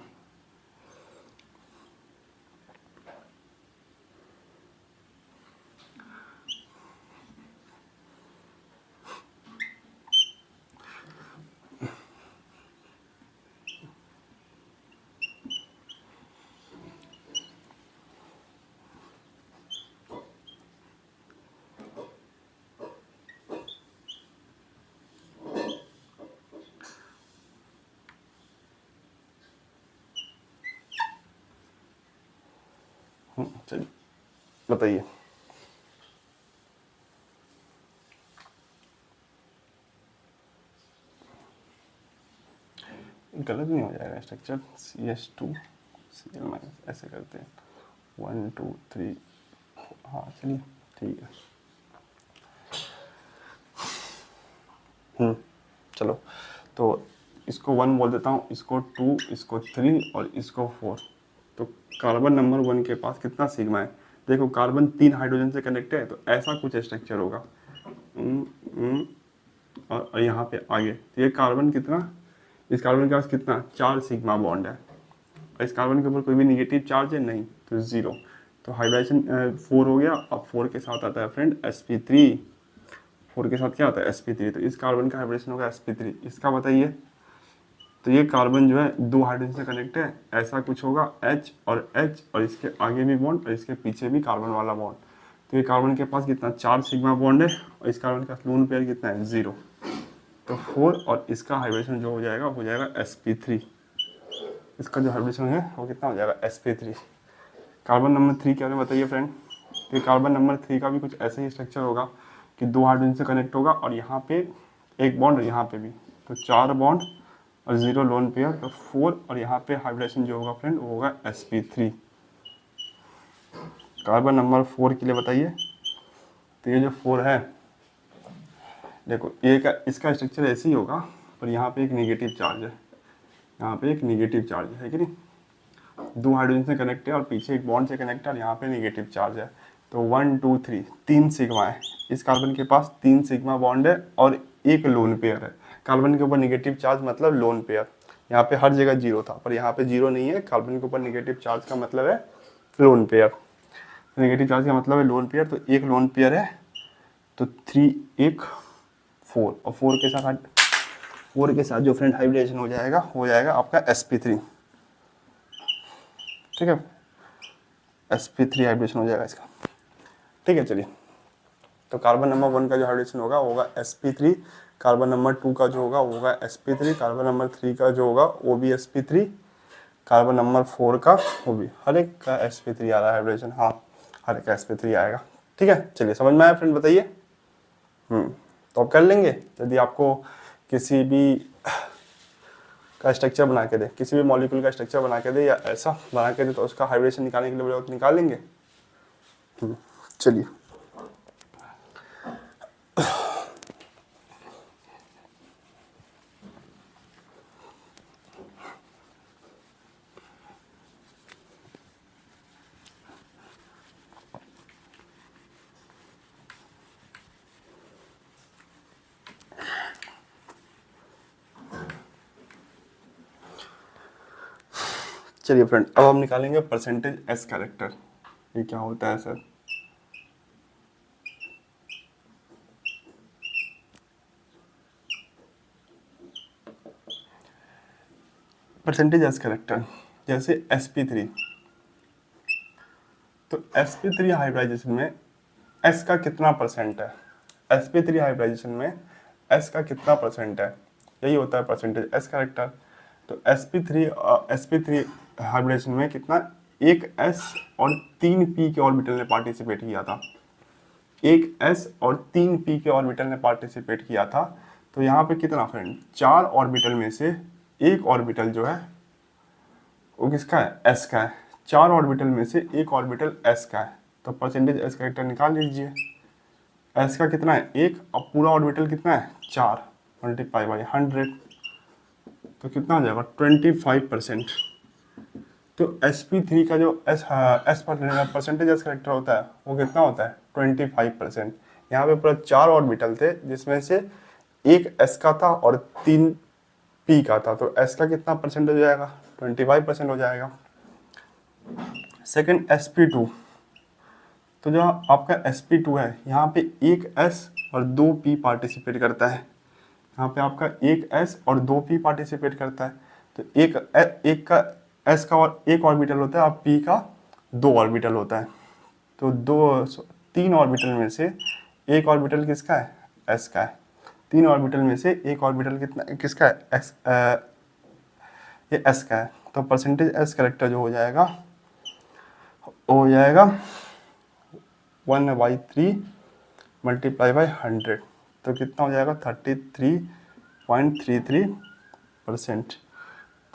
चलिए बताइए। गलत नहीं हो जाएगा स्ट्रक्चर, CH2 Cl- ऐसे करते हैं 1 2 3। हाँ चलिए ठीक है। चलो तो इसको 1 बोल देता हूँ, इसको 2, इसको 3 और इसको 4। तो कार्बन नंबर 1 के पास कितना सिग्मा है, देखो कार्बन 3 हाइड्रोजन से कनेक्ट है, तो ऐसा कुछ स्ट्रक्चर होगा। और यहाँ पे आगे तो ये कार्बन कितना, इस कार्बन के पास कितना 4 सिग्मा बॉन्ड है, और इस कार्बन के ऊपर कोई भी निगेटिव चार्ज है नहीं, तो 0। तो हाइड्रोजन 4 हो गया। अब 4 के साथ आता है फ्रेंड sp3, 4 के साथ क्या आता है sp3, तो इस कार्बन का हाइब्रिडेशन होगा sp3। इसका बताइए। तो ये कार्बन जो है 2 हाइड्रोजन से कनेक्ट है, ऐसा कुछ होगा H और इसके आगे भी बॉन्ड और इसके पीछे भी कार्बन वाला बॉन्ड। तो ये कार्बन के पास कितना 4 सिग्मा बॉन्ड है और इस कार्बन का लोन पेयर कितना है 0। तो 4 और इसका हाइब्रिडेशन जो हो जाएगा sp3। इसका जो हाइब्रिडेशन है वो कितना हो जाएगा sp3। कार्बन नंबर 3 क्या है बताइए फ्रेंड। तो कार्बन नंबर 3 का भी कुछ ऐसे ही स्ट्रक्चर होगा कि 2 हाइड्रोजन से कनेक्ट होगा और यहाँ पे एक बॉन्ड और यहाँ पे भी, तो 4 बॉन्ड और 0 लोन पेयर, तो 4 और यहाँ पे हाइब्रिडेशन जो होगा फ्रेंड वो होगा sp3। कार्बन नंबर 4 के लिए बताइए। तो ये जो 4 है, देखो ये का इसका स्ट्रक्चर ऐसे ही होगा, पर यहाँ पे एक नेगेटिव चार्ज है, यहाँ पे एक नेगेटिव चार्ज है कि नहीं, 2 हाइड्रोजन से कनेक्ट है और पीछे एक बॉन्ड से कनेक्ट है और यहाँ पे नेगेटिव चार्ज है। तो 1 2 3 3 सिग्मा है, इस कार्बन के पास 3 सिग्मा बॉन्ड है और एक लोन पेयर है। कार्बन के ऊपर नेगेटिव चार्ज मतलब लोन पेयर, यहाँ पे हर जगह 0 था पर यहाँ पे 0 नहीं है, कार्बन के ऊपर नेगेटिव चार्ज का मतलब है लोन पेयर। नेगेटिव चार्ज का मतलब है लोन पेयर, तो एक लोन पेयर है, तो 3 1 4 और 4 के साथ जो फ्रेंड हाइब्रिडेशन हो जाएगा आपका sp3। ठीक है, sp3 हाइब्रिडेशन हो जाएगा इसका। ठीक है। चलिए तो कार्बन नंबर 1 का जो हाइड्रोजन होगा वो होगा sp3, कार्बन नंबर 2 का जो होगा वो होगा sp3, कार्बन नंबर 3 का जो होगा वो भी sp3, कार्बन नंबर 4 का वो भी, हर एक का sp3 आ रहा है हाइड्रोजन। हाँ हर एक का sp3 आएगा। ठीक है। चलिए समझ में आया फ्रेंड बताइए। तो आप कर लेंगे। यदि आपको किसी भी का स्ट्रक्चर बना के दे, किसी भी मॉलिक्यूल का स्ट्रक्चर बना के दे या ऐसा बना के दे, तो उसका हाइब्रिडेशन निकालने के लिए बोले तो निकाल लेंगे। चलिए चलिए फ्रेंड, अब हम निकालेंगे परसेंटेज एस कैरेक्टर। ये क्या होता है सर। परसेंटेज एस करेक्टर, जैसे sp3, तो sp3 हाइब्रिडाइजेशन में s का कितना परसेंट है, sp3 हाइब्रिडाइजेशन में s का कितना परसेंट है, यही होता है परसेंटेज एस करेक्टर। तो sp3 हाइब्रिडेशन में कितना, एक s और 3 p के ऑर्बिटल ने पार्टिसिपेट किया था, एक s और 3 p के ऑर्बिटल ने पार्टिसिपेट किया था। तो यहाँ पे कितना फ्रेंड, 4 ऑर्बिटल में से एक ऑर्बिटल जो है वो किसका है, s का है। 4 ऑर्बिटल में से एक ऑर्बिटल s का है, तो परसेंटेज एस करेक्टर निकाल लीजिए। s का कितना है, एक, और पूरा ऑर्बिटल कितना है, 4 मल्टीप्लाई बाई 100, तो कितना हो जाएगा 25%। तो sp3 का जो s परसेंटेज एस करेक्टर होता है वो कितना होता है 25%। यहाँ पे पूरा 4 ऑर्बिटल थे जिसमें से एक s का था और 3 p का था, तो s का कितना परसेंटेज हो जाएगा 25% हो जाएगा। सेकंड sp2, तो जो आपका sp2 है यहाँ पे एक s और 2 p पार्टिसिपेट करता है, यहाँ पे आपका एक s और 2 p पार्टिसिपेट करता है। तो एक का s का और एक ऑर्बिटल होता है और p का 2 ऑर्बिटल होता है। तो 3 ऑर्बिटल में से एक ऑर्बिटल किसका है, s का है। 3 ऑर्बिटल में से एक ऑर्बिटल किसका है, ये s का है। तो परसेंटेज एस करेक्टर जो हो जाएगा वो हो जाएगा 1/3 मल्टीप्लाई बाई 100, तो कितना हो जाएगा 33.33%।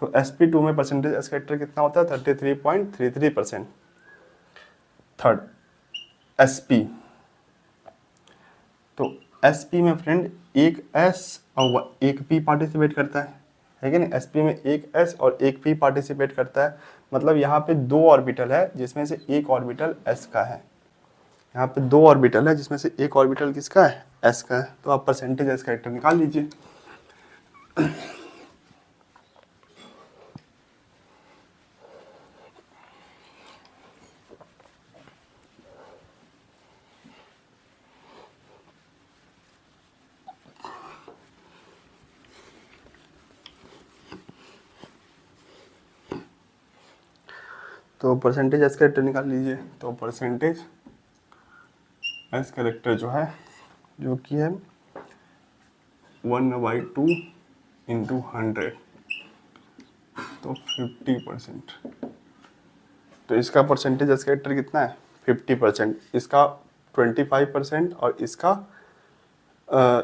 तो sp2 में परसेंटेज एस करेक्टर कितना होता है 33.33%। थर्ड sp, तो sp में फ्रेंड एक s और एक p पार्टिसिपेट करता है कि नहीं, sp में एक s और एक p पार्टिसिपेट करता है। मतलब यहाँ पे 2 ऑर्बिटल है जिसमें से एक ऑर्बिटल s का है, यहाँ पे 2 ऑर्बिटल है जिसमें से एक ऑर्बिटल किसका है, s का है। तो आप परसेंटेज एस करेक्टर निकाल लीजिए। तो परसेंटेज एस करेक्टर निकाल लीजिए। तो परसेंटेज एस करेक्टर जो है, जो कि है 1/2 इंटू 100, तो 50%। तो इसका परसेंटेज एस करेक्टर कितना है 50%, इसका 25% और इसका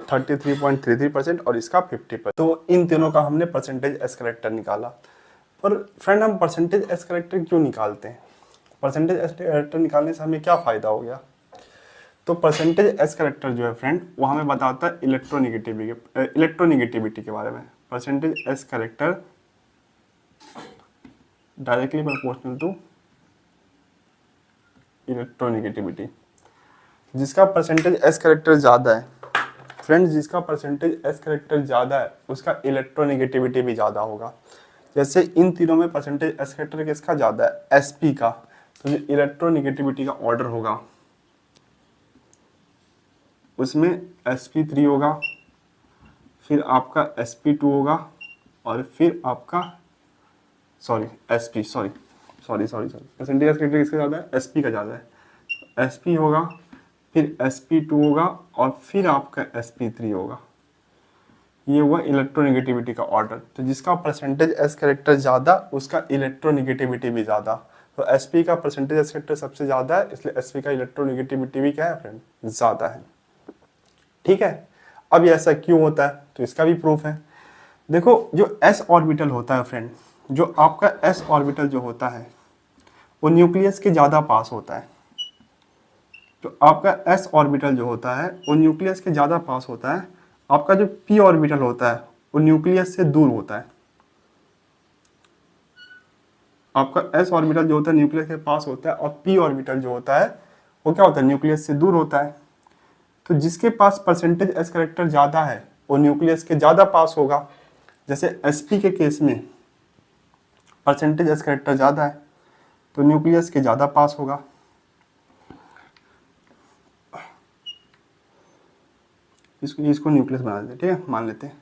33.33% और इसका 50%। तो इन तीनों का हमने परसेंटेज एस करेक्टर निकाला। पर फ्रेंड हम परसेंटेज एस करेक्टर क्यों निकालते हैं, परसेंटेज एस करेक्टर निकालने से हमें क्या फ़ायदा हो गया। तो परसेंटेज एस करेक्टर जो है फ्रेंड वो हमें बताता है इलेक्ट्रोनिगेटिविटी के बारे में। Percentage S character directly proportional to electronegativity. जिसका परसेंटेज एस करेक्टर ज़्यादा है फ्रेंड्स, जिसका परसेंटेज एस करेक्टर ज़्यादा है उसका इलेक्ट्रोनिगेटिविटी भी ज़्यादा होगा। जैसे इन तीनों में परसेंटेज एस करेक्टर किसका ज़्यादा है, sp का, तो जो इलेक्ट्रोनिगेटिविटी का ऑर्डर होगा उसमें sp3 होगा, फिर आपका sp2 होगा, और फिर आपका परसेंटेज एस करेक्टर किसका ज़्यादा है, sp का ज़्यादा है। sp होगा, फिर sp2 होगा, और फिर आपका sp3 होगा। ये हुआ इलेक्ट्रोनिगेटिविटी का ऑर्डर। तो जिसका परसेंटेज एस करेक्टर ज़्यादा उसका इलेक्ट्रोनिगेटिविटी भी ज़्यादा। तो sp का परसेंटेज एस करेक्टर सबसे ज़्यादा है, इसलिए sp का इलेक्ट्रोनिगेटिविटी भी क्या है फ्रेंड, ज़्यादा है। ठीक है, अब ये ऐसा क्यों होता है, तो इसका भी प्रूफ है। देखो जो s ऑर्बिटल होता है फ्रेंड, जो आपका s ऑर्बिटल जो होता है वो न्यूक्लियस के ज़्यादा पास होता है। तो आपका s ऑर्बिटल जो होता है वो न्यूक्लियस के ज़्यादा पास होता है। आपका जो p ऑर्बिटल होता है वो न्यूक्लियस से दूर होता है। आपका s ऑर्बिटल जो होता है न्यूक्लियस के पास होता है, और p ऑर्बिटल जो होता है वो क्या होता है, न्यूक्लियस से दूर होता है। तो जिसके पास परसेंटेज एस करेक्टर ज़्यादा है वो न्यूक्लियस के ज़्यादा पास होगा। जैसे sp के केस में परसेंटेज एस करेक्टर ज़्यादा है तो न्यूक्लियस के ज़्यादा पास होगा। इसको न्यूक्लियस बना देते हैं, ठीक है, मान लेते हैं।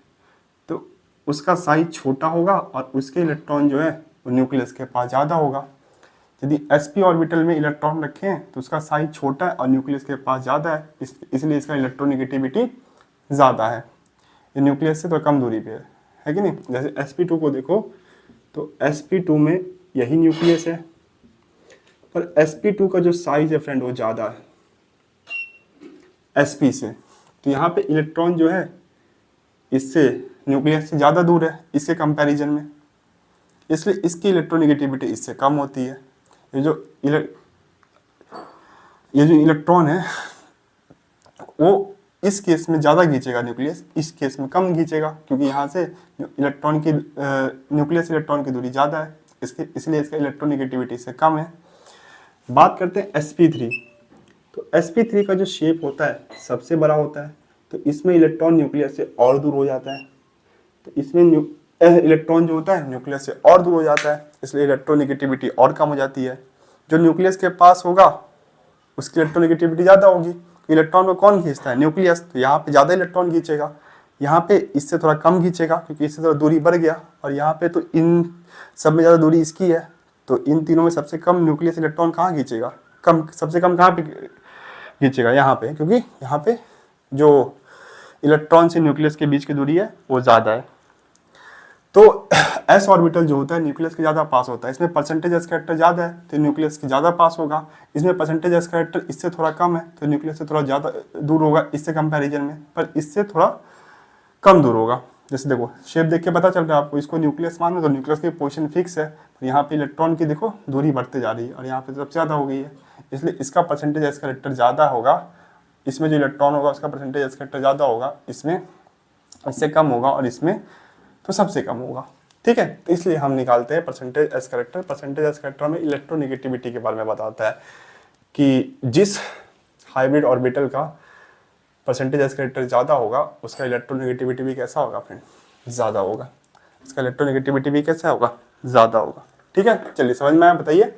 तो उसका साइज छोटा होगा और उसके इलेक्ट्रॉन जो है वो न्यूक्लियस के पास ज़्यादा होगा। यदि sp ऑर्बिटल में इलेक्ट्रॉन रखें हैं तो उसका साइज छोटा है और न्यूक्लियस के पास ज़्यादा है, इसलिए इसका इलेक्ट्रोनेगेटिविटी ज़्यादा है। ये न्यूक्लियस से तो कम दूरी पे है कि नहीं। जैसे sp2 को देखो तो sp2 में यही न्यूक्लियस है, पर sp2 का जो साइज है फ्रेंड वो ज़्यादा है sp से। तो यहाँ पे इलेक्ट्रॉन जो है इससे न्यूक्लियस से ज़्यादा दूर है इसके कंपैरिजन में, इसलिए इसकी इलेक्ट्रोनेगेटिविटी इससे कम होती है। ये जो इलेक्ट्रॉन है वो इस केस में ज़्यादा खींचेगा न्यूक्लियस, इस केस में कम खींचेगा, क्योंकि यहाँ से इलेक्ट्रॉन की न्यूक्लियस इलेक्ट्रॉन की दूरी ज़्यादा है, इसलिए इसका इलेक्ट्रोनेगेटिविटी से कम है। बात करते हैं sp3। तो sp3 का जो शेप होता है सबसे बड़ा होता है, तो इसमें इलेक्ट्रॉन न्यूक्लियस से और दूर हो जाता है। तो इसमें इलेक्ट्रॉन जो होता है न्यूक्लियस से और दूर हो जाता है, इसलिए इलेक्ट्रोनेगेटिविटी और कम हो जाती है। जो न्यूक्लियस के पास होगा उसकी इलेक्ट्रोनेगेटिविटी ज़्यादा होगी। इलेक्ट्रॉन को कौन खींचता है? न्यूक्लियस। तो यहाँ पे ज़्यादा इलेक्ट्रॉन खींचेगा, यहाँ पे इससे थोड़ा कम खींचेगा क्योंकि इससे थोड़ा दूरी बढ़ गया, और यहाँ पे तो इन सब में ज़्यादा दूरी इसकी है। तो इन तीनों में सबसे कम न्यूक्लियस इलेक्ट्रॉन कहाँ खींचेगा? सबसे कम कहाँ पे खींचेगा? यहाँ पे, क्योंकि यहाँ पे जो इलेक्ट्रॉन से न्यूक्लियस के बीच की दूरी है वो ज़्यादा है। तो s ऑर्बिटल जो होता है न्यूक्लियस के ज़्यादा पास होता है, इसमें परसेंटेज s कैरेक्टर ज़्यादा है तो न्यूक्लियस के ज़्यादा पास होगा। इसमें परसेंटेज s कैरेक्टर इससे थोड़ा कम है तो न्यूक्लियस से थोड़ा ज़्यादा दूर होगा इससे कंपैरिजन में, पर इससे थोड़ा कम दूर होगा। जैसे देखो शेप देख के पता चल रहा है आपको, इसको न्यूक्लियस मान लो तो न्यूक्लियस की पोजीशन फिक्स है, तो यहाँ पे इलेक्ट्रॉन की देखो दूरी बढ़ते जा रही है और यहाँ पे सबसे ज़्यादा हो गई है, इसलिए इसका परसेंटेज s कैरेक्टर ज़्यादा होगा। इसमें जो इलेक्ट्रॉन होगा उसका परसेंटेज s कैरेक्टर ज़्यादा होगा, इसमें इससे कम होगा और इसमें तो सबसे कम होगा। ठीक है, तो इसलिए हम निकालते हैं percentage s character. Percentage s character में इलेक्ट्रोनेगेटिविटी के बारे में बताता है कि जिस हाइब्रिड ऑर्बिटल का परसेंटेज s कैरेक्टर ज़्यादा होगा उसका इलेक्ट्रोनेगेटिविटी भी कैसा होगा फ्रेंड? ज़्यादा होगा। इसका इलेक्ट्रोनेगेटिविटी भी कैसा होगा? ज़्यादा होगा। ठीक है, चलिए समझ में आया? बताइए।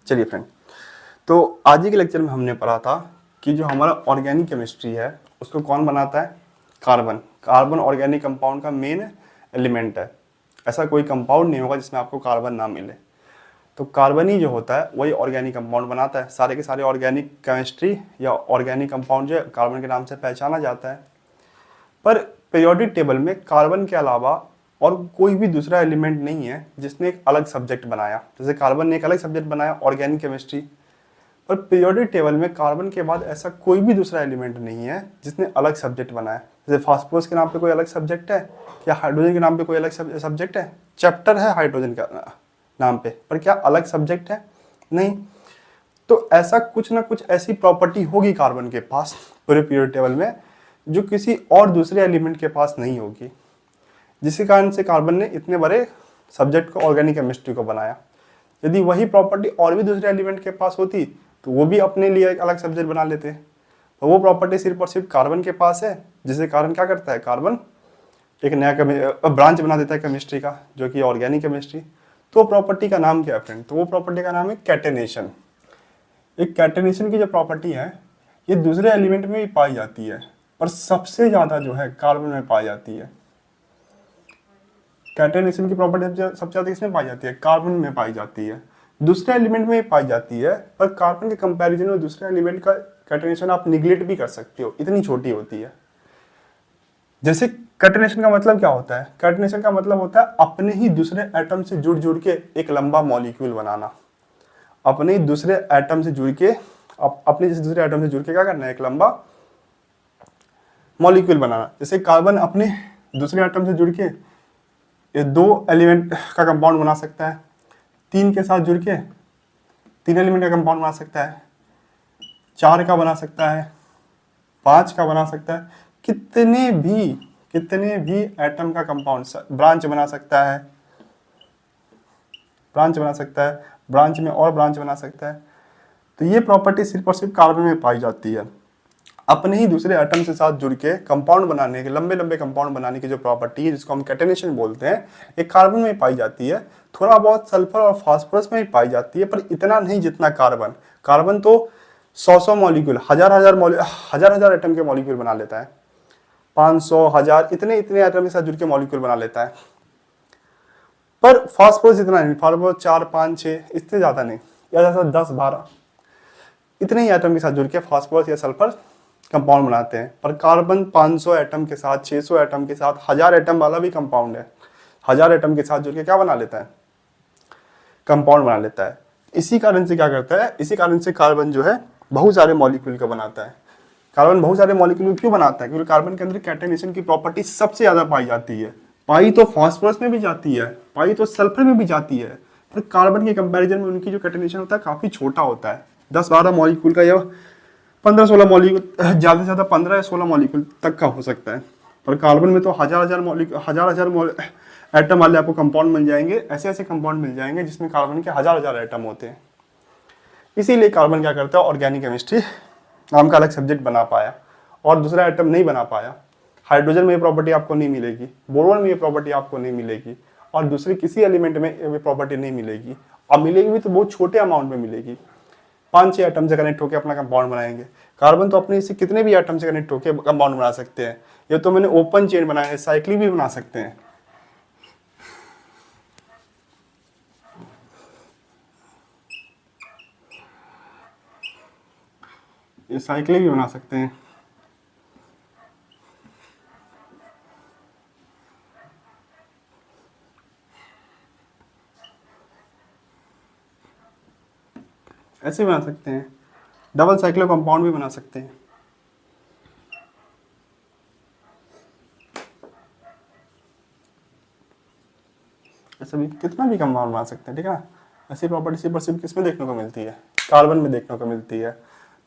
चलिए फ्रेंड, तो आज ही के लेक्चर में हमने पढ़ा था कि जो हमारा ऑर्गेनिक केमिस्ट्री है उसको कौन बनाता है? कार्बन। कार्बन ऑर्गेनिक कंपाउंड का मेन एलिमेंट है। ऐसा कोई कंपाउंड नहीं होगा जिसमें आपको कार्बन ना मिले। तो कार्बन ही जो होता है वही ऑर्गेनिक कंपाउंड बनाता है। सारे के सारे ऑर्गेनिक केमिस्ट्री या ऑर्गेनिक कंपाउंड जो है कार्बन के नाम से पहचाना जाता है। पर पीरियोडिक टेबल में कार्बन के अलावा और कोई भी दूसरा एलिमेंट नहीं है जिसने एक अलग सब्जेक्ट बनाया। जैसे कार्बन ने एक अलग सब्जेक्ट बनाया ऑर्गेनिक केमिस्ट्री, पर पीरियोडिक टेबल में कार्बन के बाद ऐसा कोई भी दूसरा एलिमेंट नहीं है जिसने अलग सब्जेक्ट बनाया। जैसे फास्फोरस के नाम पे कोई अलग सब्जेक्ट है, या हाइड्रोजन के नाम पे कोई अलग सब्जेक्ट है? चैप्टर है हाइड्रोजन का नाम पे, पर क्या अलग सब्जेक्ट है? नहीं। तो ऐसा कुछ ना कुछ ऐसी प्रॉपर्टी होगी कार्बन के पास पूरे पीरियोडिक टेबल में जो किसी और दूसरे एलिमेंट के पास नहीं होगी, जिसके कारण से कार्बन ने इतने बड़े सब्जेक्ट को ऑर्गेनिक केमिस्ट्री को बनाया। यदि वही प्रॉपर्टी और भी दूसरे एलिमेंट के पास होती तो वो भी अपने लिए एक अलग सब्जेक्ट बना लेते। तो वो प्रॉपर्टी सिर्फ और सिर्फ कार्बन के पास है, जिससे कारण क्या करता है? कार्बन एक नया ब्रांच बना देता है केमिस्ट्री का, जो कि ऑर्गेनिक केमिस्ट्री। तो प्रॉपर्टी का नाम क्या है फ्रेंड? तो वो प्रॉपर्टी का नाम है कैटेनेशन। एक कैटेनेशन की जो प्रॉपर्टी है ये दूसरे एलिमेंट में भी पाई जाती है, पर सबसे ज़्यादा जो है कार्बन में पाई जाती है। कैटेनेशन की प्रॉपर्टी सबसे ज़्यादा किसमें पाई जाती है? कार्बन में पाई जाती है। दूसरे एलिमेंट में पाई जाती है, पर कार्बन के कंपैरिजन में दूसरे एलिमेंट का कैटेनेशन आप निगलेक्ट भी कर सकते हो, इतनी छोटी होती है। जैसे कैटेनेशन का मतलब क्या होता है? कैटेनेशन का मतलब होता है अपने ही दूसरे एटम से जुड़ जुड़ के एक लंबा मॉलिक्यूल बनाना। अपने ही दूसरे एटम से जुड़ के अपने जैसे दूसरे एटम से जुड़ के क्या करना है? एक लंबा मॉलिक्यूल बनाना। जैसे कार्बन अपने दूसरे एटम से जुड़ के ये 2 एलिमेंट का कंपाउंड बना सकता है, 3 के साथ जुड़ के 3 एलिमेंट का कंपाउंड बना सकता है, 4 का बना सकता है, 5 का बना सकता है, कितने भी एटम का कंपाउंड ब्रांच बना सकता है। ब्रांच बना सकता है, ब्रांच में और ब्रांच बना सकता है। तो ये प्रॉपर्टी सिर्फ और सिर्फ कार्बन में पाई जाती है। अपने ही दूसरे एटम के साथ जुड़ के कंपाउंड बनाने के, लंबे लंबे कंपाउंड बनाने की जो प्रॉपर्टी है जिसको हम कैटेनेशन बोलते हैं, ये कार्बन में पाई जाती है। थोड़ा बहुत सल्फर और फास्फोरस में भी पाई जाती है, पर इतना नहीं जितना कार्बन। कार्बन तो 100 मॉलिक्यूल, हजार एटम के मॉलिक्यूल बना लेता है, 500, 1000 इतने इतने एटम के साथ जुड़ के मॉलिक्यूल बना लेता है। पर फास्फोरस इतना नहीं, फास्फोरस 4, 5, 6 इससे ज्यादा नहीं, या 10, 12 इतने ही एटम के साथ जुड़ के फास्फोरस या सल्फर कंपाउंड बनाते हैं। पर कार्बन 500 एटम के साथ, 600 एटम के साथ, 1000 एटम वाला भी कंपाउंड है, 1000 एटम के साथ जुड़ के क्या बना लेता है, कंपाउंड बना लेता है। इसी कारण से क्या करता है, इसी कारण से कार्बन जो है बहुत सारे मॉलिक्यूल का बनाता है। कार्बन बहुत सारे मॉलिक्यूल क्यों बनाता है, क्योंकि कार्बन के अंदर कैटेनेशन की प्रॉपर्टी सबसे ज्यादा पाई जाती है। पाई तो फास्फोरस में भी जाती है, पाई तो सल्फर में भी जाती है, पर कार्बन के कंपैरिजन में उनकी जो कैटेनेशन होता है काफी छोटा होता है, 10-12 मॉलिक्यूल का या 15-16 मॉलिक्यूल, ज्यादा से ज्यादा 15 या 16 मॉलिक्यूल तक का हो सकता है। पर कार्बन में तो हजार एटम वाले आपको कंपाउंड मिल जाएंगे, ऐसे ऐसे कंपाउंड मिल जाएंगे जिसमें कार्बन के हजार एटम होते हैं। इसीलिए कार्बन क्या करता है, ऑर्गेनिक केमिस्ट्री नाम का अलग सब्जेक्ट बना पाया और दूसरा एटम नहीं बना पाया। हाइड्रोजन में ये प्रॉपर्टी आपको नहीं मिलेगी, बोरोन में ये प्रॉपर्टी आपको नहीं मिलेगी, और दूसरे किसी एलिमेंट में ये प्रॉपर्टी नहीं मिलेगी। अब मिलेगी भी तो बहुत छोटे अमाउंट में मिलेगी, 5-6 एटम से कनेक्ट होकर अपना कंपाउंड बनाएंगे। कार्बन तो अपने से कितने भी एटम से कनेक्ट होकर कंपाउंड बना सकते हैं। ये तो मैंने ओपन चेन बनाया है, साइक्लिक भी बना सकते हैं। ये साइक्लिक भी बना सकते हैं। ऐसे बना सकते हैं, डबल साइक्लो कंपाउंड भी बना सकते हैं। ऐसा भी कितना भी कंपाउंड बना सकते हैं, ठीक है ना। ऐसी प्रॉपर्टी सिर्फ किसमें देखने को मिलती है, कार्बन में देखने को मिलती है।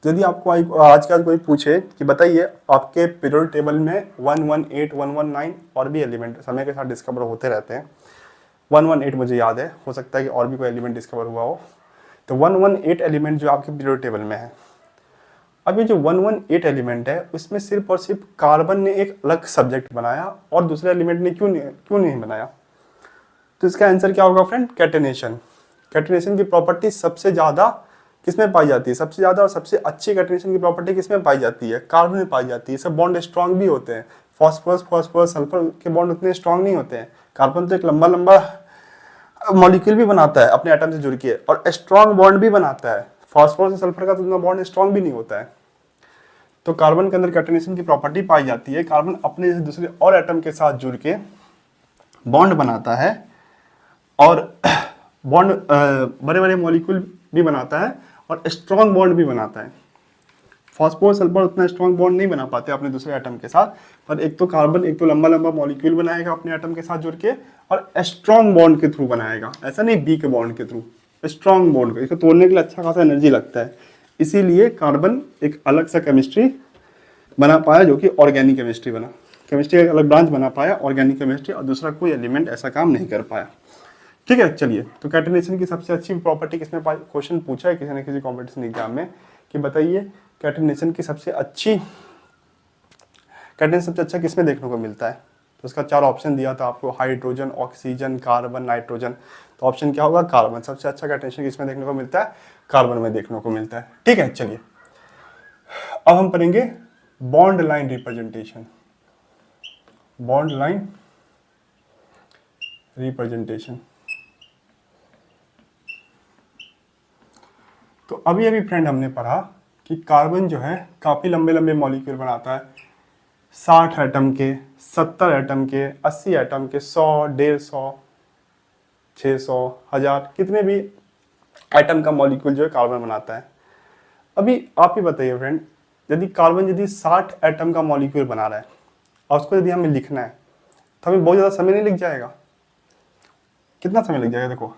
यदि आपको आज का कोई पूछे कि बताइए आपके पीरियोडिक टेबल में 118, 119 और भी एलिमेंट समय के साथ डिस्कवर होते रहते हैं। 118 मुझे याद है, हो सकता है कि और भी कोई एलिमेंट डिस्कवर हुआ हो। तो 118 एलिमेंट जो आपके पीरियोडिक टेबल में है, अब ये जो 118 एलिमेंट है उसमें सिर्फ और सिर्फ कार्बन ने एक अलग सब्जेक्ट बनाया और दूसरे एलिमेंट ने क्यों नहीं बनाया। तो इसका आंसर क्या होगा फ्रेंड, कैटेनेशन। कैटेनेशन की प्रॉपर्टी सबसे ज्यादा किसमें पाई जाती है, सबसे ज्यादा और सबसे अच्छी कैटेनेशन की प्रॉपर्टी किसमें पाई जाती है, कार्बन में पाई जाती है। सब बॉन्ड स्ट्रांग भी होते हैं, फॉस्फोरस सल्फर के बॉन्ड उतने स्ट्रांग नहीं होते हैं। कार्बन तो एक लंबा लंबा मॉलिक्यूल भी बनाता है अपने एटम से जुड़ के और स्ट्रांग बॉन्ड भी बनाता है। फॉस्फोरस और सल्फर का तो उतना बॉन्ड स्ट्रांग भी नहीं होता है। तो कार्बन के अंदर कैटेनेशन की प्रॉपर्टी पाई जाती है। कार्बन अपने दूसरे और एटम के साथ जुड़ के बॉन्ड बनाता है और बॉन्ड बड़े बड़े मॉलिक्यूल भी बनाता है और स्ट्रॉन्ग बॉन्ड भी बनाता है। फॉस्फोरस सल्फर उतना स्ट्रॉन्ग बॉन्ड नहीं बना पाते अपने दूसरे एटम के साथ, पर एक तो कार्बन एक तो लंबा लंबा मॉलिक्यूल बनाएगा अपने एटम के साथ जुड़ के और स्ट्रॉन्ग बॉन्ड के थ्रू बनाएगा। ऐसा नहीं वीक बॉन्ड के थ्रू, स्ट्रॉन्ग बॉन्ड को। इसको तोड़ने के लिए अच्छा खासा एनर्जी लगता है, इसीलिए कार्बन एक अलग सा केमिस्ट्री बना पाया जो कि ऑर्गेनिक केमिस्ट्री बना। केमिस्ट्री का अलग ब्रांच बना पाया ऑर्गेनिक केमिस्ट्री, और दूसरा कोई एलिमेंट ऐसा काम नहीं कर पाया। ठीक है, चलिए। तो कैटेनेशन की सबसे अच्छी प्रॉपर्टी किसमें पाई, क्वेश्चन पूछा है किसी न किसी कॉम्पिटिशन एग्जाम में कि बताइए कैटेनेशन की सबसे अच्छी, कैटेनेशन सबसे अच्छा किसमें देखने को मिलता है। तो उसका 4 ऑप्शन दिया था आपको, हाइड्रोजन, ऑक्सीजन, कार्बन, नाइट्रोजन। तो ऑप्शन क्या होगा, कार्बन। सबसे अच्छा कैटेनेशन किसमें देखने को मिलता है, कार्बन में देखने को मिलता है। ठीक है, चलिए अब हम पढ़ेंगे bond line representation. Bond line representation. तो अभी अभी फ्रेंड हमने पढ़ा कि कार्बन जो है काफी लंबे लंबे मॉलिक्यूल बनाता है, 60 एटम के, 70 एटम के, 80 एटम के, 100, 150, 600, 1000 कितने भी एटम का मॉलिक्यूल जो है कार्बन बनाता है। अभी आप ही बताइए फ्रेंड, यदि कार्बन यदि 60 एटम का मॉलिक्यूल बना रहा है और उसको यदि हमें लिखना है तो हमें बहुत ज़्यादा समय नहीं लग जाएगा। कितना समय लग जाएगा, देखो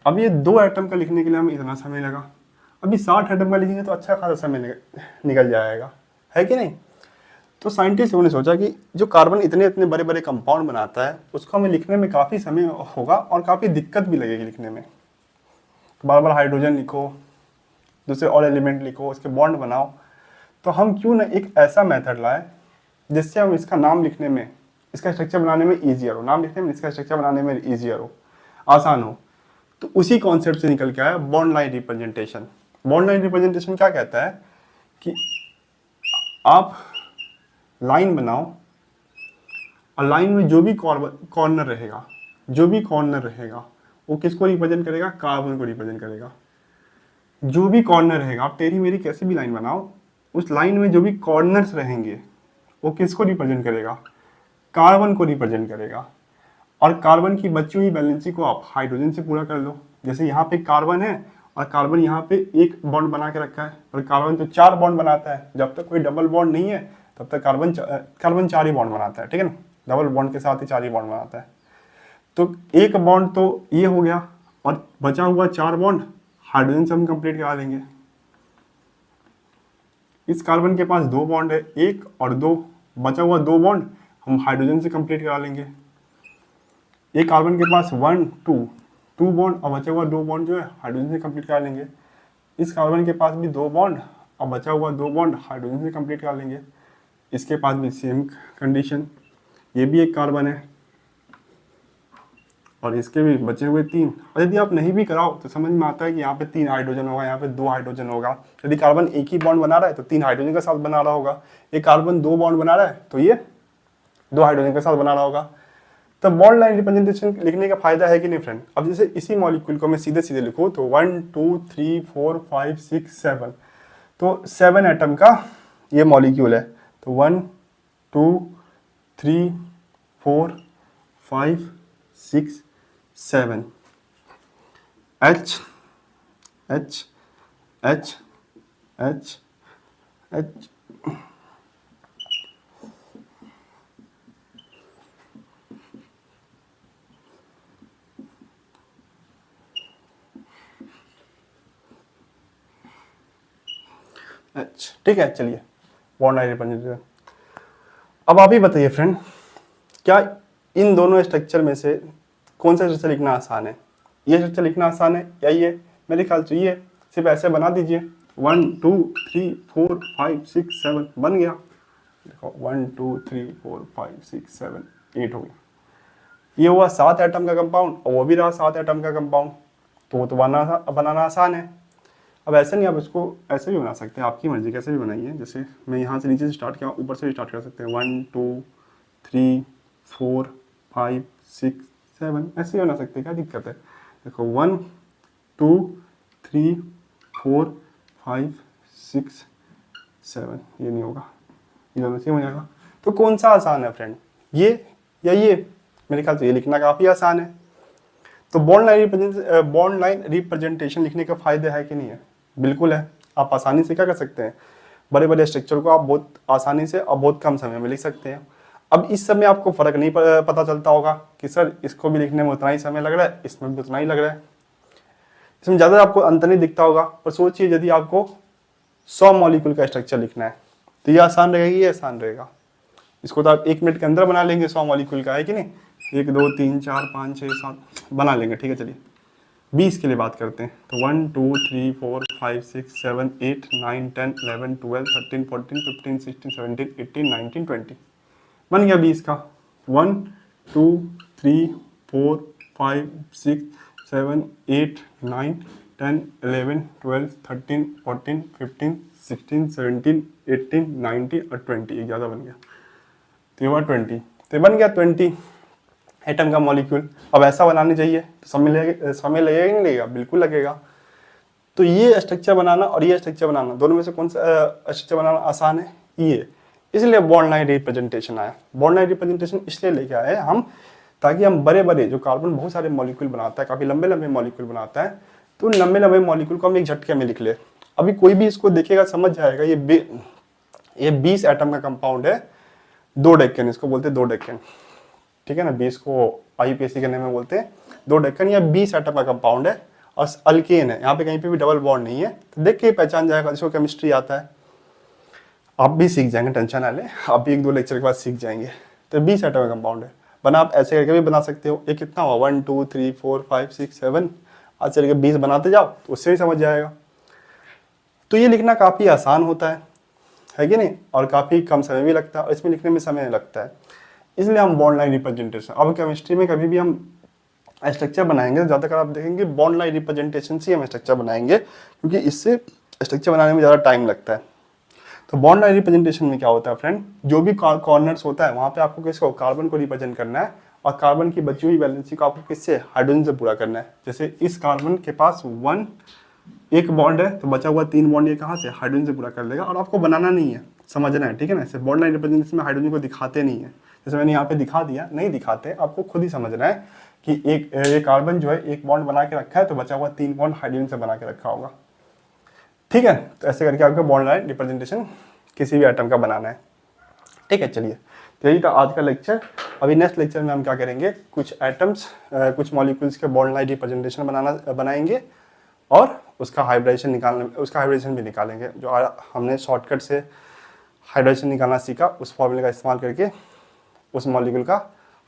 अब ये 2 एटम का लिखने के लिए हमें इतना समय लगा, अभी 60 एटम का लिखेंगे तो अच्छा खासा समय निकल जाएगा, है कि नहीं। तो साइंटिस्ट लोगों ने सोचा कि जो कार्बन इतने इतने बड़े बड़े कंपाउंड बनाता है उसको हमें लिखने में काफ़ी समय होगा और काफ़ी दिक्कत भी लगेगी लिखने में। बार बार हाइड्रोजन लिखो, दूसरे और एलिमेंट लिखो, उसके बॉन्ड बनाओ। तो हम क्यों ना एक ऐसा मेथड लाए जिससे हम इसका नाम लिखने में, इसका स्ट्रक्चर बनाने में ईजियर हो, नाम लिखने में इसका स्ट्रक्चर बनाने में ईजियर हो, आसान हो। तो उसी कॉन्सेप्ट से निकल के आया bond line representation. Bond line representation क्या कहता है कि आप लाइन बनाओ और लाइन में जो भी कॉर्नर रहेगा, वो किसको रिप्रेजेंट करेगा? कार्बन को रिप्रेजेंट करेगा। जो भी कॉर्नर रहेगा, आप तेरी मेरी कैसी भी लाइन बनाओ, उस लाइन में जो भी कॉर्नर्स रहेंगे वो किसको रिप्रेजेंट करेगा? कार्बन को रिप्रेजेंट करेगा। और कार्बन की बची हुई बैलेंसी को आप हाइड्रोजन से पूरा कर लो। जैसे यहाँ पे कार्बन है और कार्बन यहाँ पे एक बॉन्ड बना के रखा है, और कार्बन तो 4 बॉन्ड बनाता है। जब तक कोई डबल बॉन्ड नहीं है तब तक कार्बन 4 ही बॉन्ड बनाता है, ठीक है ना। डबल बॉन्ड के साथ ही 4 ही बॉन्ड बनाता है। तो एक बॉन्ड तो ये हो गया, और बचा हुआ 4 बॉन्ड हाइड्रोजन से हम कंप्लीट करा लेंगे। इस कार्बन के पास 2 बॉन्ड है, 1 और 2, बचा हुआ 2 बॉन्ड हम हाइड्रोजन से कंप्लीट करा लेंगे। एक कार्बन के पास 1 2 बॉन्ड और बचा हुआ 2 बॉन्ड जो है हाइड्रोजन से कंप्लीट करा लेंगे। इस कार्बन के पास भी 2 बॉन्ड और बचा हुआ 2 बॉन्ड हाइड्रोजन से कंप्लीट करा लेंगे। इसके पास भी सेम कंडीशन, ये भी एक कार्बन है और इसके भी बचे हुए 3। और यदि आप नहीं भी कराओ तो समझ में आता है कि यहाँ पे 3 हाइड्रोजन होगा, यहाँ पे 2 हाइड्रोजन होगा। यदि कार्बन एक ही बॉन्ड बना रहा है तो 3 हाइड्रोजन के साथ बना रहा होगा। ये कार्बन 2 बॉन्ड बना रहा है तो ये 2 हाइड्रोजन के साथ बना रहा होगा। तो बॉन्ड लाइन रिप्रेजेंटेशन लिखने का फायदा है कि नहीं फ्रेंड? अब जैसे इसी मॉलिक्यूल को मैं सीधे सीधे लिखूँ तो 1 2 3 4 5 6 7, तो 7 एटम का ये मॉलिक्यूल है। तो 1 2 3 4 5 6 7, H H H H H H, ठीक है। चलिए बॉन्ड लाइन रिप्रेजेंटेशन। अब आप ही बताइए फ्रेंड, क्या इन दोनों स्ट्रक्चर में से कौन सा स्ट्रक्चर लिखना आसान है? ये स्ट्रक्चर लिखना आसान है या ये? मेरे ख्याल से ये। सिर्फ ऐसे बना दीजिए 1 2 3 4 5 6 7 बन गया। देखो 1 2 3 4 5 6 7 8 हो गया। ये हुआ 7 एटम का कंपाउंड और वो भी रहा 7 एटम का कंपाउंड, तो वो तो बनाना आसान है। अब ऐसे नहीं, आप इसको ऐसे भी बना सकते हैं, आपकी मर्जी कैसे भी बनाइए। जैसे मैं यहाँ से नीचे से स्टार्ट किया, ऊपर से भी स्टार्ट कर सकते हैं। 1 2 3 4 5 6 7 ऐसे ही बना सकते हैं, क्या दिक्कत है? देखो 1 2 3 4 5 6 7, ये नहीं होगा, ये दोनों सेम हो जाएगा। तो कौन सा आसान है फ्रेंड, ये या ये? मेरे ख्याल से ये लिखना काफ़ी आसान है। तो बॉन्ड लाइन रिप्रेजेंटेशन लिखने का फायदा है कि नहीं है? बिल्कुल है। आप आसानी से क्या कर सकते हैं, बड़े बड़े स्ट्रक्चर को आप बहुत आसानी से और बहुत कम समय में लिख सकते हैं। अब इस समय आपको फ़र्क नहीं पता चलता होगा कि सर इसको भी लिखने में उतना ही समय लग रहा है, इसमें भी उतना ही लग रहा है, इसमें ज़्यादा आपको अंतर नहीं दिखता होगा। पर सोचिए यदि आपको 100 मॉलिक्यूल का स्ट्रक्चर लिखना है तो ये आसान रहेगा, ये आसान रहेगा। इसको तो आप 1 मिनट के अंदर बना लेंगे 100 मॉलिक्यूल का, है कि नहीं? 1 2 3 4 5 6 7 बना लेंगे, ठीक है। चलिए 20 के लिए बात करते हैं। तो 1 2 3 4 5 6 7 8 9 10 11 12 13 14 15 16 17 18 19 20 बन गया 20 का। 1 2 3 4 5 6 7 8 9 10 11 12 13 14 15 16 17 18 19 और 20, एक ज़्यादा बन गया, तो ये हुआ 20। तो बन गया 20 एटम का मॉलिक्यूल। अब ऐसा बनाने चाहिए तो समय लगेगा नहीं लगेगा? बिल्कुल लगेगा। तो ये स्ट्रक्चर बनाना और ये स्ट्रक्चर बनाना, दोनों में से कौन सा स्ट्रक्चर बनाना आसान है? ये। इसलिए बॉन्ड लाइन रिप्रेजेंटेशन आया। बॉन्ड लाइन रिप्रेजेंटेशन इसलिए लेके आए हम ताकि हम बड़े बड़े, जो कार्बन बहुत सारे मॉलिक्यूल बनाता है, काफ़ी लंबे लंबे मॉलिक्यूल बनाता है, तो उन लंबे लंबे मॉलिक्यूल को हम एक झटके में लिख ले। अभी कोई भी इसको देखेगा समझ जाएगा ये 20 एटम का कंपाउंड है, 2 डेक्कन, इसको बोलते हैं 2 डेक्कन, ठीक है ना। 20 को IUPAC करने में बोलते हैं 2 डेक्कन, या 20 एटम का कंपाउंड है और अल्केन है, यहाँ पे कहीं पे भी डबल बॉन्ड नहीं है, तो देख के पहचान जाएगा, जिसको केमिस्ट्री आता है। आप भी सीख जाएंगे, टेंशन ना लें, आप भी 1-2 लेक्चर के बाद सीख जाएंगे। तो 20 एटम का कंपाउंड है, बना आप ऐसे करके भी बना सकते हो। ये कितना हुआ 1 2 3 4 5 6 7, आज चल के 20 बनाते जाओ तो उससे भी समझ जाएगा। तो ये लिखना काफ़ी आसान होता है कि नहीं, और काफ़ी कम समय भी लगता है, और इसमें लिखने में समय नहीं लगता है, इसलिए हम बॉन्ड लाइन रिप्रेजेंटेशन। अब केमिस्ट्री में कभी भी हम स्ट्रक्चर बनाएंगे तो ज़्यादातर आप देखेंगे बॉन्ड लाइन रिप्रेजेंटेशन से हम स्ट्रक्चर बनाएंगे, क्योंकि इससे स्ट्रक्चर बनाने में ज़्यादा टाइम लगता है। तो बॉन्ड लाइन रिप्रेजेंटेशन में क्या होता है फ्रेंड, जो भी कॉर्नर्स होता है वहाँ पे आपको किसको, कार्बन को रिप्रेजेंट करना है, और कार्बन की बची हुई वैलेंसी को आपको किससे, हाइड्रोजन से पूरा करना है। जैसे इस कार्बन के पास एक बॉन्ड है तो बचा हुआ 3 बॉन्ड ये कहाँ से, हाइड्रोजन से पूरा कर लेगा, और आपको बनाना नहीं है, समझना है, ठीक है ना। ऐसे बॉन्ड लाइन रिप्रेजेंटेशन में हाइड्रोजन को दिखाते नहीं है, जैसे मैंने यहाँ पे दिखा दिया, नहीं दिखाते, आपको खुद ही समझना है कि ये कार्बन जो है एक बॉन्ड बना के रखा है, तो बचा हुआ 3 बॉन्ड हाइड्रोजन से बना के रखा होगा, ठीक है। तो ऐसे करके आपको बॉन्ड लाइन रिप्रेजेंटेशन किसी भी आइटम का बनाना है, ठीक है। चलिए, तो यही था आज का लेक्चर। अभी नेक्स्ट लेक्चर में हम क्या करेंगे, कुछ एटम्स, कुछ मॉलिक्यूल्स के बॉन्ड लाइन रिप्रेजेंटेशन बनाएंगे, और उसका हाइब्रिडेशन भी निकालेंगे। जो हमने शॉर्टकट से हाइब्रिडेशन निकालना सीखा, उस फॉर्मूले का इस्तेमाल करके उस मॉलिक्यूल का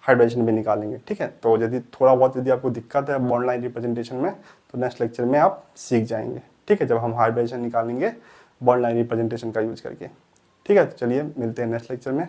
हाइब्रिडेशन भी निकालेंगे, ठीक है। तो यदि थोड़ा बहुत यदि आपको दिक्कत है बॉन्ड लाइन रिप्रेजेंटेशन में, तो नेक्स्ट लेक्चर में आप सीख जाएंगे, ठीक है, जब हम हाइब्रिडेशन निकालेंगे बॉन्ड लाइन रिप्रेजेंटेशन का यूज करके, ठीक है। तो चलिए मिलते हैं नेक्स्ट लेक्चर में।